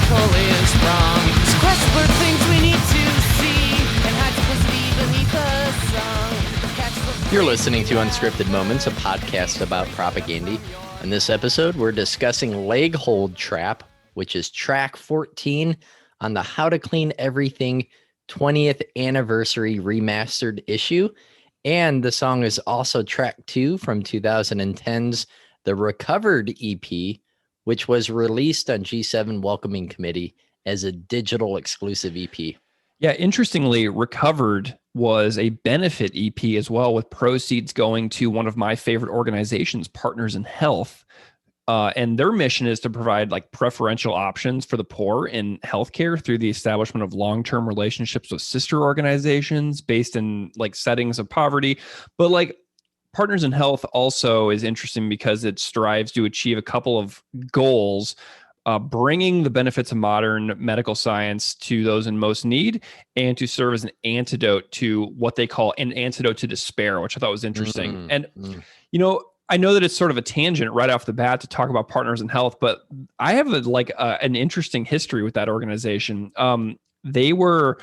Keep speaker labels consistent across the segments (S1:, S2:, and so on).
S1: cycle is wrong. This quest for things we need to see and hide simplicity beneath the song. Catch the
S2: You're listening to Unscripted Moments, a podcast about propaganda. In this episode, we're discussing Leg Hold Trap, which is track 14 on the How to Clean Everything 20th Anniversary Remastered issue. And the song is also track 2 from 2010's The Recovered EP, which was released on G7 Welcoming Committee as a digital exclusive EP.
S3: Yeah, interestingly, Recovered was a benefit EP as well, with proceeds going to one of my favorite organizations, Partners in Health. And their mission is to provide like preferential options for the poor in healthcare through the establishment of long-term relationships with sister organizations based in like settings of poverty. But like Partners in Health also is interesting because it strives to achieve a couple of goals, bringing the benefits of modern medical science to those in most need, and to serve as an antidote to what they call an antidote to despair, which I thought was interesting. You know, I know that it's sort of a tangent right off the bat to talk about Partners in Health, but I have an interesting history with that organization. They were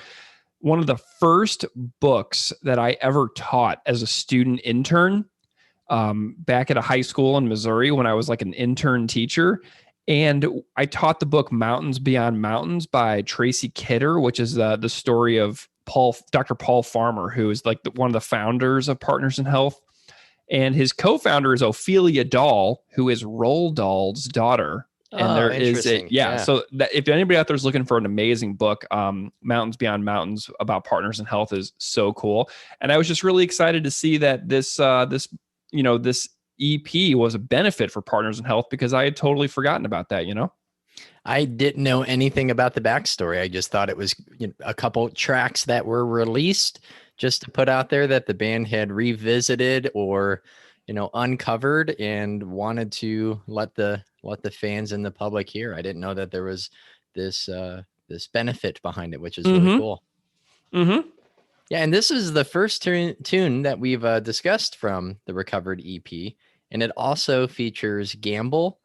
S3: one of the first books that I ever taught as a student intern back at a high school in Missouri when I was like an intern teacher. And I taught the book Mountains Beyond Mountains by Tracy Kidder, which is the story of Dr. Paul Farmer, who is like one of the founders of Partners in Health. And his co-founder is Ophelia Dahl, who is Roald Dahl's daughter. And there is so that if anybody out there is looking for an amazing book, Mountains Beyond Mountains about Partners in Health is so cool. And I was just really excited to see that this EP was a benefit for Partners in Health, because I had totally forgotten about that,
S2: I didn't know anything about the backstory. I just thought it was a couple tracks that were released just to put out there that the band had revisited or, uncovered and wanted to let the fans and the public hear. I didn't know that there was this benefit behind it, which is really cool.
S3: Mm-hmm.
S2: Yeah, and this is the first tune that we've discussed from the Recovered EP, and it also features Gamble,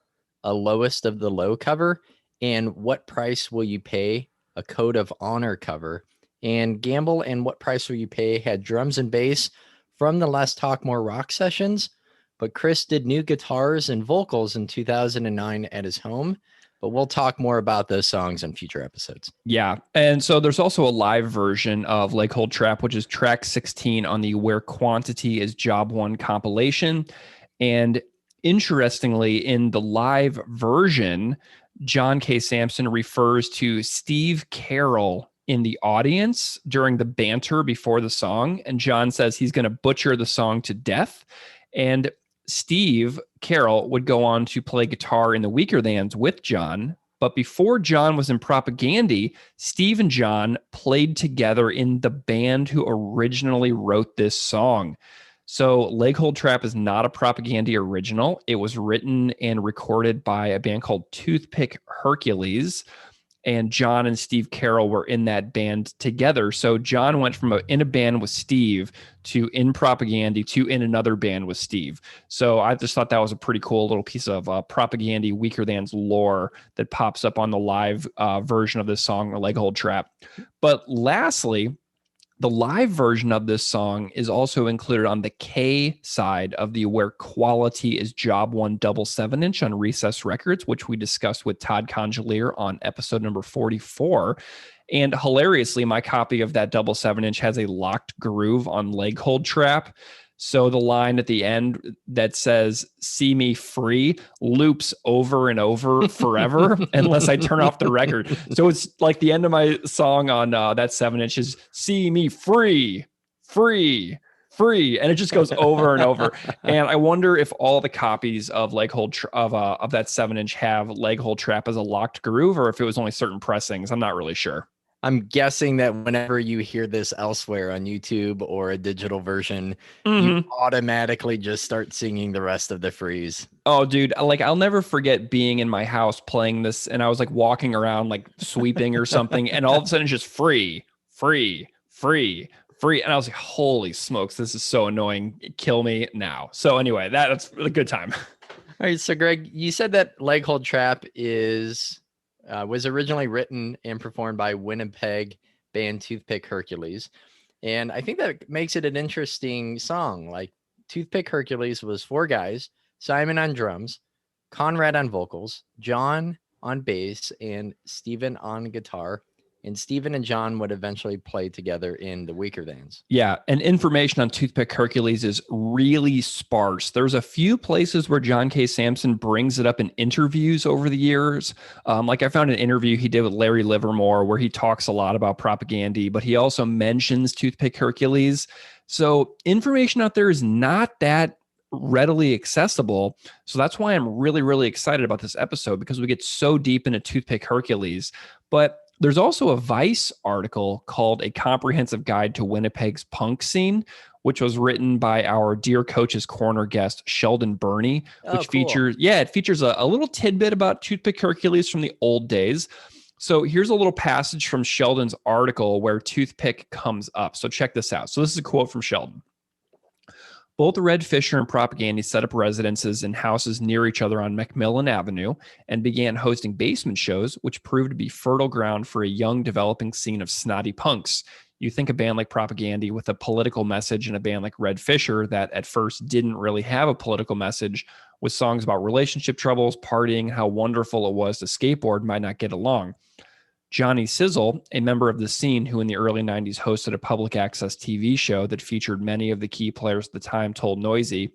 S2: a Lowest of the Low cover, and What Price Will You Pay, a Code of Honor cover. And Gamble and What Price Will You Pay had drums and bass from the Less Talk More Rock sessions, but Chris did new guitars and vocals in 2009 at his home. But we'll talk more about those songs in future episodes.
S3: Yeah. And so there's also a live version of Leg Hold Trap, which is track 16 on the Where Quantity is Job One compilation. And interestingly, in the live version, John K. Sampson refers to Steve Carroll in the audience during the banter before the song. And John says he's going to butcher the song to death. And Steve Carroll would go on to play guitar in the Weaker Thans with John. But before John was in Propaganda, Steve and John played together in the band who originally wrote this song. So Leg Hold Trap is not a Propaganda original. It was written and recorded by a band called Toothpick Hercules. And John and Steve Carroll were in that band together. So John went from in a band with Steve to in Propaganda to in another band with Steve. So I just thought that was a pretty cool little piece of Propaganda Weaker Thans lore that pops up on the live version of this song, Leg Hold Trap. But lastly, the live version of this song is also included on the K side of the Where Quality is Job One double 7-inch on Recess Records, which we discussed with Todd Conjolier on episode number 44. And hilariously, my copy of that double 7-inch has a locked groove on Leg Hold Trap. So the line at the end that says, "See me free," loops over and over forever unless I turn off the record. So it's like the end of my song on that 7-inch is "See me free, free, free," and it just goes over and over. And I wonder if all the copies of Leg Hold of that 7-inch have Leg Hold Trap as a locked groove, or if it was only certain pressings. I'm not really sure.
S2: I'm guessing that whenever you hear this elsewhere on YouTube or a digital version, you automatically just start singing the rest of the freeze.
S3: Oh, dude, like I'll never forget being in my house playing this, and I was like walking around like sweeping or something, and all of a sudden it's just free, free, free, free. And I was like, holy smokes, this is so annoying. Kill me now. So anyway, that's a good time.
S2: All right, so Greg, you said that Leg Hold Trap is was originally written and performed by Winnipeg band Toothpick Hercules. And I think that makes it an interesting song. Like Toothpick Hercules was 4 guys, Simon on drums, Conrad on vocals, John on bass, and Steven on guitar. And Steven and John would eventually play together in the Weaker Thans.
S3: Yeah, and information on Toothpick Hercules is really sparse. There's a few places where John K. Samson brings it up in interviews over the years. Like I found an interview he did with Larry Livermore where he talks a lot about Propaganda, but he also mentions Toothpick Hercules. So information out there is not that readily accessible. So that's why I'm really, really excited about this episode, because we get so deep into Toothpick Hercules. But there's also a Vice article called A Comprehensive Guide to Winnipeg's Punk Scene, which was written by our Dear Coach's Corner guest, Sheldon Burney, which features a little tidbit about Toothpick Hercules from the old days. So here's a little passage from Sheldon's article where Toothpick comes up. So check this out. So this is a quote from Sheldon. Both Red Fisher and Propaganda set up residences in houses near each other on Macmillan Avenue and began hosting basement shows, which proved to be fertile ground for a young developing scene of snotty punks. You think a band like Propaganda with a political message and a band like Red Fisher that at first didn't really have a political message, with songs about relationship troubles, partying, how wonderful it was to skateboard, might not get along. Johnny Sizzle, a member of the scene who in the early 90s hosted a public access TV show that featured many of the key players at the time, told Noisy,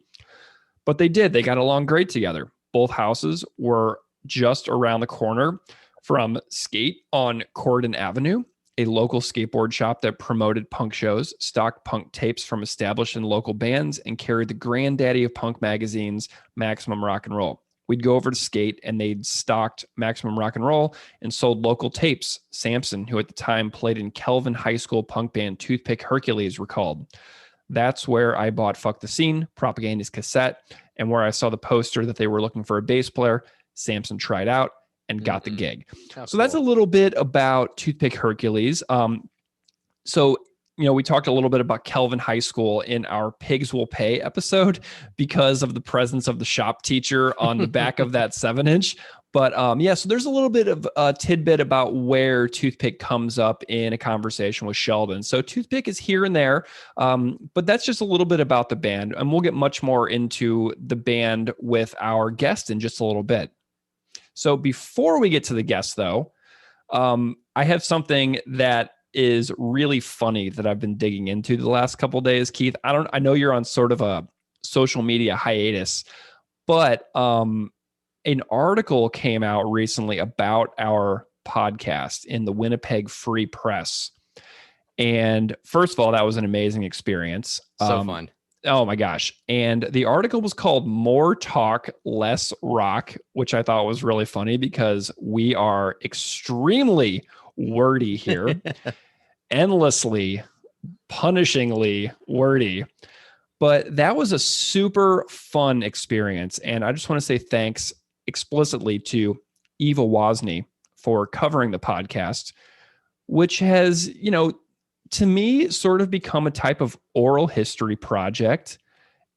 S3: but they got along great together. Both houses were just around the corner from Skate on Corydon Avenue, a local skateboard shop that promoted punk shows, stocked punk tapes from established and local bands, and carried the granddaddy of punk magazines, Maximum Rock and Roll. We'd go over to Skate and they'd stocked Maximum Rock and Roll and sold local tapes. Samson, who at the time played in Kelvin High School punk band Toothpick Hercules, recalled. That's where I bought Fuck the Scene, Propaganda's cassette, and where I saw the poster that they were looking for a bass player. Samson tried out and got the gig. So that's a little bit about Toothpick Hercules. We talked a little bit about Kelvin High School in our Pigs Will Pay episode because of the presence of the shop teacher on the back of that 7-inch. But so there's a little bit of a tidbit about where Toothpick comes up in a conversation with Sheldon. So Toothpick is here and there, but that's just a little bit about the band. And we'll get much more into the band with our guest in just a little bit. So before we get to the guest, though, I have something that is really funny that I've been digging into the last couple of days. Keith, I know you're on sort of a social media hiatus, but an article came out recently about our podcast in the Winnipeg Free Press. And first of all, that was an amazing experience.
S2: So fun.
S3: Oh my gosh. And the article was called More Talk, Less Rock, which I thought was really funny because we are extremely wordy here. Endlessly, punishingly wordy. But that was a super fun experience. And I just want to say thanks explicitly to Eva Wozni for covering the podcast, which has, to me, sort of become a type of oral history project.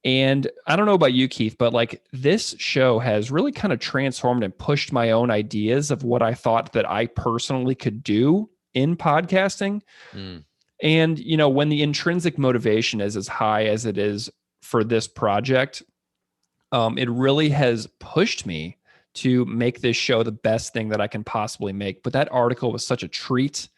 S3: And I don't know about you, Keith, but like this show has really kind of transformed and pushed my own ideas of what I thought that I personally could do in podcasting. And, when the intrinsic motivation is as high as it is for this project, it really has pushed me to make this show the best thing that I can possibly make. But that article was such a treat.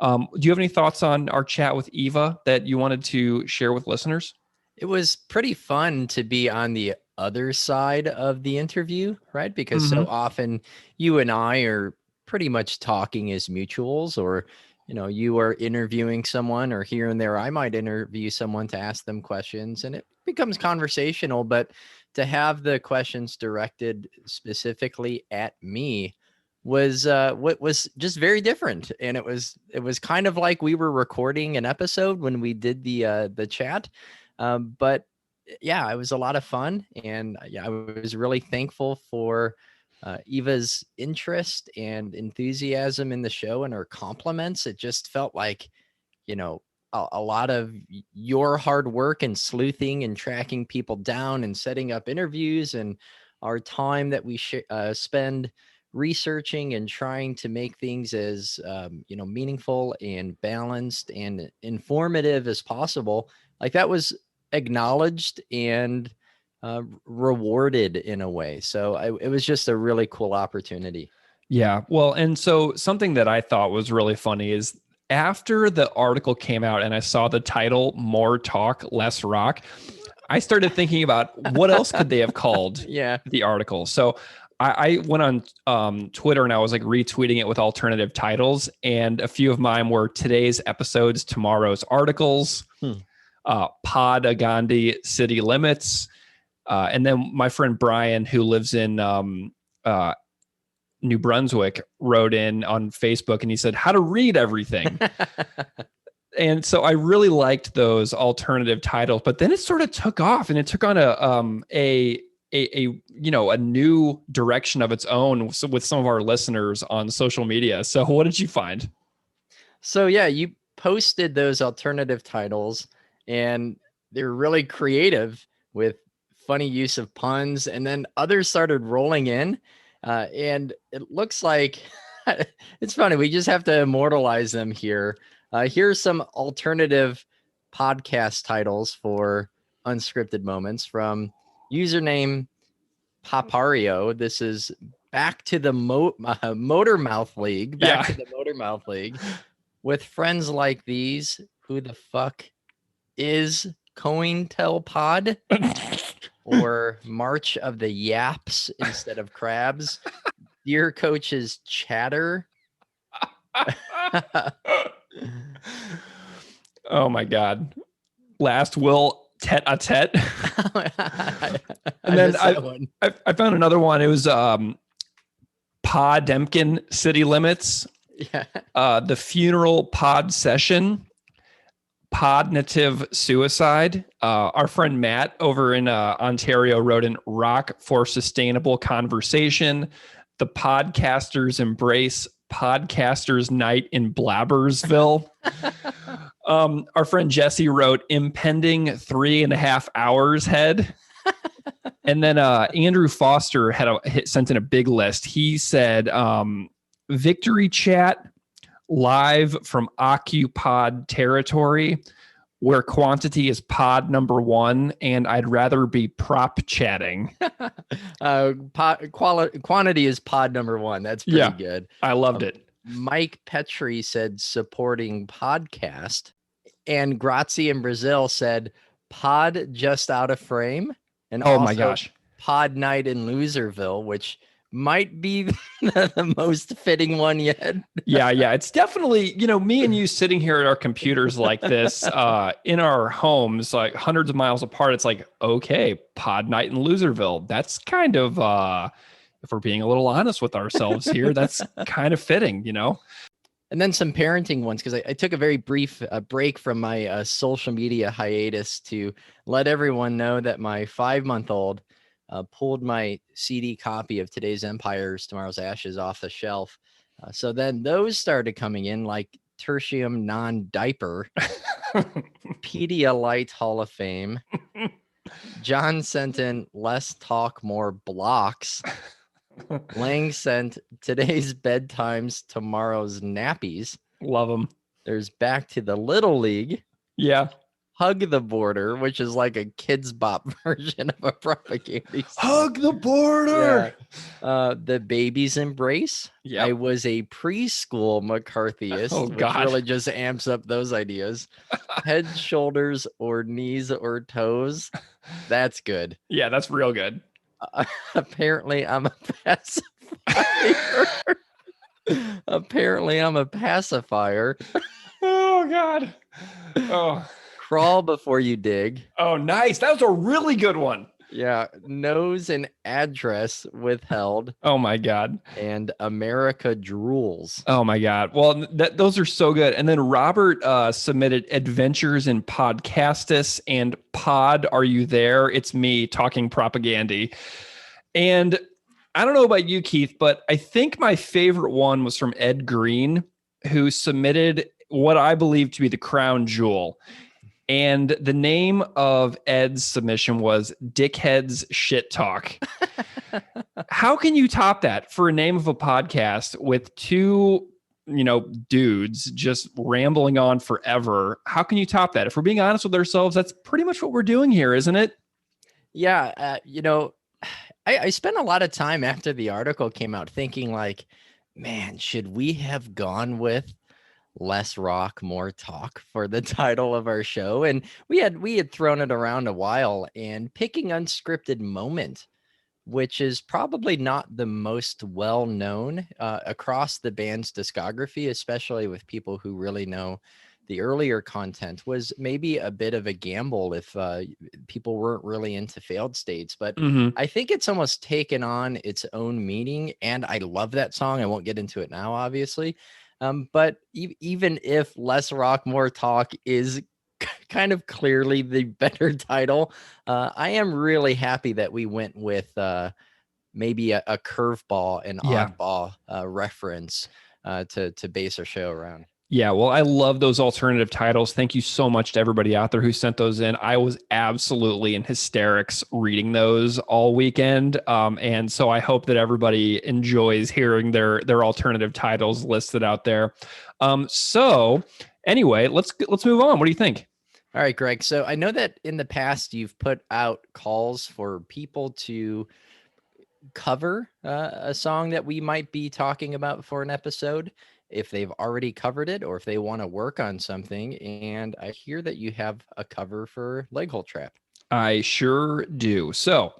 S3: Do you have any thoughts on our chat with Eva that you wanted to share with listeners?
S2: It was pretty fun to be on the other side of the interview, right? Because so often you and I are pretty much talking as mutuals, or, you are interviewing someone, or here and there, I might interview someone to ask them questions and it becomes conversational, but to have the questions directed specifically at me was what was just very different. And it was kind of like we were recording an episode when we did the chat. But yeah, it was a lot of fun. And I was really thankful for Eva's interest and enthusiasm in the show and her compliments. It just felt like, a lot of your hard work and sleuthing and tracking people down and setting up interviews and our time that we spend researching and trying to make things as meaningful and balanced and informative as possible, like that was acknowledged and rewarded in a way. So it was just a really cool opportunity.
S3: Yeah. Well, and so something that I thought was really funny is after the article came out and I saw the title "More Talk, Less Rock," I started thinking about what else could they have called the article. So I went on Twitter and I was like retweeting it with alternative titles. And a few of mine were today's episodes, tomorrow's articles, Pod Agandi City Limits. And then my friend Brian, who lives in New Brunswick, wrote in on Facebook and he said, how to read everything. And so I really liked those alternative titles, but then it sort of took off and it took on a new direction of its own with some of our listeners on social media. So what did you find?
S2: So yeah, you posted those alternative titles and they're really creative with funny use of puns, and then others started rolling in and it looks like it's funny. We just have to immortalize them here. Here's some alternative podcast titles for unscripted moments from username Papario. This is back to the Motor Mouth League. Back to the Motor Mouth League. With friends like these, who the fuck is COINTELPOD? Or March of the Yaps instead of crabs? Dear Coach's Chatter.
S3: Oh my God. Last will tete-a-tete. And then I found another one. It was Pa Demkin City Limits. Yeah. The Funeral Pod Session. Podnative Suicide. Our friend Matt over in Ontario wrote in Rock for Sustainable Conversation. The Podcasters Embrace Podcasters Night in Blabbersville. Our friend Jesse wrote Impending 3.5 hours head. And then Andrew Foster sent in a big list. He said Victory Chat live from Occupod territory where quantity is pod number 1 and I'd rather be prop chatting.
S2: Quantity is pod number 1. That's pretty good.
S3: I loved it.
S2: Mike Petrie said supporting podcast, and Grazi in Brazil said pod just out of frame. And
S3: oh my gosh,
S2: pod night in Loserville, which might be the most fitting one yet.
S3: Yeah. It's definitely, me and you sitting here at our computers like this in our homes, like hundreds of miles apart. It's like, okay, pod night in Loserville. That's kind of, if we're being a little honest with ourselves here, that's kind of fitting,
S2: And then some parenting ones, because I took a very brief break from my social media hiatus to let everyone know that my 5-month-old pulled my CD copy of Today's Empires, Tomorrow's Ashes off the shelf. So then those started coming in, like Tertium Non-Diaper, Pedialyte Hall of Fame. John sent in Less Talk, More Blocks. Lang sent Today's Bedtimes, Tomorrow's Nappies.
S3: Love them.
S2: There's Back to the Little League.
S3: Yeah.
S2: Hug the Border, which is like a Kids Bop version of a propaganda.
S3: Hug the border.
S2: Yeah. The Baby's Embrace.
S3: Yeah.
S2: I was a preschool McCarthyist, which really just amps up those ideas. Head, shoulders, or knees or toes. That's good.
S3: Yeah, that's real good.
S2: Apparently, I'm a pacifier.
S3: Oh God. Oh.
S2: Crawl Before You Dig.
S3: Oh, nice. That was a really good one.
S2: Yeah. Nose and Address Withheld.
S3: Oh my God.
S2: And America Drools.
S3: Oh my God. Well, those are so good. And then Robert submitted Adventures in Podcastus and Pod Are You There? It's Me Talking Propagandy. And I don't know about you, Keith, but I think my favorite one was from Ed Green, who submitted what I believe to be the crown jewel. And the name of Ed's submission was Dickhead's Shit Talk. How can you top that for a name of a podcast with two, dudes just rambling on forever? How can you top that? If we're being honest with ourselves, that's pretty much what we're doing here, isn't it?
S2: Yeah. I spent a lot of time after the article came out thinking like, man, should we have gone with less rock, more talk for the title of our show? And we had thrown it around a while, and picking Unscripted Moment, which is probably not the most well known across the band's discography, especially with people who really know the earlier content, was maybe a bit of a gamble if people weren't really into Failed States. But I think it's almost taken on its own meaning, and I love that song. I won't get into it now, obviously. But even if Less Rock, More Talk is kind of clearly the better title, I am really happy that we went with maybe a curveball, an oddball reference to base our show around.
S3: Yeah, well, I love those alternative titles. Thank you so much to everybody out there who sent those in. I was absolutely in hysterics reading those all weekend. And so I hope that everybody enjoys hearing their alternative titles listed out there. So anyway, let's move on. What do you think?
S2: All right, Greg. So I know that in the past you've put out calls for people to cover a song that we might be talking about for an episode, if they've already covered it or if they want to work on something. And I hear that you have a cover for Leg Hole Trap.
S3: I sure do. So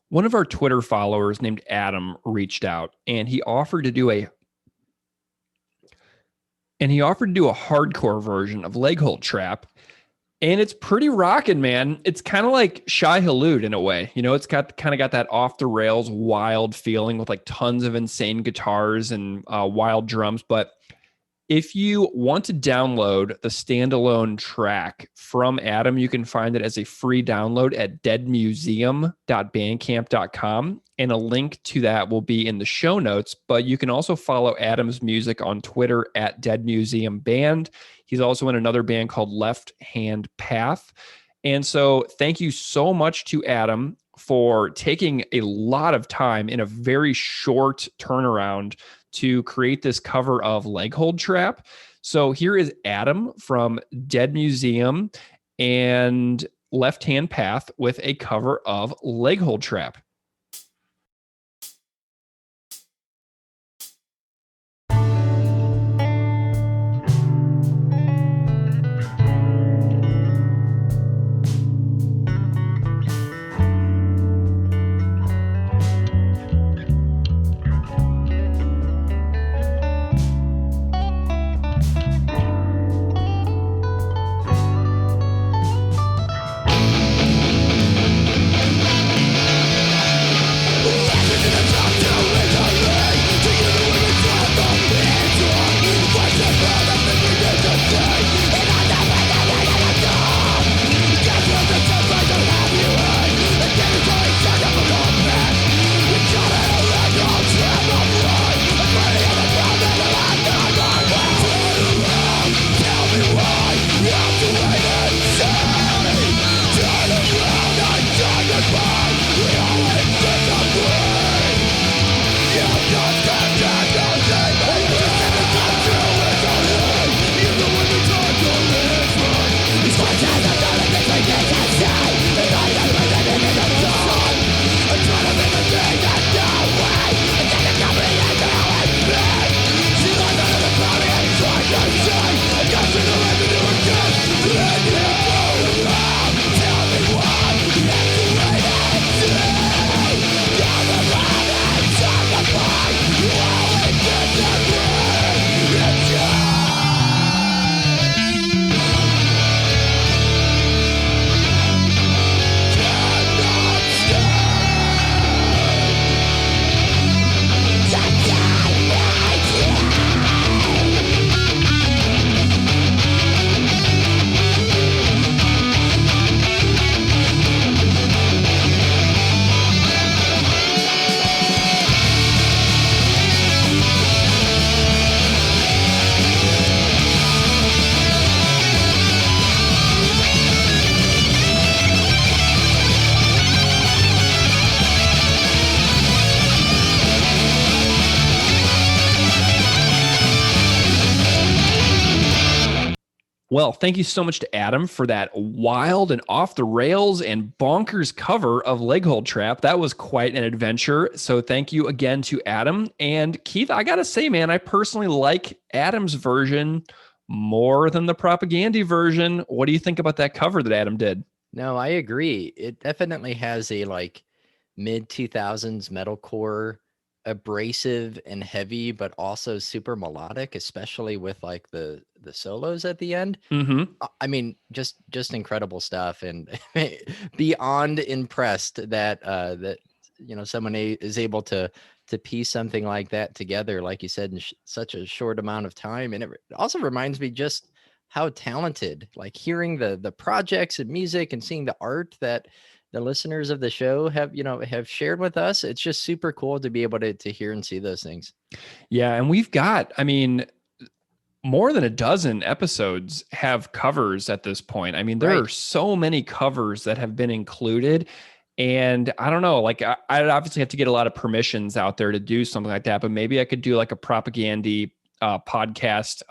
S3: one of our Twitter followers named Adam reached out, and he offered to do a hardcore version of Leg Hole Trap. And it's pretty rocking, man. It's kind of like Shai Hulud in a way. It's got that off the rails wild feeling with like tons of insane guitars and wild drums. But if you want to download the standalone track from Adam, you can find it as a free download at deadmuseum.bandcamp.com. And a link to that will be in the show notes. But you can also follow Adam's music on Twitter at Dead Museum Band. He's also in another band called Left Hand Path. And so thank you so much to Adam for taking a lot of time in a very short turnaround to create this cover of Leg Hole Trap. So here is Adam from Dead Museum and Left Hand Path with a cover of Leg Hole Trap. Well, thank you so much to Adam for that wild and off the rails and bonkers cover of Leg Hold Trap. That was quite an adventure. So thank you again to Adam. And Keith, I got to say, man, I personally like Adam's version more than the Propaganda version. What do you think about that cover that Adam did?
S2: No, I agree. It definitely has a like mid 2000s metalcore, abrasive and heavy, but also super melodic, especially with like the solos at the end.
S3: Mm-hmm.
S2: I mean, just incredible stuff, and beyond impressed that that someone is able to piece something like that together, like you said, in such a short amount of time. And it also reminds me just how talented, like hearing the projects and music and seeing the art that the listeners of the show have shared with us. It's just super cool to be able to hear and see those things.
S3: Yeah, and we've got, I mean, more than a dozen episodes have covers at this point. I mean, there are so many covers that have been included. And I don't know, like I'd obviously have to get a lot of permissions out there to do something like that, but maybe I could do like a Propaganda podcast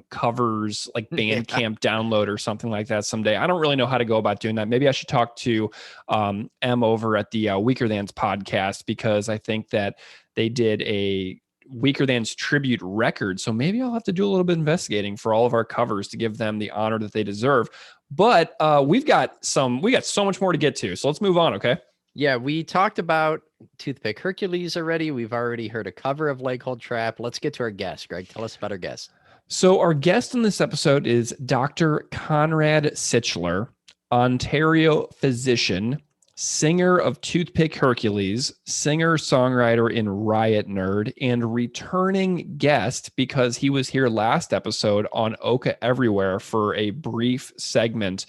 S3: covers, like Bandcamp download or something like that someday. I don't really know how to go about doing that. Maybe I should talk to M over at the Weaker Thans podcast, because I think that they did a Weaker Thans tribute record. So maybe I'll have to do a little bit of investigating for all of our covers to give them the honor that they deserve. But we got so much more to get to. So let's move on. Okay.
S2: Yeah, we talked about Toothpick Hercules already. We've already heard a cover of Leg Hold Trap. Let's get to our guest. Greg, tell us about our guest.
S3: So our guest in this episode is Dr. Conrad Sichler, Ontario physician, singer of Toothpick Hercules, singer-songwriter in RiotNrrd, and returning guest because he was here last episode on Oka Everywhere for a brief segment.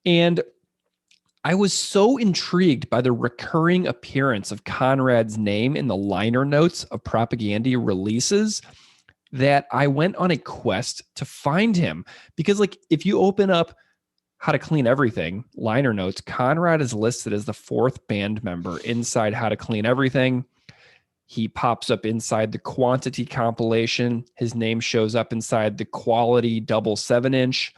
S3: And I was so intrigued by the recurring appearance of Conrad's name in the liner notes of Propaganda releases that I went on a quest to find him. Because like if you open up How to Clean Everything liner notes, Conrad is listed as the 4th band member inside How to Clean Everything. He pops up inside the Quantity compilation. His name shows up inside the Quality double 7-inch.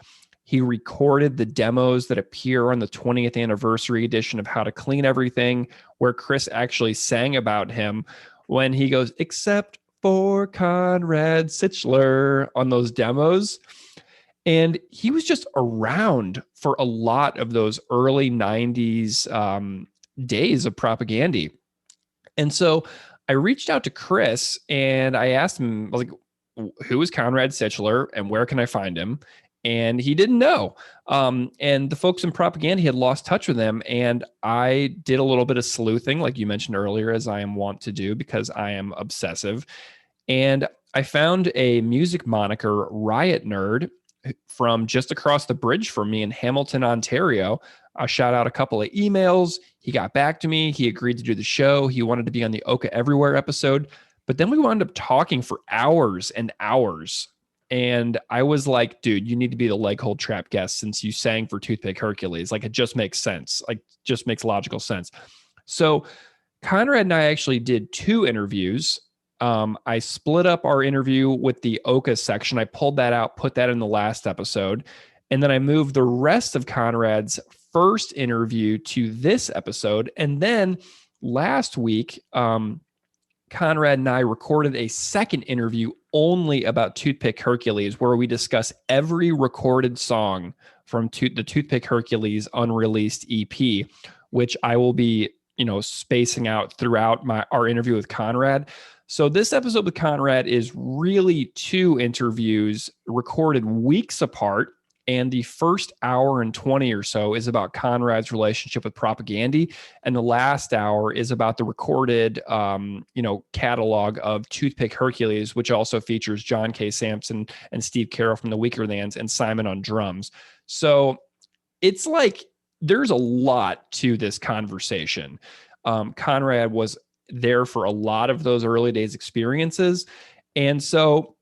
S3: He recorded the demos that appear on the 20th anniversary edition of How to Clean Everything, where Chris actually sang about him when he goes, "Except for Conrad Sichler," on those demos. And he was just around for a lot of those early 90s days of Propaganda. And so I reached out to Chris and I asked him, like, who is Conrad Sichler and where can I find him? And he didn't know. And the folks in Propaganda had lost touch with him. And I did a little bit of sleuthing, like you mentioned earlier, as I am wont to do because I am obsessive. And I found a music moniker, RiotNrrd, from just across the bridge from me in Hamilton, Ontario. I shot out a couple of emails. He got back to me. He agreed to do the show. He wanted to be on the Oka Everywhere episode. But then we wound up talking for hours and hours. And I was like, dude, you need to be the Leg Hold Trap guest since you sang for Toothpick Hercules. Like, it just makes sense. Like, just makes logical sense. So Conrad and I actually did 2 interviews. I split up our interview with the Oka section. I pulled that out, put that in the last episode. And then I moved the rest of Conrad's first interview to this episode. And then last week, Conrad and I recorded a second interview only about Toothpick Hercules, where we discuss every recorded song from the Toothpick Hercules unreleased EP, which I will be, spacing out throughout our interview with Conrad. So this episode with Conrad is really 2 interviews recorded weeks apart. And the first hour and 20 or so is about Conrad's relationship with Propaganda. And the last hour is about the recorded, catalog of Toothpick Hercules, which also features John K. Sampson and Steve Carroll from the Weaker Thans and Simon on drums. So it's like there's a lot to this conversation. Conrad was there for a lot of those early days experiences. And so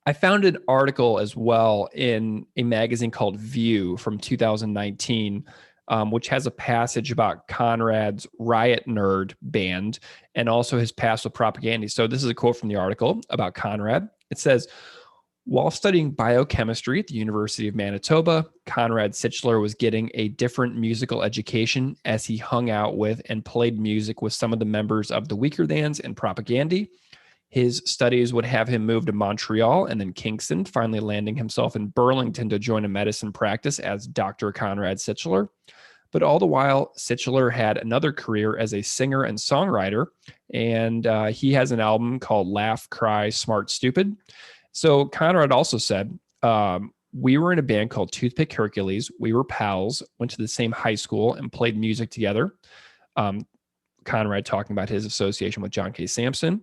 S3: I found an article as well in a magazine called View from 2019, which has a passage about Conrad's RiotNrrd band and also his past with Propaganda. So this is a quote from the article about Conrad. It says, While studying biochemistry at the University of Manitoba, Conrad Sichler was getting a different musical education as he hung out with and played music with some of the members of the Weakerthans and Propagandy. His studies would have him move to Montreal and then Kingston, finally landing himself in Burlington to join a medicine practice as Dr. Conrad Sichler. But all the while, Sichler had another career as a singer and songwriter, and he has an album called Laugh, Cry, Smart, Stupid. So Conrad also said, we were in a band called Toothpick Hercules. We were pals, went to the same high school and played music together. Conrad talking about his association with John K. Samson.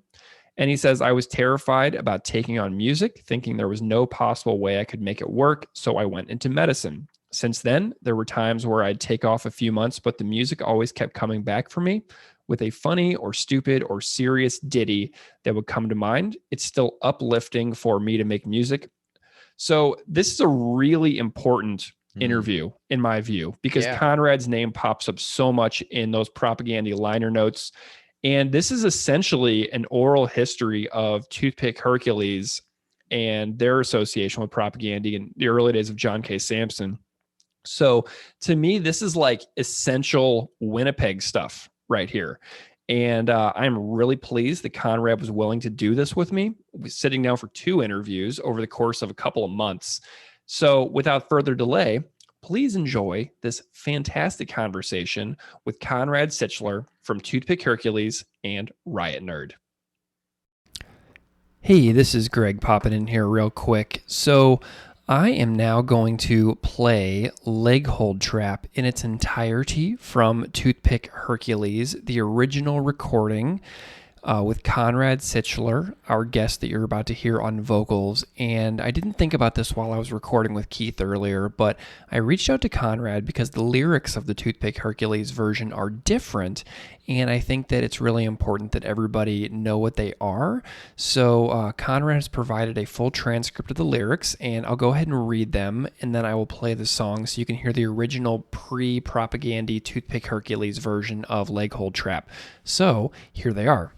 S3: And he says, I was terrified about taking on music, thinking there was no possible way I could make it work. So I went into medicine. Since then, there were times where I'd take off a few months, but the music always kept coming back for me with a funny or stupid or serious ditty that would come to mind. It's still uplifting for me to make music. So this is a really important interview, in my view, because Conrad's name pops up so much in those Propagandy liner notes. And this is essentially an oral history of Toothpick Hercules and their association with Propagandy in the early days of John K. Samson. So to me, this is like essential Winnipeg stuff right here. And I'm really pleased that Conrad was willing to do this with me. We're sitting down for 2 interviews over the course of a couple of months. So without further delay, please enjoy this fantastic conversation with Conrad Sichler from Toothpick Hercules and RiotNrrd. Hey, this is Greg popping in here real quick. So I am now going to play Leg Hold Trap in its entirety from Toothpick Hercules, the original recording with Conrad Sichler, our guest that you're about to hear on vocals. And I didn't think about this while I was recording with Keith earlier, but I reached out to Conrad because the lyrics of the Toothpick Hercules version are different, and I think that it's really important that everybody know what they are. So Conrad has provided a full transcript of the lyrics, and I'll go ahead and read them, and then I will play the song so you can hear the original pre-Propagandy Toothpick Hercules version of Leg Hold Trap. So here they are.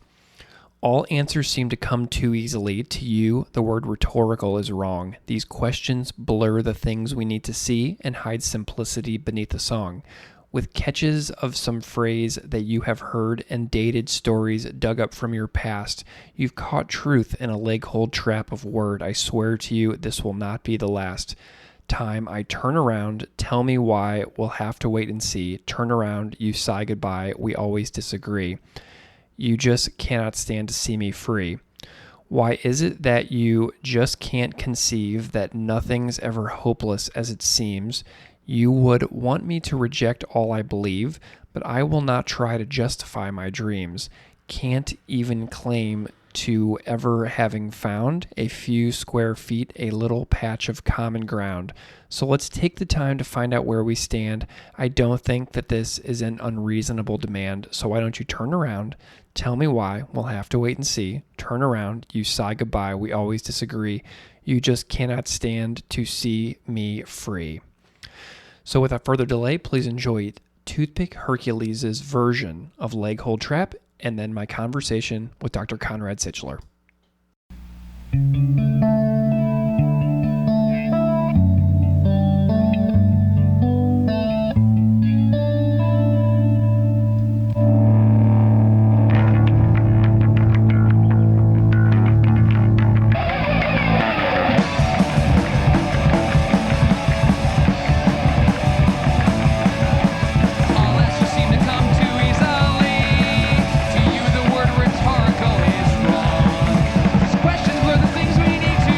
S3: All answers seem to come too easily. To you, the word rhetorical is wrong. These questions blur the things we need to see and hide simplicity beneath the song. With catches of some phrase that you have heard and dated stories dug up from your past, you've caught truth in a leg hold trap of word. I swear to you, this will not be the last time I turn around. Tell me why, we'll have to wait and see. Turn around, you sigh goodbye, we always disagree. You just cannot stand to see me free. Why is it that you just can't conceive that nothing's ever hopeless as it seems? You would want me to reject all I believe, but I will not try to justify my dreams. Can't even claim to ever having found a few square feet, a little patch of common ground. So let's take the time to find out where we stand. I don't think that this is an unreasonable demand, so why don't you turn around? Tell me why, we'll have to wait and see. Turn around, you sigh goodbye, we always disagree. You just cannot stand to see me free. So without further delay, please enjoy Toothpick Hercules' version of Leg Hold Trap, and then my conversation with Dr. Conrad Sichler.
S1: Questions were the things we need to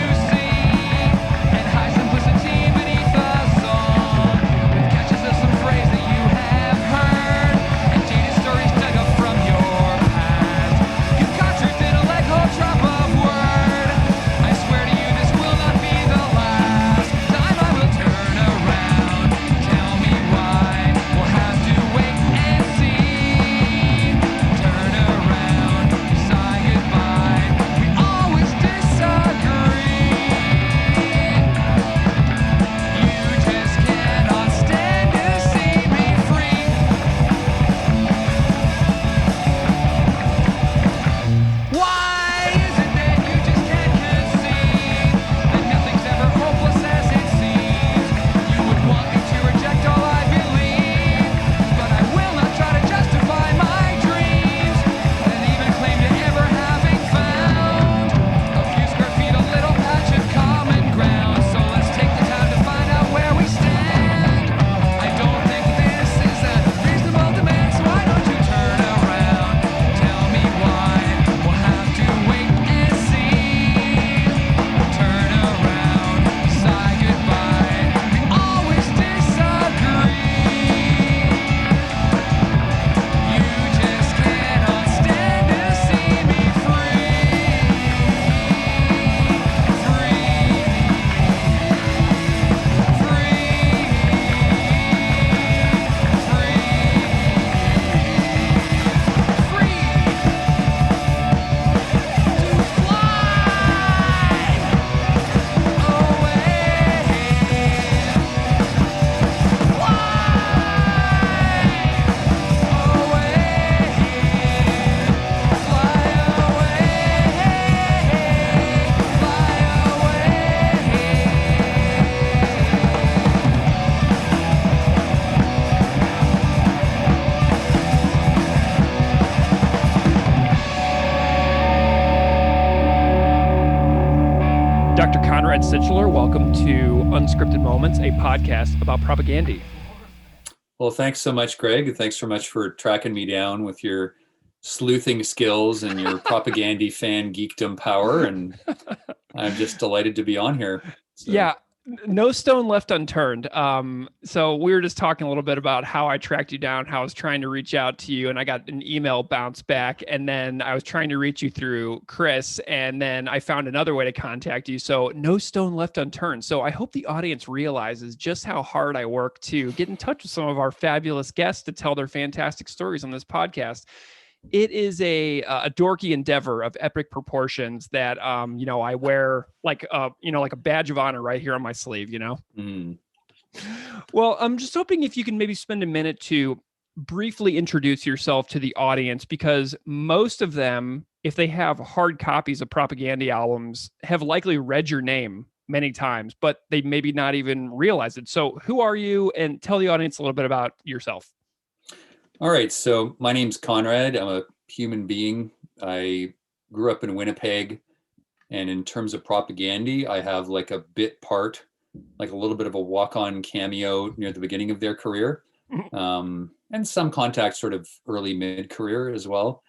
S3: Conrad Sichler. Welcome to Unscripted Moments, a podcast about propaganda.
S4: Well, thanks so much, Greg. Thanks so much for tracking me down with your sleuthing skills and your propaganda fan geekdom power. And I'm just delighted to be on here. So.
S3: Yeah, no stone left unturned. So we were just talking a little bit about how I tracked you down, how I was trying to reach out to you, and I got an email bounce back, and then I was trying to reach you through Chris, and then I found another way to contact you. So no stone left unturned. So I hope the audience realizes just how hard I work to get in touch with some of our fabulous guests to tell their fantastic stories on this podcast. It is a dorky endeavor of epic proportions that, I wear like a badge of honor right here on my sleeve, Well, I'm just hoping if you can maybe spend a minute to briefly introduce yourself to the audience, because most of them, if they have hard copies of propaganda albums, have likely read your name many times, but they maybe not even realize it. So who are you? And tell the audience a little bit about yourself.
S4: All right. So my name's Conrad. I'm a human being. I grew up in Winnipeg. And in terms of propaganda, I have like a bit part, like a little bit of a walk-on cameo near the beginning of their career. And some contact sort of early mid-career as well.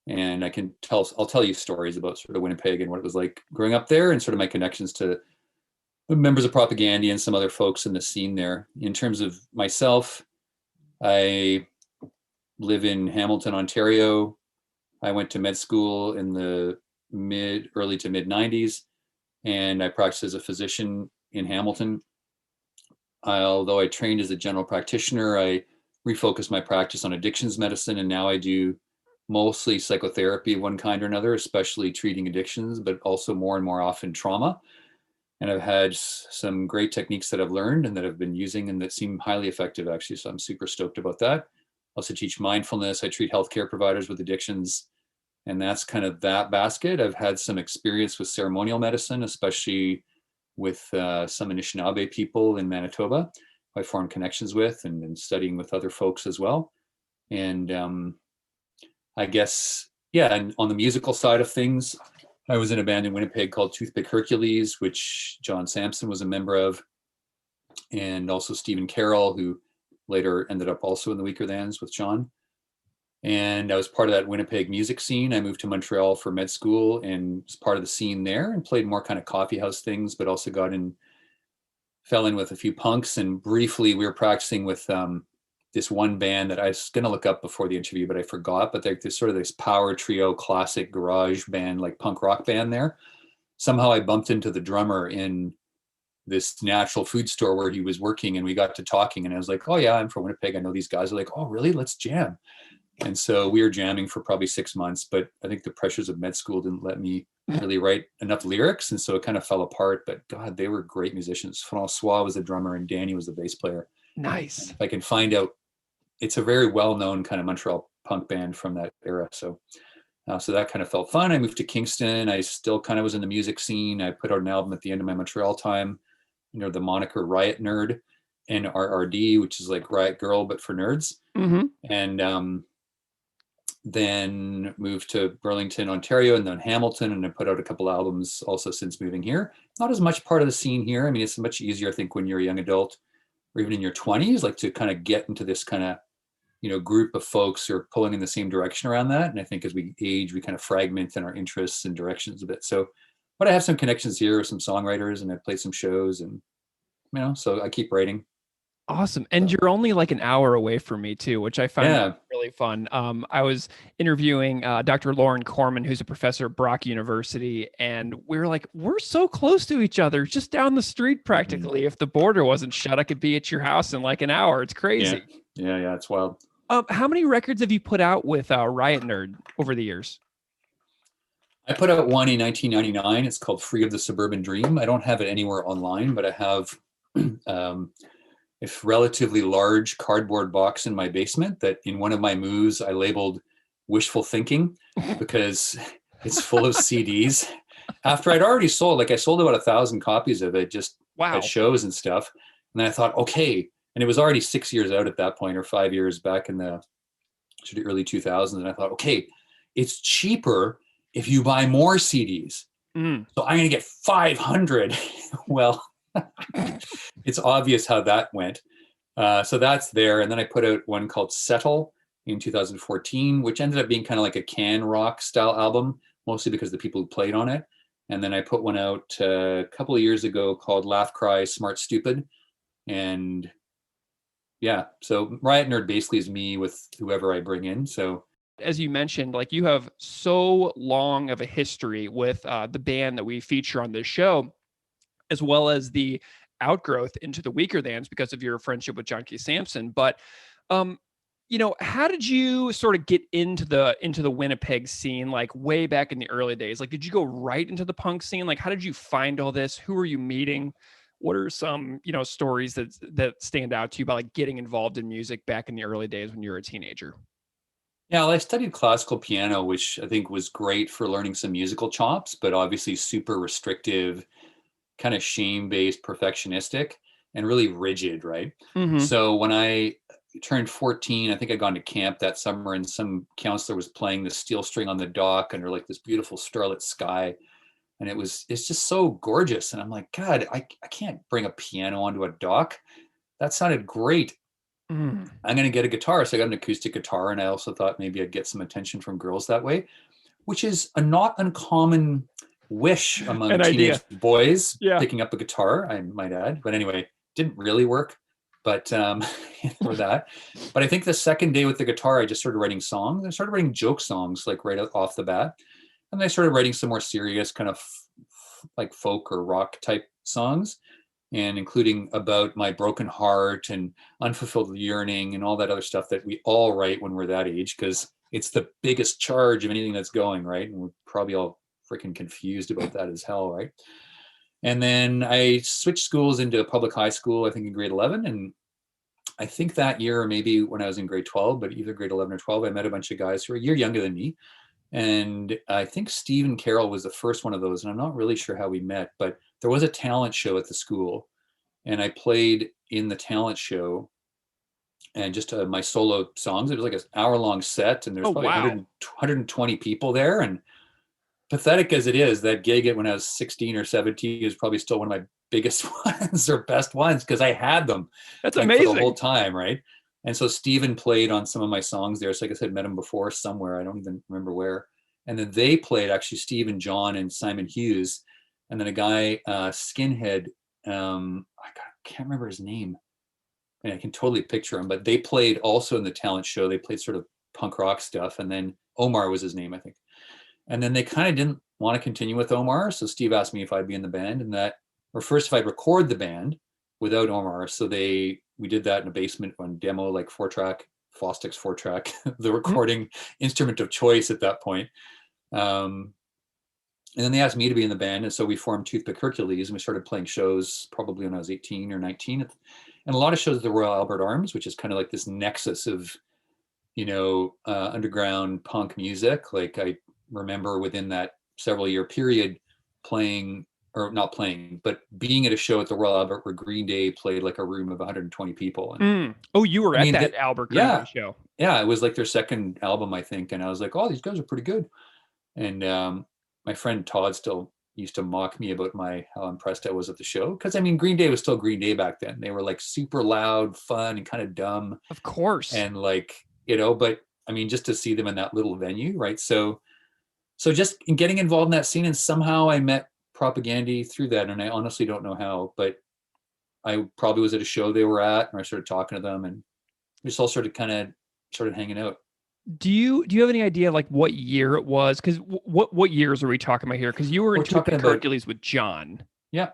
S4: And I'll tell you stories about sort of Winnipeg and what it was like growing up there and sort of my connections to the members of propaganda and some other folks in the scene there. In terms of myself, I live in Hamilton, Ontario. I went to med school in the early to mid 90s, and I practiced as a physician in Hamilton. Although I trained as a general practitioner, I refocused my practice on addictions medicine, and now I do mostly psychotherapy of one kind or another, especially treating addictions, but also more and more often trauma. And I've had some great techniques that I've learned and that I've been using and that seem highly effective, actually. So I'm super stoked about that. I also teach mindfulness. I treat healthcare providers with addictions. And that's kind of that basket. I've had some experience with ceremonial medicine, especially with some Anishinaabe people in Manitoba, who I formed connections with and studying with other folks as well. And I guess, and on the musical side of things, I was in a band in Winnipeg called Toothpick Hercules, which John Sampson was a member of, and also Stephen Carroll, who later ended up also in the Weaker Thans with John. And I was part of that Winnipeg music scene. I moved to Montreal for med school and was part of the scene there and played more kind of coffee house things, but also fell in with a few punks. And briefly, we were practicing with this one band that I was going to look up before the interview, but I forgot. But there's sort of this power trio, classic garage band, like punk rock band there. Somehow I bumped into the drummer in this natural food store where he was working, and we got to talking, and I was like, oh yeah, I'm from Winnipeg. I know these guys. Are like, oh really? Let's jam. And so we were jamming for probably 6 months, but I think the pressures of med school didn't let me really write enough lyrics. And so it kind of fell apart, but God, they were great musicians. François was the drummer and Danny was the bass player.
S3: Nice.
S4: If I can find out, it's a very well-known kind of Montreal punk band from that era. So that kind of felt fun. I moved to Kingston. I still kind of was in the music scene. I put out an album at the end of my Montreal time, the moniker RiotNrrd, NRRD, which is like Riot Girl, but for nerds.
S3: Mm-hmm.
S4: And then moved to Burlington, Ontario, and then Hamilton, and I put out a couple albums also since moving here. Not as much part of the scene here. I mean, it's much easier, I think, when you're a young adult or even in your 20s, like to kind of get into this kind of, group of folks who are pulling in the same direction around that. And I think as we age, we kind of fragment in our interests and directions a bit. So, but I have some connections here with some songwriters, and I played some shows, and, so I keep writing.
S3: Awesome. And you're only like an hour away from me too, which I found really fun. I was interviewing Dr. Lauren Corman, who's a professor at Brock University. And we were like, we're so close to each other, just down the street practically. Mm-hmm. If the border wasn't shut, I could be at your house in like an hour. It's crazy.
S4: Yeah, it's wild.
S3: How many records have you put out with RiotNrrd over the years?
S4: I put out one in 1999. It's called Free of the Suburban Dream. I don't have it anywhere online, but I have a relatively large cardboard box in my basement that in one of my moves I labeled wishful thinking because it's full of CDs. After I'd already sold, I sold about 1,000 copies of it just at shows and stuff. And then I thought, okay. And it was already 6 years out at that point, or 5 years back in the early 2000s. And I thought, okay, it's cheaper if you buy more CDs. So I'm going to get 500. Well, it's obvious how that went. So that's there. And then I put out one called Settle in 2014, which ended up being kind of like a can rock style album, mostly because of the people who played on it. And then I put one out a couple of years ago called Laugh, Cry, Smart, Stupid. And yeah, so RiotNrrd basically is me with whoever I bring in. So
S3: as you mentioned, like you have so long of a history with the band that we feature on this show, as well as the outgrowth into the Weaker Thans because of your friendship with John K. Sampson. But, you know, how did you sort of get into the Winnipeg scene, like way back in the early days? Like, did you go right into the punk scene? Like, how did you find all this? Who were you meeting? What are some, you know, stories that stand out to you about like getting involved in music back in the early days when you were a teenager?
S4: yeah, well, I studied classical piano, which I think was great for learning some musical chops, but obviously super restrictive, kind of shame-based, perfectionistic, and really rigid, right?
S3: Mm-hmm.
S4: So when I turned 14, I think I'd gone to camp that summer, and some counselor was playing the steel string on the dock under like this beautiful starlit sky. And it's just so gorgeous. And I'm like, God, I can't bring a piano onto a dock. That sounded great.
S3: Mm.
S4: I'm going to get a guitar. So I got an acoustic guitar. And I also thought maybe I'd get some attention from girls that way, which is a not uncommon wish among
S3: An
S4: teenage
S3: idea.
S4: boys
S3: Yeah.
S4: picking up a guitar, I might add. But anyway, didn't really work. But for that. But I think the second day with the guitar, I just started writing songs. I started writing joke songs like right off the bat. And then I started writing some more serious kind of like folk or rock type songs, and including about my broken heart and unfulfilled yearning and all that other stuff that we all write when we're that age, because it's the biggest charge of anything that's going, right? And we're probably all freaking confused about that as hell, right? And then I switched schools into a public high school, I think in grade 11. And I think that year, or maybe when I was in grade 12, but either grade 11 or 12, I met a bunch of guys who were a year younger than me. And I think Stephen Carroll was the first one of those. And I'm not really sure how we met, but there was a talent show at the school. And I played in the talent show and just my solo songs. It was like an hour-long set. And there's probably 120 people there. And pathetic as it is, that gig when I was 16 or 17 is probably still one of my biggest ones or best ones, because I had them.
S3: That's
S4: like,
S3: amazing.
S4: for the whole time, right? And so Steven played on some of my songs there. So I guess I'd met him before somewhere. I don't even remember where. And then they played, actually, Steve and John and Simon Hughes. And then a guy, Skinhead, I can't remember his name. And I can totally picture him, but they played also in the talent show. They played sort of punk rock stuff. And then Omar was his name, I think. And then they kind of didn't want to continue with Omar. So Steve asked me if I'd be in the band, and that, or first if I'd record the band without Omar. So we did that in a basement on demo, like 4-track, Fostix 4-track, the recording instrument of choice at that point. And then they asked me to be in the band. And so we formed Toothpick Hercules, and we started playing shows probably when I was 18 or 19. And a lot of shows at the Royal Albert Arms, which is kind of like this nexus of, underground punk music. Like I remember within that several year period playing, or not playing, but being at a show at the Royal Albert where Green Day played like a room of 120 people. And,
S3: Oh, you were at that Albert Green Day show.
S4: Yeah, it was like their second album, I think. And I was like, oh, these guys are pretty good. And my friend Todd still used to mock me about how impressed I was at the show. Because, I mean, Green Day was still Green Day back then. They were like super loud, fun, and kind of dumb.
S3: Of course.
S4: And like, but I mean, just to see them in that little venue, right? So just in getting involved in that scene, and somehow I met Propaganda through that. And I honestly don't know how, but I probably was at a show they were at, and I started talking to them, and we just all started hanging out.
S3: Do you have any idea like what year it was? Because what years are we talking about here? Because you were in Toothpick Hercules with John.
S4: Yeah,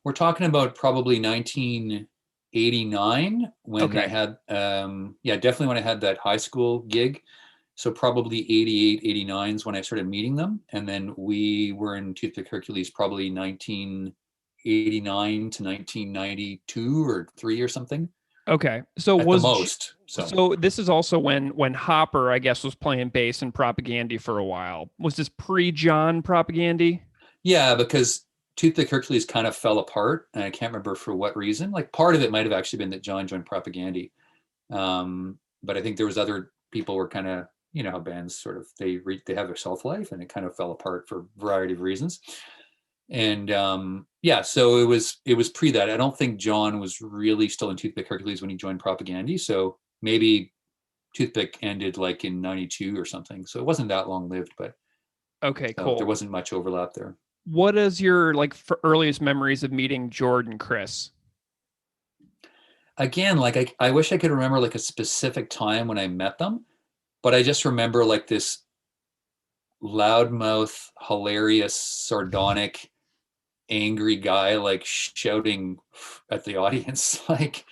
S4: we're talking about probably 1989 when I had, definitely when I had that high school gig. So probably 88, 89 is when I started meeting them. And then we were in Toothpick Hercules probably 1989 to 1992 or 3 or something.
S3: Okay. So
S4: at the most.
S3: So this is also when Hopper, I guess, was playing bass in Propaganda for a while. Was this pre-John Propaganda?
S4: Yeah, because Toothpick Hercules kind of fell apart, and I can't remember for what reason. Like part of it might have actually been that John joined Propaganda. But I think there was other people were kind of, how bands sort of, they have their shelf life, and it kind of fell apart for a variety of reasons. And yeah, so it was pre that. I don't think John was really still in Toothpick Hercules when he joined Propagandy. So maybe Toothpick ended like in 92 or something. So it wasn't that long lived, but
S3: Okay, cool.
S4: there wasn't much overlap there.
S3: What is your like earliest memories of meeting Jordan and Chris?
S4: Again, like I wish I could remember like a specific time when I met them, but I just remember like this loudmouth, hilarious, sardonic, angry guy like shouting at the audience, like,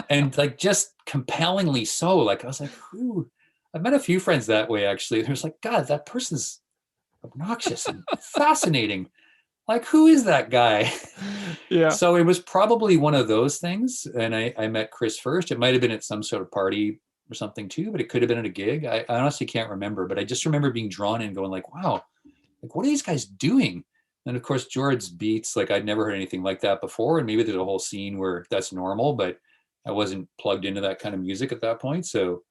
S4: and like just compellingly so. Like I was like, who? I've met a few friends that way actually. There's like, God, that person's obnoxious and fascinating. Like, who is that guy?
S3: Yeah.
S4: So it was probably one of those things. And I met Chris first. It might have been at some sort of party or something too, but it could have been at a gig. I honestly can't remember, but I just remember being drawn in going like, wow, like what are these guys doing? And of course, George's beats, like I'd never heard anything like that before. And maybe there's a whole scene where that's normal, but I wasn't plugged into that kind of music at that point. So,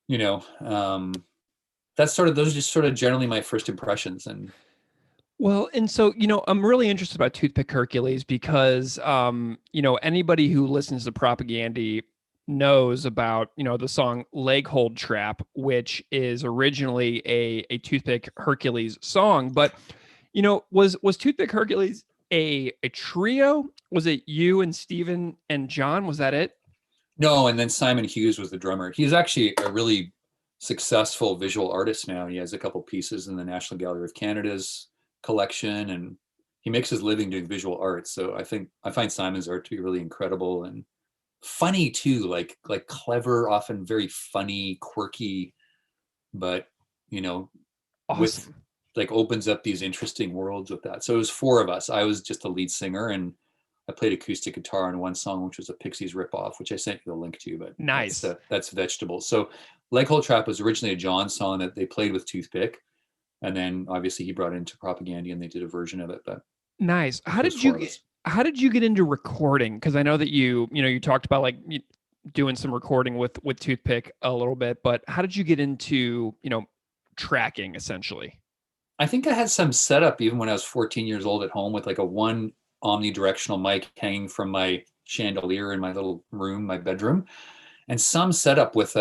S4: you know, that's sort of, those are just sort of generally my first impressions. And
S3: well, and so, I'm really interested about Toothpick Hercules because, anybody who listens to Propagandy knows about, the song Leg Hold Trap, which is originally a Toothpick Hercules song. But, was Toothpick Hercules a trio? Was it you and Steven and John? Was that it?
S4: no, and then Simon Hughes was the drummer. He's actually a really successful visual artist now. He has a couple pieces in the National Gallery of Canada's collection, and he makes his living doing visual art. So I find Simon's art to be really incredible and funny too, like clever, often very funny, quirky, but
S3: Awesome.
S4: with like opens up these interesting worlds with that. So it was four of us. I was just the lead singer, and I played acoustic guitar on one song, which was a Pixies ripoff, which I sent you the link to. But
S3: nice.
S4: That's Vegetables. So Leg Hold Trap was originally a John song that they played with Toothpick, and then obviously he brought it into Propagandy, and they did a version of it. But
S3: nice. How did you get into recording? Because I know that you talked about like doing some recording with Toothpick a little bit, but how did you get into tracking essentially?
S4: I think I had some setup even when I was 14 years old at home with like a one omnidirectional mic hanging from my chandelier in my little room, my bedroom, and some setup with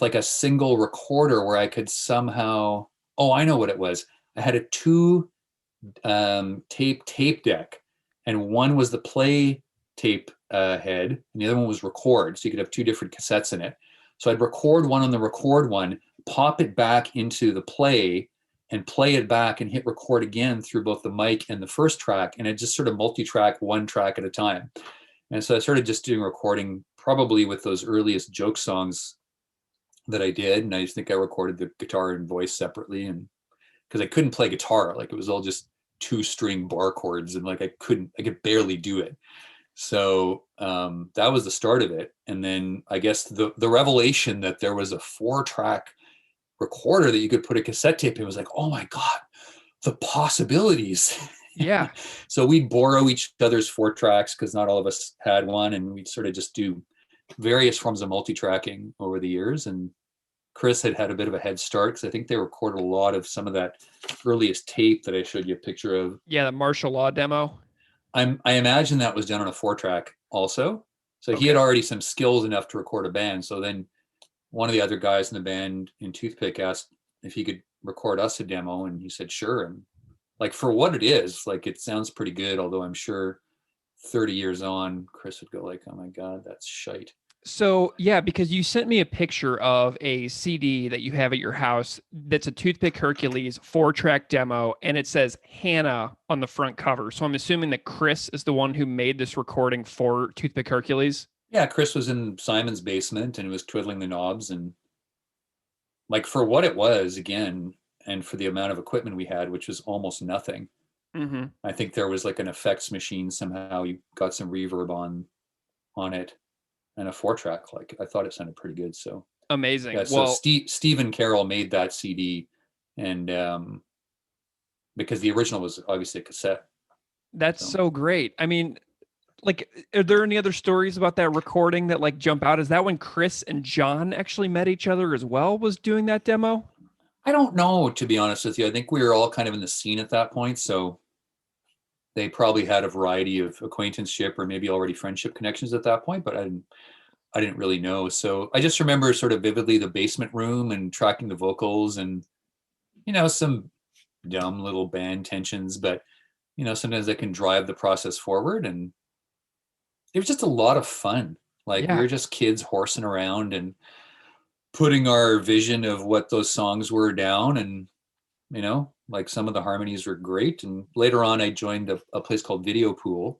S4: like a single recorder where I could somehow, oh, I know what it was. I had a two tape deck, and one was the play tape head, and the other one was record. So you could have two different cassettes in it. So I'd record one on the record one, pop it back into the play, and play it back and hit record again through both the mic and the first track. And it just sort of multi-track, one track at a time. And so I started just doing recording probably with those earliest joke songs that I did. And I just think I recorded the guitar and voice separately, and because I couldn't play guitar, like it was all just 2-string bar chords, and like I could barely do it. So that was the start of it. And then I guess the revelation that there was a 4-track recorder that you could put a cassette tape in was like, oh my God, the possibilities.
S3: Yeah.
S4: So we'd borrow each other's 4 tracks because not all of us had one, and we'd sort of just do various forms of multi-tracking over the years. And Chris had a bit of a head start because I think they recorded a lot of some of that earliest tape that I showed you a picture of.
S3: Yeah, the martial law demo.
S4: I imagine that was done on a 4-track also. So okay. He had already some skills enough to record a band. So then one of the other guys in the band in Toothpick asked if he could record us a demo, and he said sure. And like for what it is, like it sounds pretty good, although I'm sure 30 years on, Chris would go like, oh my God, that's shite.
S3: So yeah, because you sent me a picture of a CD that you have at your house that's a Toothpick Hercules 4-track demo, and it says Hannah on the front cover. So I'm assuming that Chris is the one who made this recording for Toothpick Hercules.
S4: Yeah, Chris was in Simon's basement and was twiddling the knobs, and like for what it was, again, and for the amount of equipment we had, which was almost nothing. Mm-hmm. I think there was like an effects machine somehow. You got some reverb on it. And a 4-track, like I thought it sounded pretty good. So
S3: amazing.
S4: Yeah, so Stephen Carroll made that CD, and because the original was obviously a cassette.
S3: That's so great. I mean, like, are there any other stories about that recording that like jump out? Is that when Chris and John actually met each other as well? Was doing that demo?
S4: I don't know, to be honest with you. I think we were all kind of in the scene at that point. So they probably had a variety of acquaintanceship or maybe already friendship connections at that point, but I didn't really know. So I just remember sort of vividly the basement room and tracking the vocals and, some dumb little band tensions, but, sometimes they can drive the process forward. And it was just a lot of fun. Like we were just kids horsing around and putting our vision of what those songs were down. And, like some of the harmonies were great. And later on, I joined a place called Video Pool,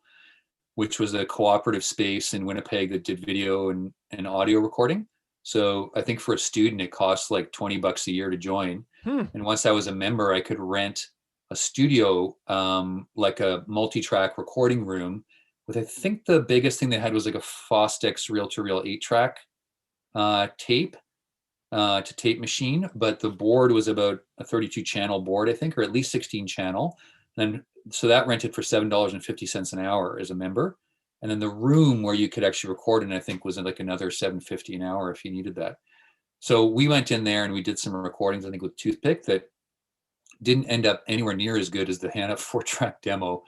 S4: which was a cooperative space in Winnipeg that did video and audio recording. So I think for a student, it costs like $20 a year to join. And once I was a member, I could rent a studio, like a multi-track recording room with, I think the biggest thing they had was like a Fostex reel-to-reel 8-track tape to tape machine. But the board was about a 32 channel board, I think, or at least 16 channel. And so that rented for $7.50 an hour as a member. And then the room where you could actually record in, I think, was like another $7.50 an hour if you needed that. So we went in there and we did some recordings, I think, with Toothpick that didn't end up anywhere near as good as the Hannah 4-track demo,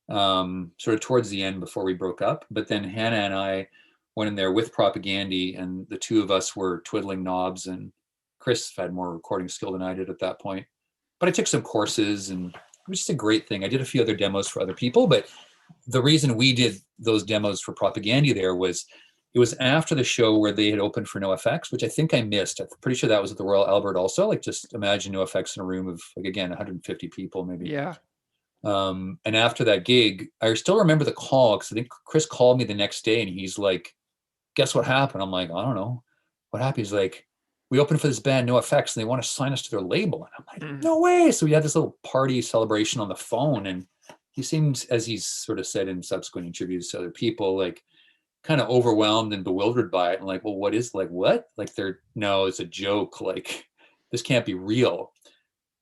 S4: sort of towards the end before we broke up. But then Hannah and I went in there with Propagandy, and the two of us were twiddling knobs, and Chris had more recording skill than I did at that point. But I took some courses, and it was just a great thing. I did a few other demos for other people, but the reason we did those demos for Propagandy there was it was after the show where they had opened for NoFX, which I think I missed. I'm pretty sure that was at the Royal Albert also. Like, just imagine NoFX in a room of, like, again, 150 people maybe.
S3: Yeah.
S4: And after that gig, I still remember the call, because I think Chris called me the next day and he's like, guess what happened? I'm like, I don't know. What happened? He's like, we opened for this band, NoFX, and they want to sign us to their label. And I'm like, no way. So we had this little party celebration on the phone, and he seemed, as he's sort of said in subsequent interviews to other people, like kind of overwhelmed and bewildered by it. And like, well, what is, like, what? Like, no, it's a joke. Like, this can't be real.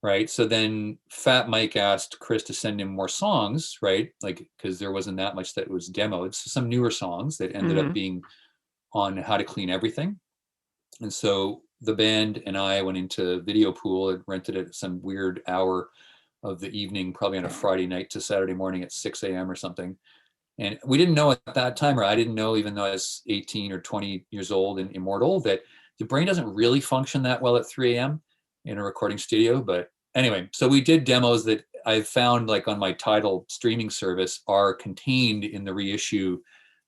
S4: Right. So then Fat Mike asked Chris to send him more songs, right? Like, because there wasn't that much that was demoed. So some newer songs that ended up being on How to Clean Everything. And so the band and I went into Video Pool and rented it at some weird hour of the evening, probably on a Friday night to Saturday morning at 6 a.m. or something. And we didn't know at that time, or I didn't know, even though I was 18 or 20 years old and immortal, that the brain doesn't really function that well at 3 a.m. in a recording studio. But anyway, so we did demos that I found, like, on my Tidal streaming service, are contained in the reissue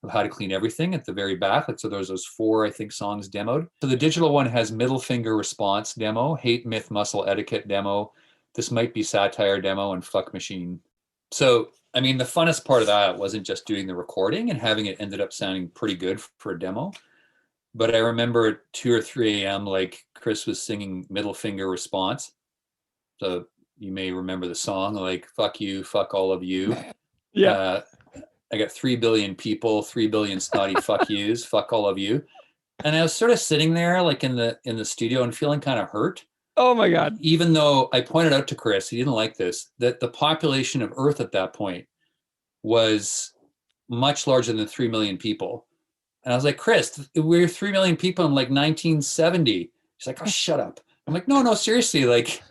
S4: of How to Clean Everything at the very back. Like, so there's those 4, I think, songs demoed. So the digital one has Middle Finger Response demo, Hate Myth Muscle Etiquette demo, This Might Be Satire demo, and Fuck Machine. So, I mean, the funnest part of that wasn't just doing the recording and having it ended up sounding pretty good for a demo. But I remember at 2 or 3 a.m., like, Chris was singing Middle Finger Response. So you may remember the song, like, fuck you, fuck all of you.
S3: Yeah.
S4: I got 3 billion people, 3 billion snotty fuck yous, fuck all of you. And I was sort of sitting there, like, in the studio and feeling kind of hurt.
S3: Oh my God.
S4: Even though I pointed out to Chris, he didn't like this, that the population of Earth at that point was much larger than 3 million people. And I was like, Chris, we're 3 million people in, like, 1970. He's like, oh, shut up. I'm like, no, seriously, like,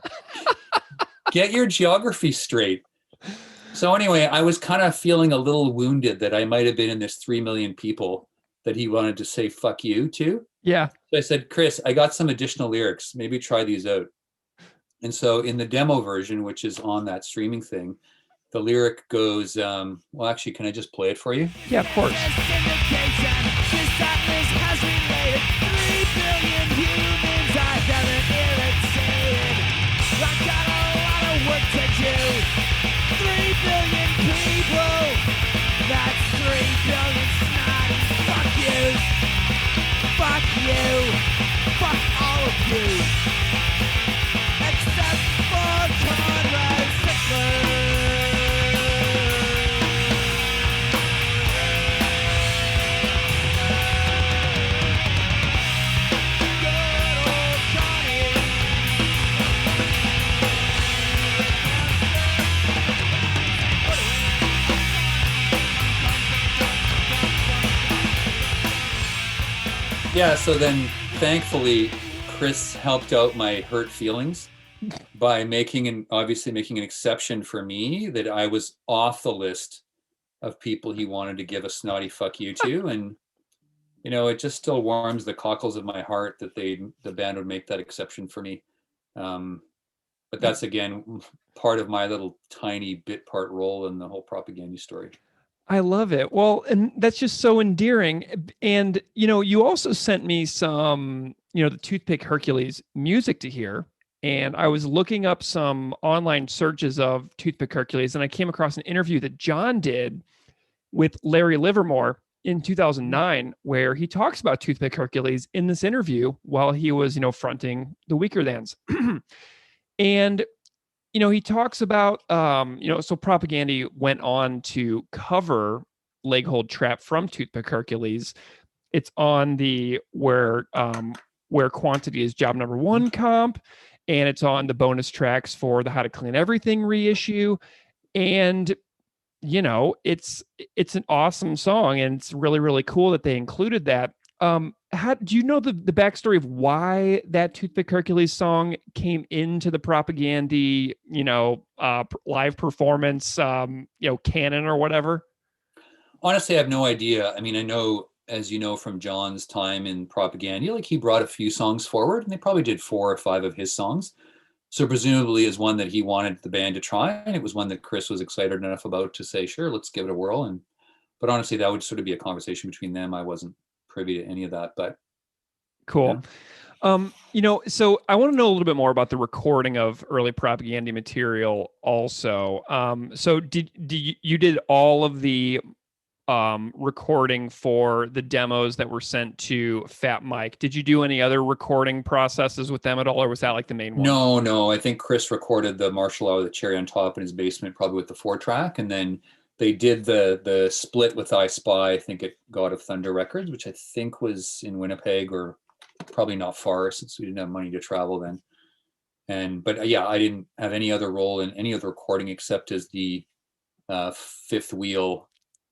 S4: get your geography straight. So anyway, I was kind of feeling a little wounded that I might have been in this 3 million people that he wanted to say fuck you to.
S3: Yeah.
S4: So I said, Chris, I got some additional lyrics. Maybe try these out. And so in the demo version, which is on that streaming thing, the lyric goes, well, actually, can I just play it for you?
S3: Yeah, of course.
S1: Fuck you, fuck all of you, except for Conrad Sichler. Good old Johnny.
S4: Yeah, so then thankfully Chris helped out my hurt feelings by obviously making an exception for me, that I was off the list of people he wanted to give a snotty fuck you to. And, it just still warms the cockles of my heart that the band would make that exception for me. But that's, again, part of my little tiny bit part role in the whole propaganda story.
S3: I love it. Well, and that's just so endearing. And, you also sent me some, the Toothpick Hercules music to hear. And I was looking up some online searches of Toothpick Hercules, and I came across an interview that John did with Larry Livermore in 2009, where he talks about Toothpick Hercules in this interview while he was, fronting the Weaker Thans. And he talks about, so Propaganda went on to cover Leg Hold Trap from Toothpick Hercules. It's on the where Quantity is Job Number One comp, and it's on the bonus tracks for the How to Clean Everything reissue. And, it's an awesome song, and it's really, really cool that they included that. How do you know the backstory of why that Toothpick Hercules song came into the Propaganda, live performance, canon or whatever?
S4: Honestly, I have no idea. I mean, I know, as you know, from John's time in Propaganda, like, he brought a few songs forward, and they probably did 4 or 5 of his songs. So presumably is one that he wanted the band to try, and it was one that Chris was excited enough about to say, sure, let's give it a whirl. But honestly, that would sort of be a conversation between them. I wasn't privy to any of that, but
S3: cool. Yeah. So I want to know a little bit more about the recording of early Propaganda material also. So you did all of the recording for the demos that were sent to Fat Mike? Did you do any other recording processes with them at all, or was that like the main one?
S4: No. I think Chris recorded the Martial Law with the Cherry on Top in his basement, probably with the 4-track, and then they did the split with I Spy, I think, at God of Thunder Records, which I think was in Winnipeg, or probably not far, since we didn't have money to travel then. But yeah, I didn't have any other role in any other recording except as the fifth wheel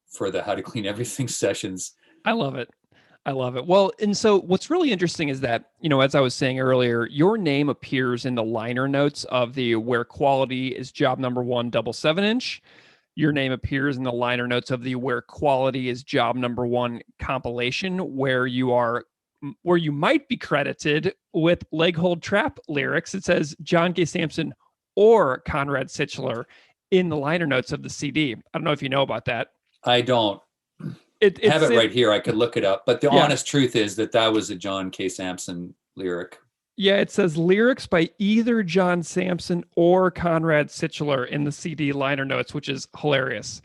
S4: for the How to Clean Everything sessions.
S3: I love it. Well, and so what's really interesting is that, as I was saying earlier, your name appears in the liner notes of the Where Quality is Job Number One double 7-inch. Your name appears in the liner notes of the Where Quality is Job Number One compilation, where you might be credited with Leg Hold Trap lyrics. It says John K. Sampson or Conrad Sichler in the liner notes of the CD. I don't know if you know about that.
S4: I don't. I have it right here. I could look it up. But the honest truth is that was a John K. Sampson lyric.
S3: Yeah, it says lyrics by either John Sampson or Conrad Sichler in the CD liner notes, which is hilarious.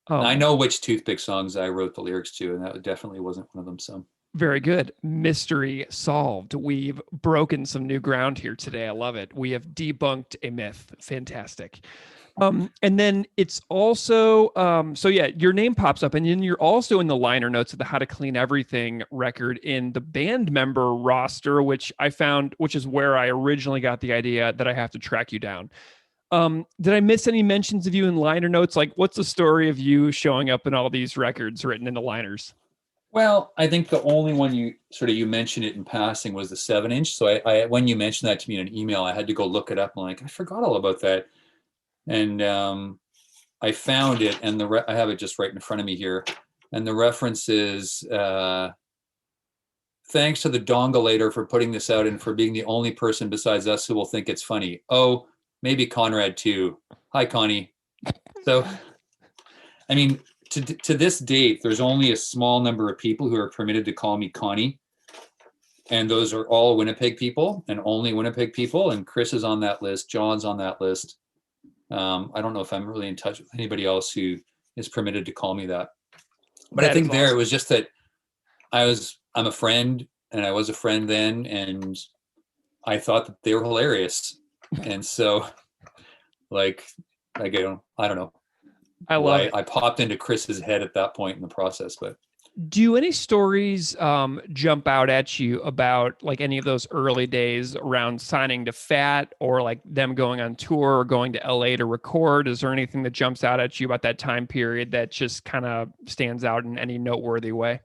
S4: I know which Toothpick songs I wrote the lyrics to, and that definitely wasn't one of them. So
S3: very good. Mystery solved. We've broken some new ground here today. I love it. We have debunked a myth. Fantastic. And then it's also, so yeah, your name pops up, and then you're also in the liner notes of the How to Clean Everything record in the band member roster, which I found, which is where I originally got the idea that I have to track you down. Did I miss any mentions of you in liner notes? Like, what's the story of you showing up in all these records written in the liners?
S4: Well, I think the only one you mentioned it in passing was the 7-inch. So I when you mentioned that to me in an email, I had to go look it up. I'm like, I forgot all about that. And I found it, and I have it just right in front of me here. And the reference is, thanks to the Dongolator for putting this out and for being the only person besides us who will think it's funny. Oh, maybe Conrad too. Hi, Connie. So, I mean, to this date, there's only a small number of people who are permitted to call me Connie. And those are all Winnipeg people, and only Winnipeg people. And Chris is on that list. John's on that list. I don't know if I'm really in touch with anybody else who is permitted to call me that. But I think there it was just that I'm a friend, and I was a friend then, and I thought that they were hilarious. And so I don't know. I popped into Chris's head at that point in the process. But
S3: do any stories jump out at you about like any of those early days around signing to Fat, or like them going on tour or going to LA to record? Is there anything that jumps out at you about that time period that just kind of stands out in any noteworthy way?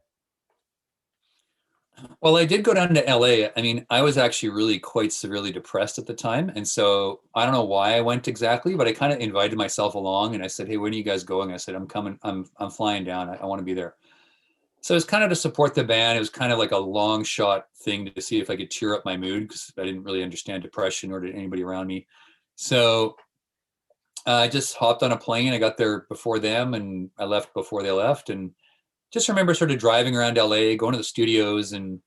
S4: Well, I did go down to LA. I mean, I was actually really quite severely depressed at the time. And so I don't know why I went exactly, but I kind of invited myself along and I said, hey, when are you guys going? I said, I'm coming, I'm flying down. I want to be there. So it was kind of to support the band. It was kind of like a long shot thing to see if I could cheer up my mood because I didn't really understand depression or did anybody around me. So I just hopped on a plane. I got there before them and I left before they left. And just remember sort of driving around LA, going to the studios and,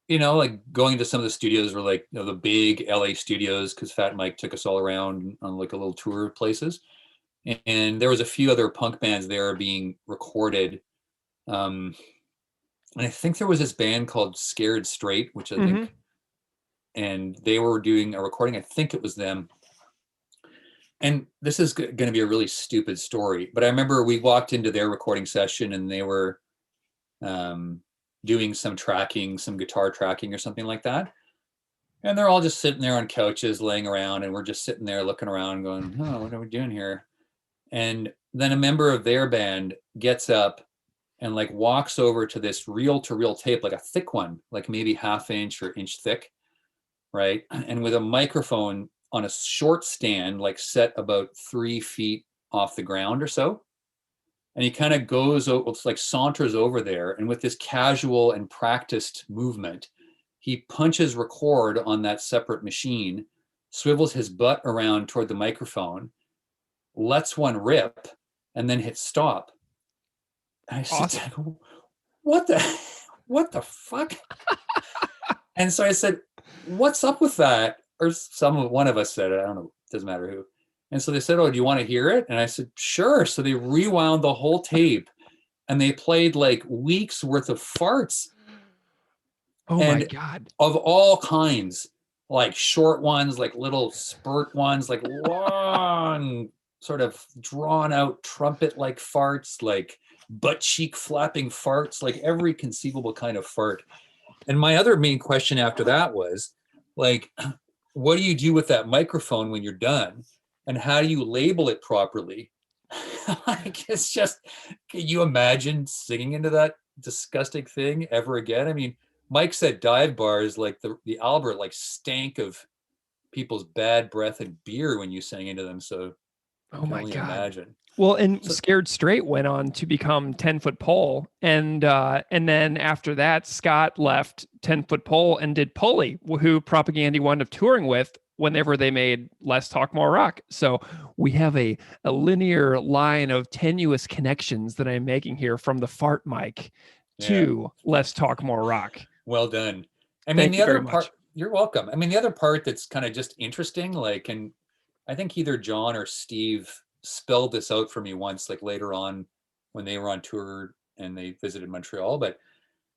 S4: like going to some of the studios were like, the big LA studios because Fat Mike took us all around on like a little tour of places. And there was a few other punk bands there being recorded. And I think there was this band called Scared Straight, which I think, and they were doing a recording. I think it was them. And this is going to be a really stupid story, but I remember we walked into their recording session and they were doing some tracking, some guitar tracking or something like that. And they're all just sitting there on couches laying around and we're just sitting there looking around going, oh, what are we doing here? And then a member of their band gets up and like walks over to this reel-to-reel tape, like a thick one, like maybe ½ inch or inch thick, right? And with a microphone on a short stand, like set about 3 feet off the ground or so. And he kind of goes, it's like saunters over there. And with this casual and practiced movement, he punches record on that separate machine, swivels his butt around toward the microphone, lets one rip, and then hits stop. And I said, what the fuck? And so I said, what's up with that? Or one of us said it, I don't know, doesn't matter who. And so they said, oh, do you want to hear it? And I said, sure. So they rewound the whole tape and they played like weeks worth of farts.
S3: Oh my God.
S4: Of all kinds, like short ones, like little spurt ones, like long, sort of drawn out trumpet like farts, like butt cheek flapping farts, like every conceivable kind of fart. And my other main question after that was like, what do you do with that microphone when you're done? And how do you label it properly? Like, it's just, can you imagine singing into that disgusting thing ever again? I mean, Mike said dive bars, like the Albert, like stank of people's bad breath and beer when you sang into them. So I can only imagine.
S3: Well, and Scared Straight went on to become 10-Foot Pole. And then after that, Scott left 10-Foot Pole and did Pulley, who Propaganda wound up touring with whenever they made Less Talk More Rock. So we have a linear line of tenuous connections that I'm making here from the fart mic to Less Talk More Rock.
S4: Well done. I mean, the other part, you're welcome. I mean, the other part that's kind of just interesting, like, and I think either John or Steve spelled this out for me once, like later on when they were on tour and they visited Montreal. But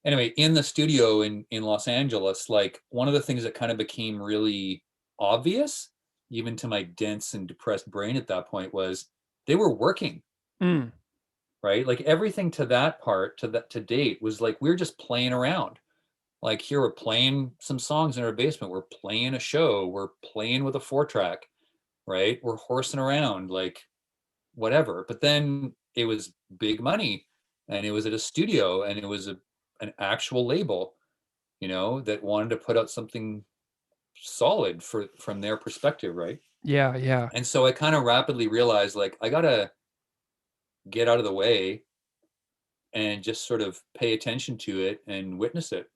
S4: anyway, in the studio in Los Angeles, like one of the things that kind of became really obvious, even to my dense and depressed brain at that point, was they were working. Right? Like everything to that part, to date, was like we're just playing around. Like here we're playing some songs in our basement, we're playing a show, we're playing with a 4-track, right? We're horsing around, like whatever. But then it was big money and it was at a studio and it was an actual label, that wanted to put out something solid from their perspective, right?
S3: Yeah. And
S4: so I kind of rapidly realized, like, I gotta get out of the way and just sort of pay attention to it and witness it,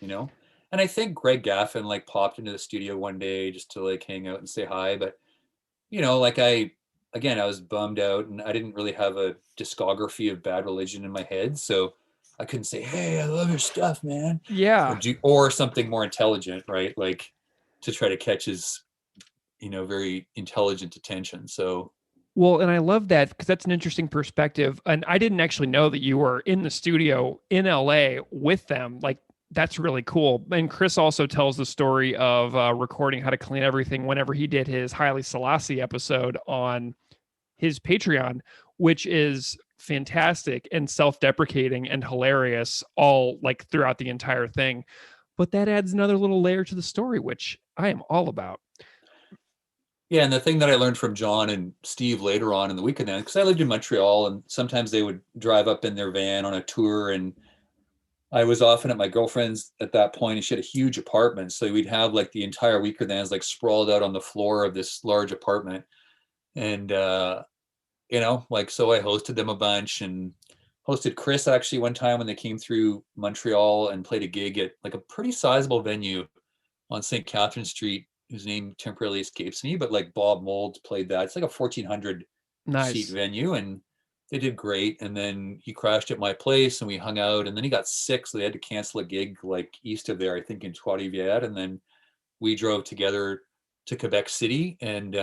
S4: And I think Greg Gaffin like popped into the studio one day just to like hang out and say hi. But, like I was bummed out and I didn't really have a discography of Bad Religion in my head. So I couldn't say, hey, I love your stuff, man.
S3: Yeah.
S4: Or something more intelligent, right? Like to try to catch his, very intelligent attention. So.
S3: Well, and I love that because that's an interesting perspective. And I didn't actually know that you were in the studio in LA with them. Like, that's really cool. And Chris also tells the story of recording How to Clean Everything whenever he did his Haile Selassie episode on his Patreon, which is fantastic and self-deprecating and hilarious all like throughout the entire thing. But that adds another little layer to the story, which I am all about.
S4: Yeah, and the thing that I learned from John and Steve later on in the weekend, because I lived in Montreal, and sometimes they would drive up in their van on a tour, and I was often at my girlfriend's at that point, and she had a huge apartment. So we'd have like the entire weekends like sprawled out on the floor of this large apartment. And, you know, like, so I hosted them a bunch and hosted Chris actually one time when they came through Montreal and played a gig at like a pretty sizable venue on St. Catherine Street, whose name temporarily escapes me, but like Bob Mould played that. It's like a 1,400 seat venue, and they did great. And then he crashed at my place and we hung out, and then he got sick, so they had to cancel a gig like east of there, I think in Trois-Rivières. And then we drove together to Quebec City, and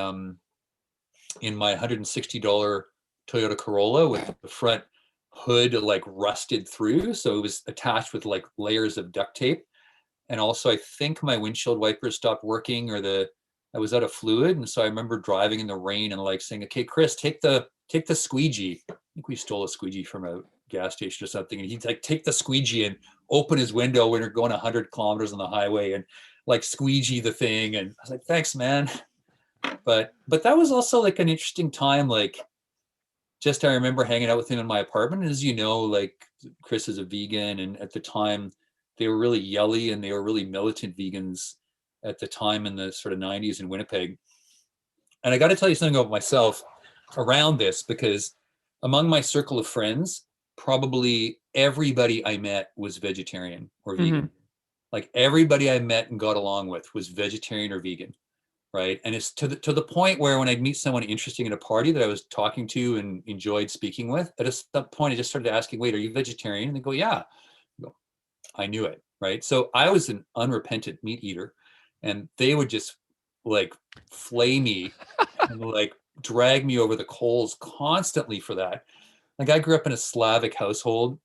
S4: in my $160 Toyota Corolla with the front hood like rusted through, so it was attached with like layers of duct tape. And also I think my windshield wipers stopped working, or I was out of fluid. And so I remember driving in the rain and like saying, okay, Chris, take the squeegee. I think we stole a squeegee from a gas station or something. And he'd like take the squeegee and open his window when you're going 100 kilometers on the highway and like squeegee the thing. And I was like, thanks, man. But that was also like an interesting time. Like, just I remember hanging out with him in my apartment. As you know, like Chris is a vegan, and at the time they were really yelly and they were really militant vegans at the time in the sort of 90s in Winnipeg. And I got to tell you something about myself around this, because among my circle of friends, probably everybody I met was vegetarian or vegan. Like everybody I met and got along with was vegetarian or vegan. Right. And it's to the point where when I'd meet someone interesting at a party that I was talking to and enjoyed speaking with, at some point I just started asking, wait, are you vegetarian? And they go, yeah. I go, I knew it. Right. So I was an unrepentant meat eater, and they would just like flay me and like drag me over the coals constantly for that. Like I grew up in a Slavic household.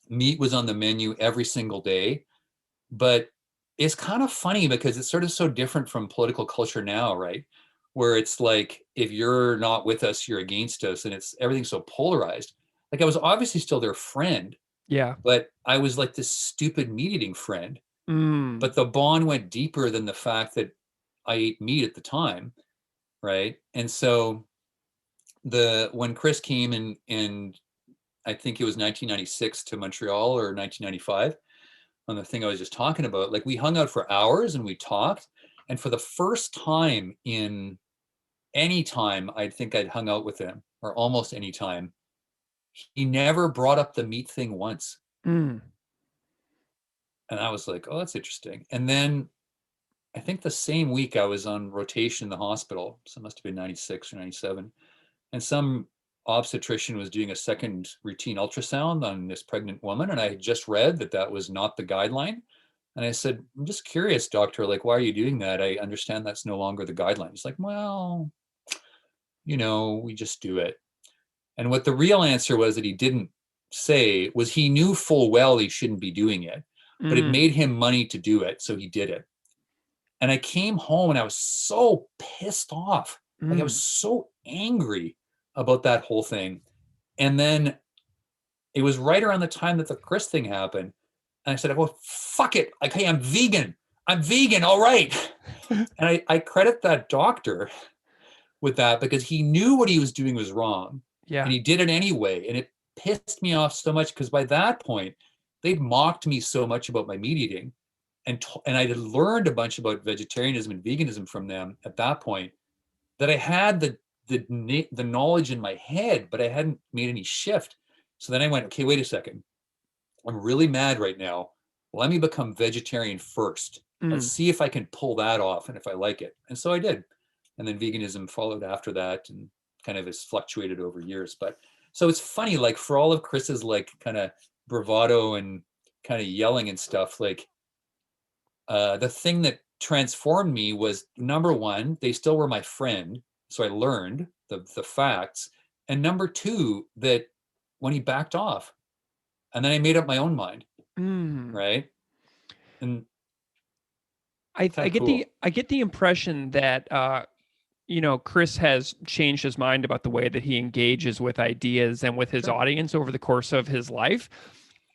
S4: Meat was on the menu every single day, but it's kind of funny because it's sort of so different from political culture now, right? Where it's like, if you're not with us, you're against us, and it's everything's so polarized. Like I was obviously still their friend,
S3: Yeah.
S4: but I was like this stupid meat eating friend. But the bond went deeper than the fact that I ate meat at the time, right? And so when Chris came and I think it was 1996 to Montreal or 1995, on the thing I was just talking about, like we hung out for hours and we talked. And for the first time in any time I think I'd hung out with him, or almost any time, he never brought up the meat thing once. And I was like, oh, that's interesting. And then I think the same week I was on rotation in the hospital, so it must have been 96 or 97. And some obstetrician was doing a second routine ultrasound on this pregnant woman. And I had just read that was not the guideline. And I said, I'm just curious, doctor, like, why are you doing that? I understand that's no longer the guideline. He's like, well, you know, we just do it. And what the real answer was that he didn't say was he knew full well he shouldn't be doing it, but it made him money to do it. So he did it. And I came home and I was so pissed off. Like I was so angry about that whole thing. And then it was right around the time that the Chris thing happened. And I said, well, fuck it. Like, hey, I'm vegan. All right. And I credit that doctor with that, because he knew what he was doing was wrong.
S3: Yeah.
S4: And he did it anyway. And it pissed me off so much, because by that point, they'd mocked me so much about my meat eating. And I had learned a bunch about vegetarianism and veganism from them at that point, that I had the knowledge in my head, but I hadn't made any shift. So then I went, okay, wait a second. I'm really mad right now. Let me become vegetarian first. Let's see if I can pull that off and if I like it. And so I did. And then veganism followed after that and kind of has fluctuated over years. But so it's funny, like for all of Chris's like kind of bravado and kind of yelling and stuff, like the thing that transformed me was, number one, they still were my friend. So I learned the facts. And number two, that when he backed off, and then I made up my own mind. Right. And
S3: I get the impression that, Chris has changed his mind about the way that he engages with ideas and with his audience over the course of his life.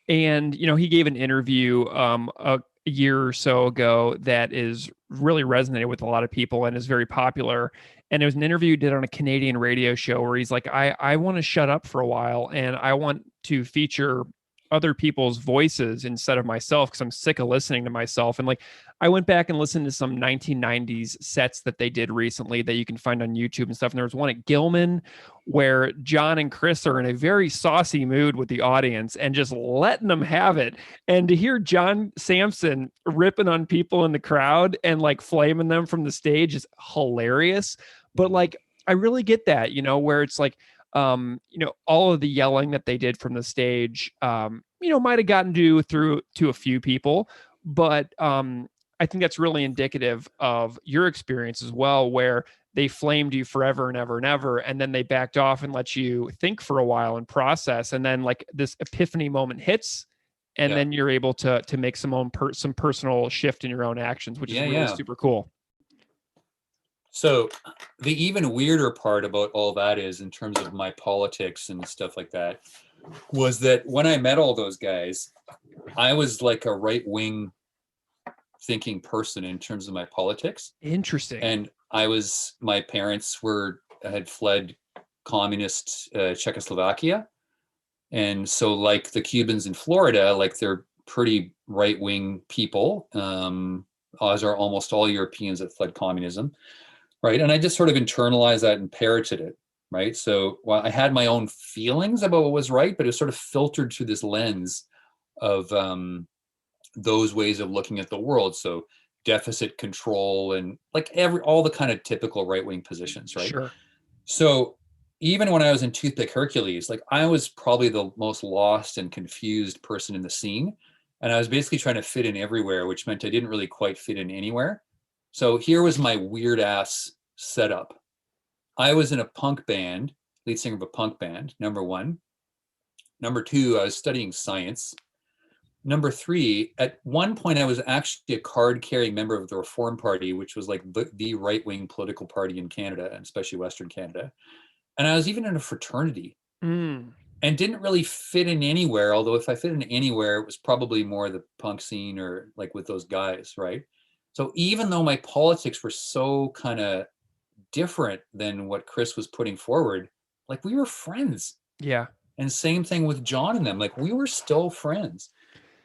S3: And, he gave an interview a year or so ago that is really resonated with a lot of people and is very popular. And it was an interview he did on a Canadian radio show where he's like, I want to shut up for a while, and I want to feature other people's voices instead of myself, because I'm sick of listening to myself. And like, I went back and listened to some 1990s sets that they did recently that you can find on YouTube and stuff. And there was one at Gilman where John and Chris are in a very saucy mood with the audience and just letting them have it. And to hear John Sampson ripping on people in the crowd and like flaming them from the stage is hilarious. But like, I really get that, you know, where it's like, all of the yelling that they did from the stage, might have gotten through to a few people, but I think that's really indicative of your experience as well, where they flamed you forever and ever and ever, and then they backed off and let you think for a while and process, and then like this epiphany moment hits, and then you're able to make some personal shift in your own actions, which is really super cool.
S4: So the even weirder part about all that is, in terms of my politics and stuff like that, was that when I met all those guys, I was like a right-wing thinking person in terms of my politics.
S3: Interesting.
S4: And my parents had fled communist Czechoslovakia. And so like the Cubans in Florida, like they're pretty right-wing people, as are almost all Europeans that fled communism. Right. And I just sort of internalized that and parroted it. Right. So while I had my own feelings about what was right, but it was sort of filtered through this lens of those ways of looking at the world. So deficit control and like all the kind of typical right-wing positions. Right.
S3: Sure.
S4: So even when I was in Toothpick Hercules, like I was probably the most lost and confused person in the scene. And I was basically trying to fit in everywhere, which meant I didn't really quite fit in anywhere. So here was my weird ass setup. I was in a punk band, lead singer of a punk band, number one. Number two, I was studying science. Number three, at one point, I was actually a card-carrying member of the Reform Party, which was like the right-wing political party in Canada, and especially Western Canada. And I was even in a fraternity and didn't really fit in anywhere. Although if I fit in anywhere, it was probably more the punk scene or like with those guys, right? So even though my politics were so kind of different than what Chris was putting forward, like we were friends.
S3: Yeah.
S4: And same thing with John and them, like we were still friends.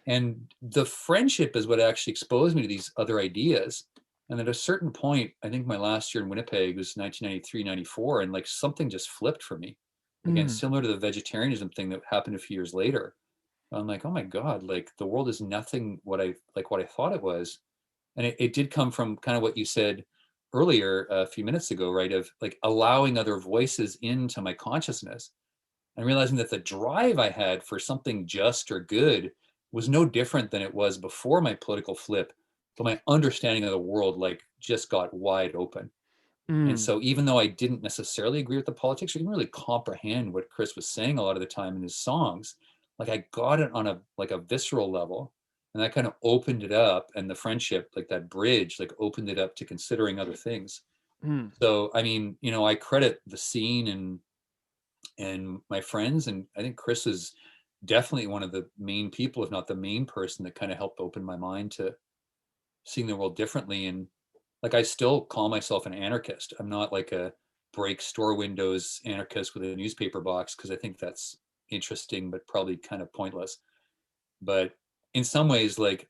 S4: And the friendship is what actually exposed me to these other ideas. And at a certain point, I think my last year in Winnipeg was 1993, 94, and like something just flipped for me. Again, similar to the vegetarianism thing that happened a few years later. I'm like, oh my God, like the world is nothing what I thought it was. And it did come from kind of what you said earlier a few minutes ago, right? Of like allowing other voices into my consciousness and realizing that the drive I had for something just or good was no different than it was before my political flip. But my understanding of the world like just got wide open. And so even though I didn't necessarily agree with the politics or didn't really comprehend what Chris was saying a lot of the time in his songs, like I got it on a visceral level. And that kind of opened it up, and the friendship, like that bridge, like opened it up to considering other things. So, I mean, I credit the scene and my friends, and I think Chris is definitely one of the main people, if not the main person, that kind of helped open my mind to seeing the world differently. And like, I still call myself an anarchist. I'm not like a break store windows anarchist with a newspaper box, because I think that's interesting, but probably kind of pointless. But in some ways, like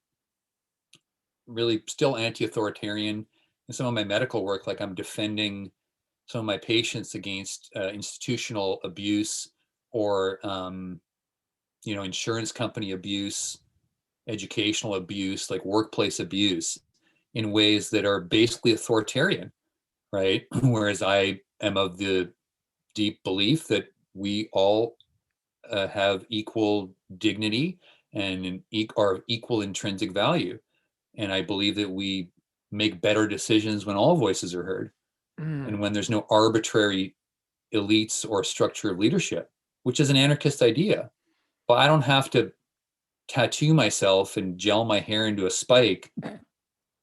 S4: really still anti-authoritarian. In some of my medical work, like I'm defending some of my patients against institutional abuse or, insurance company abuse, educational abuse, like workplace abuse in ways that are basically authoritarian, right? Whereas I am of the deep belief that we all have equal dignity and are equal intrinsic value. And I believe that we make better decisions when all voices are heard and when there's no arbitrary elites or structure of leadership, which is an anarchist idea. But I don't have to tattoo myself and gel my hair into a spike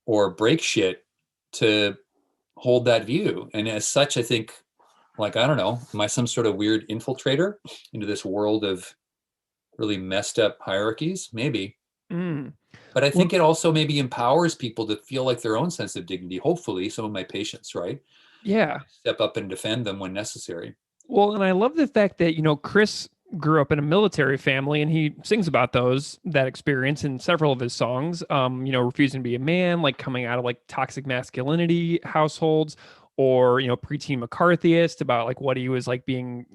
S4: or break shit to hold that view. And as such, I think, like, I don't know, am I some sort of weird infiltrator into this world of really messed up hierarchies? Maybe. But I think it also maybe empowers people to feel like their own sense of dignity. Hopefully, some of my patients, right?
S3: Yeah.
S4: Step up and defend them when necessary.
S3: Well, and I love the fact that, Chris grew up in a military family, and he sings about that experience in several of his songs. Refusing to be a man, like coming out of like toxic masculinity households, or preteen McCarthyist, about like what he was like being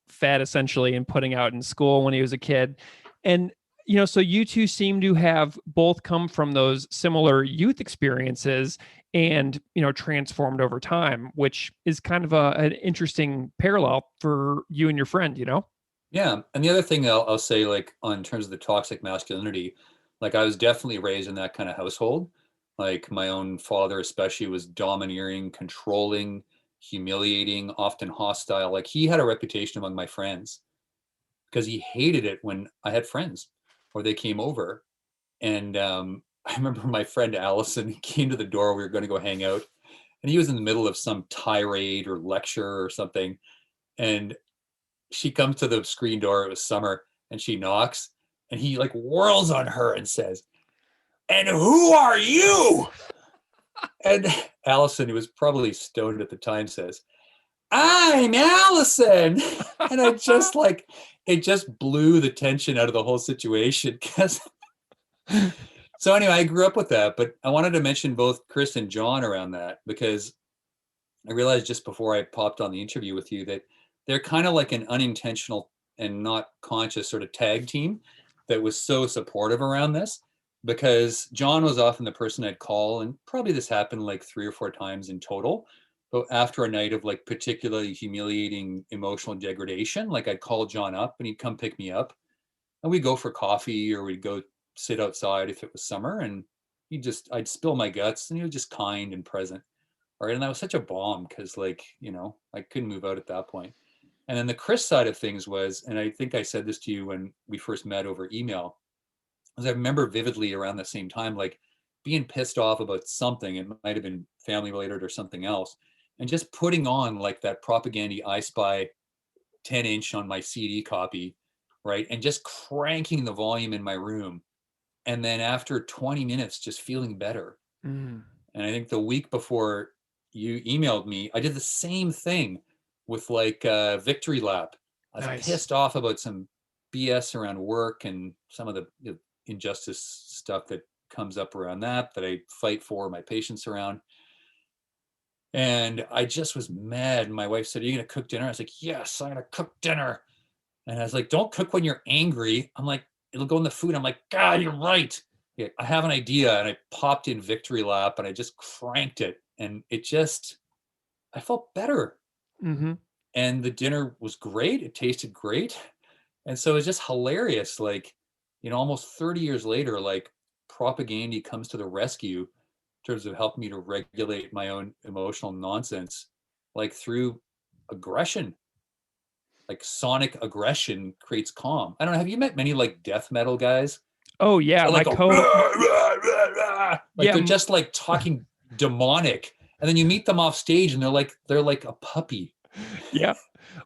S3: fed essentially and putting out in school when he was a kid. And so you two seem to have both come from those similar youth experiences and transformed over time, which is kind of an interesting parallel for you and your friend.
S4: Yeah. And the other thing I'll say, like, on terms of the toxic masculinity, like, I was definitely raised in that kind of household. Like, my own father especially was domineering, controlling, humiliating, often hostile. Like, he had a reputation among my friends because he hated it when I had friends or they came over. And I remember my friend Allison came to the door. We were going to go hang out, and he was in the middle of some tirade or lecture or something. And she comes to the screen door. It was summer, and she knocks, and he like whirls on her and says, "And who are you?" And Allison, who was probably stoned at the time, says, "I'm Allison." And I just like, it just blew the tension out of the whole situation. Because so anyway, I grew up with that, but I wanted to mention both Chris and John around that, because I realized just before I popped on the interview with you that they're kind of like an unintentional and not conscious sort of tag team that was so supportive around this, because John was often the person I'd call, and probably this happened like 3 or 4 times in total. But after a night of like particularly humiliating emotional degradation, like I'd call John up and he'd come pick me up, and we'd go for coffee or we'd go sit outside if it was summer, and I'd spill my guts, and he was just kind and present. Right. And that was such a bomb because, like, I couldn't move out at that point. And then the Chris side of things was, and I think I said this to you when we first met over email, was I remember vividly around the same time, like being pissed off about something. It might have been family related or something else. And just putting on like that Propaganda I Spy 10-inch on my CD copy, right? And just cranking the volume in my room. And then after 20 minutes, just feeling better. And I think the week before you emailed me, I did the same thing with like Victory Lap. I was pissed off about some BS around work and some of the injustice stuff that comes up around that I fight for my patients around. And I just was mad. My wife said, "Are you going to cook dinner?" I was like, "Yes, I'm going to cook dinner." And I was like, "Don't cook when you're angry." I'm like, "It'll go in the food." I'm like, "God, you're right. Yeah, I have an idea." And I popped in Victory Lap and I just cranked it. And I felt better. And the dinner was great. It tasted great. And so it's just hilarious. Like, almost 30 years later, like Propaganda comes to the rescue in terms of helping me to regulate my own emotional nonsense, like through aggression. Like sonic aggression creates calm. I don't know. Have you met many like death metal guys?
S3: Oh yeah,
S4: so, like they're just like talking demonic, and then you meet them off stage, and they're like a puppy.
S3: Yeah,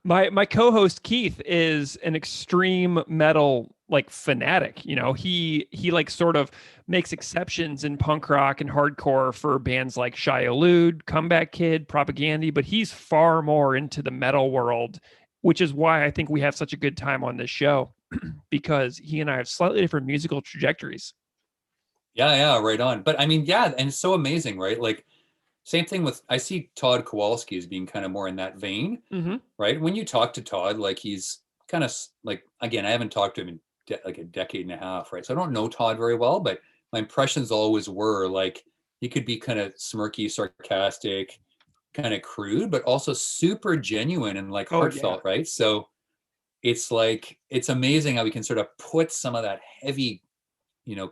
S3: my co-host Keith is an extreme metal like fanatic. He like sort of makes exceptions in punk rock and hardcore for bands like Shai Hulud, Comeback Kid, Propaganda, but he's far more into the metal world, which is why I think we have such a good time on this show, because he and I have slightly different musical trajectories.
S4: Yeah, right on. But I mean, yeah, and it's so amazing, right? Like, same thing with, I see Todd Kowalski as being kind of more in that vein, right? When you talk to Todd, like he's kind of like, again, I haven't talked to him in like a decade and a half, right? So I don't know Todd very well, but my impressions always were like he could be kind of smirky, sarcastic, kind of crude, but also super genuine and like heartfelt, right? So it's like, it's amazing how we can sort of put some of that heavy,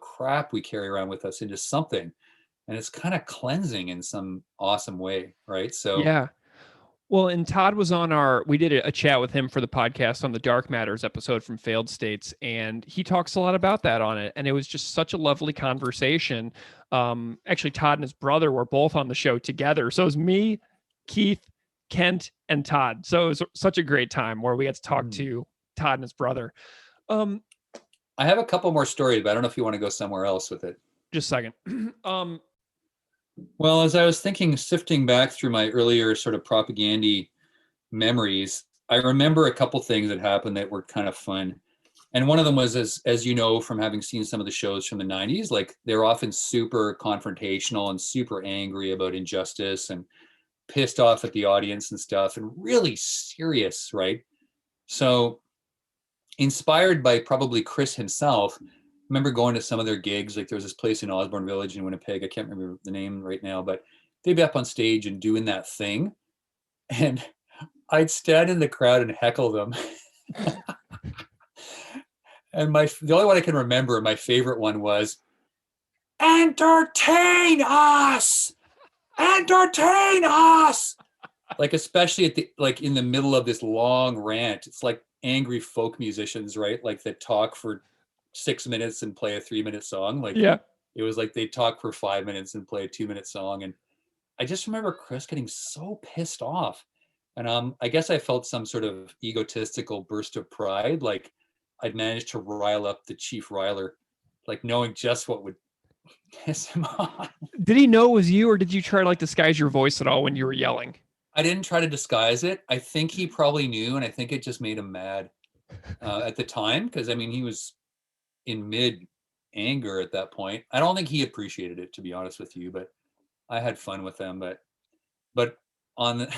S4: crap we carry around with us into something. And it's kind of cleansing in some awesome way, right? So
S3: yeah. Well, and Todd was on we did a chat with him for the podcast on the Dark Matters episode from Failed States, and he talks a lot about that on it. And it was just such a lovely conversation. Actually, Todd and his brother were both on the show together. So it was me, Keith, Kent, and Todd. So it was such a great time where we got to talk to Todd and his brother.
S4: I have a couple more stories, but I don't know if you want to go somewhere else with it.
S3: Just a second.
S4: Well, as I was sifting back through my earlier sort of Propaganda memories, I remember a couple things that happened that were kind of fun. And one of them was, as you know, from having seen some of the shows from the 90s, like they're often super confrontational and super angry about injustice and pissed off at the audience and stuff, and really serious, right? So inspired by probably Chris himself, I remember going to some of their gigs. Like there was this place in Osborne Village in Winnipeg. I can't remember the name right now, but they'd be up on stage and doing that thing. And I'd stand in the crowd and heckle them. And the only one I can remember, my favorite one was, "Entertain us! Entertain us!" Like, especially at like in the middle of this long rant. It's like angry folk musicians, right? Like that talk for 6 minutes and play a 3-minute song. Like,
S3: Yeah.
S4: it was like they talk for 5 minutes and play a 2-minute song. And I just remember Chris getting so pissed off. And I guess I felt some sort of egotistical burst of pride. Like I'd managed to rile up the chief riler, like knowing just what would piss him off.
S3: Did he know it was you, or did you try to like disguise your voice at all when you were yelling?
S4: I didn't try to disguise it. I think he probably knew, and I think it just made him mad at the time, because I mean, he was in mid anger at that point. I don't think he appreciated it, to be honest with you, but I had fun with them. But on the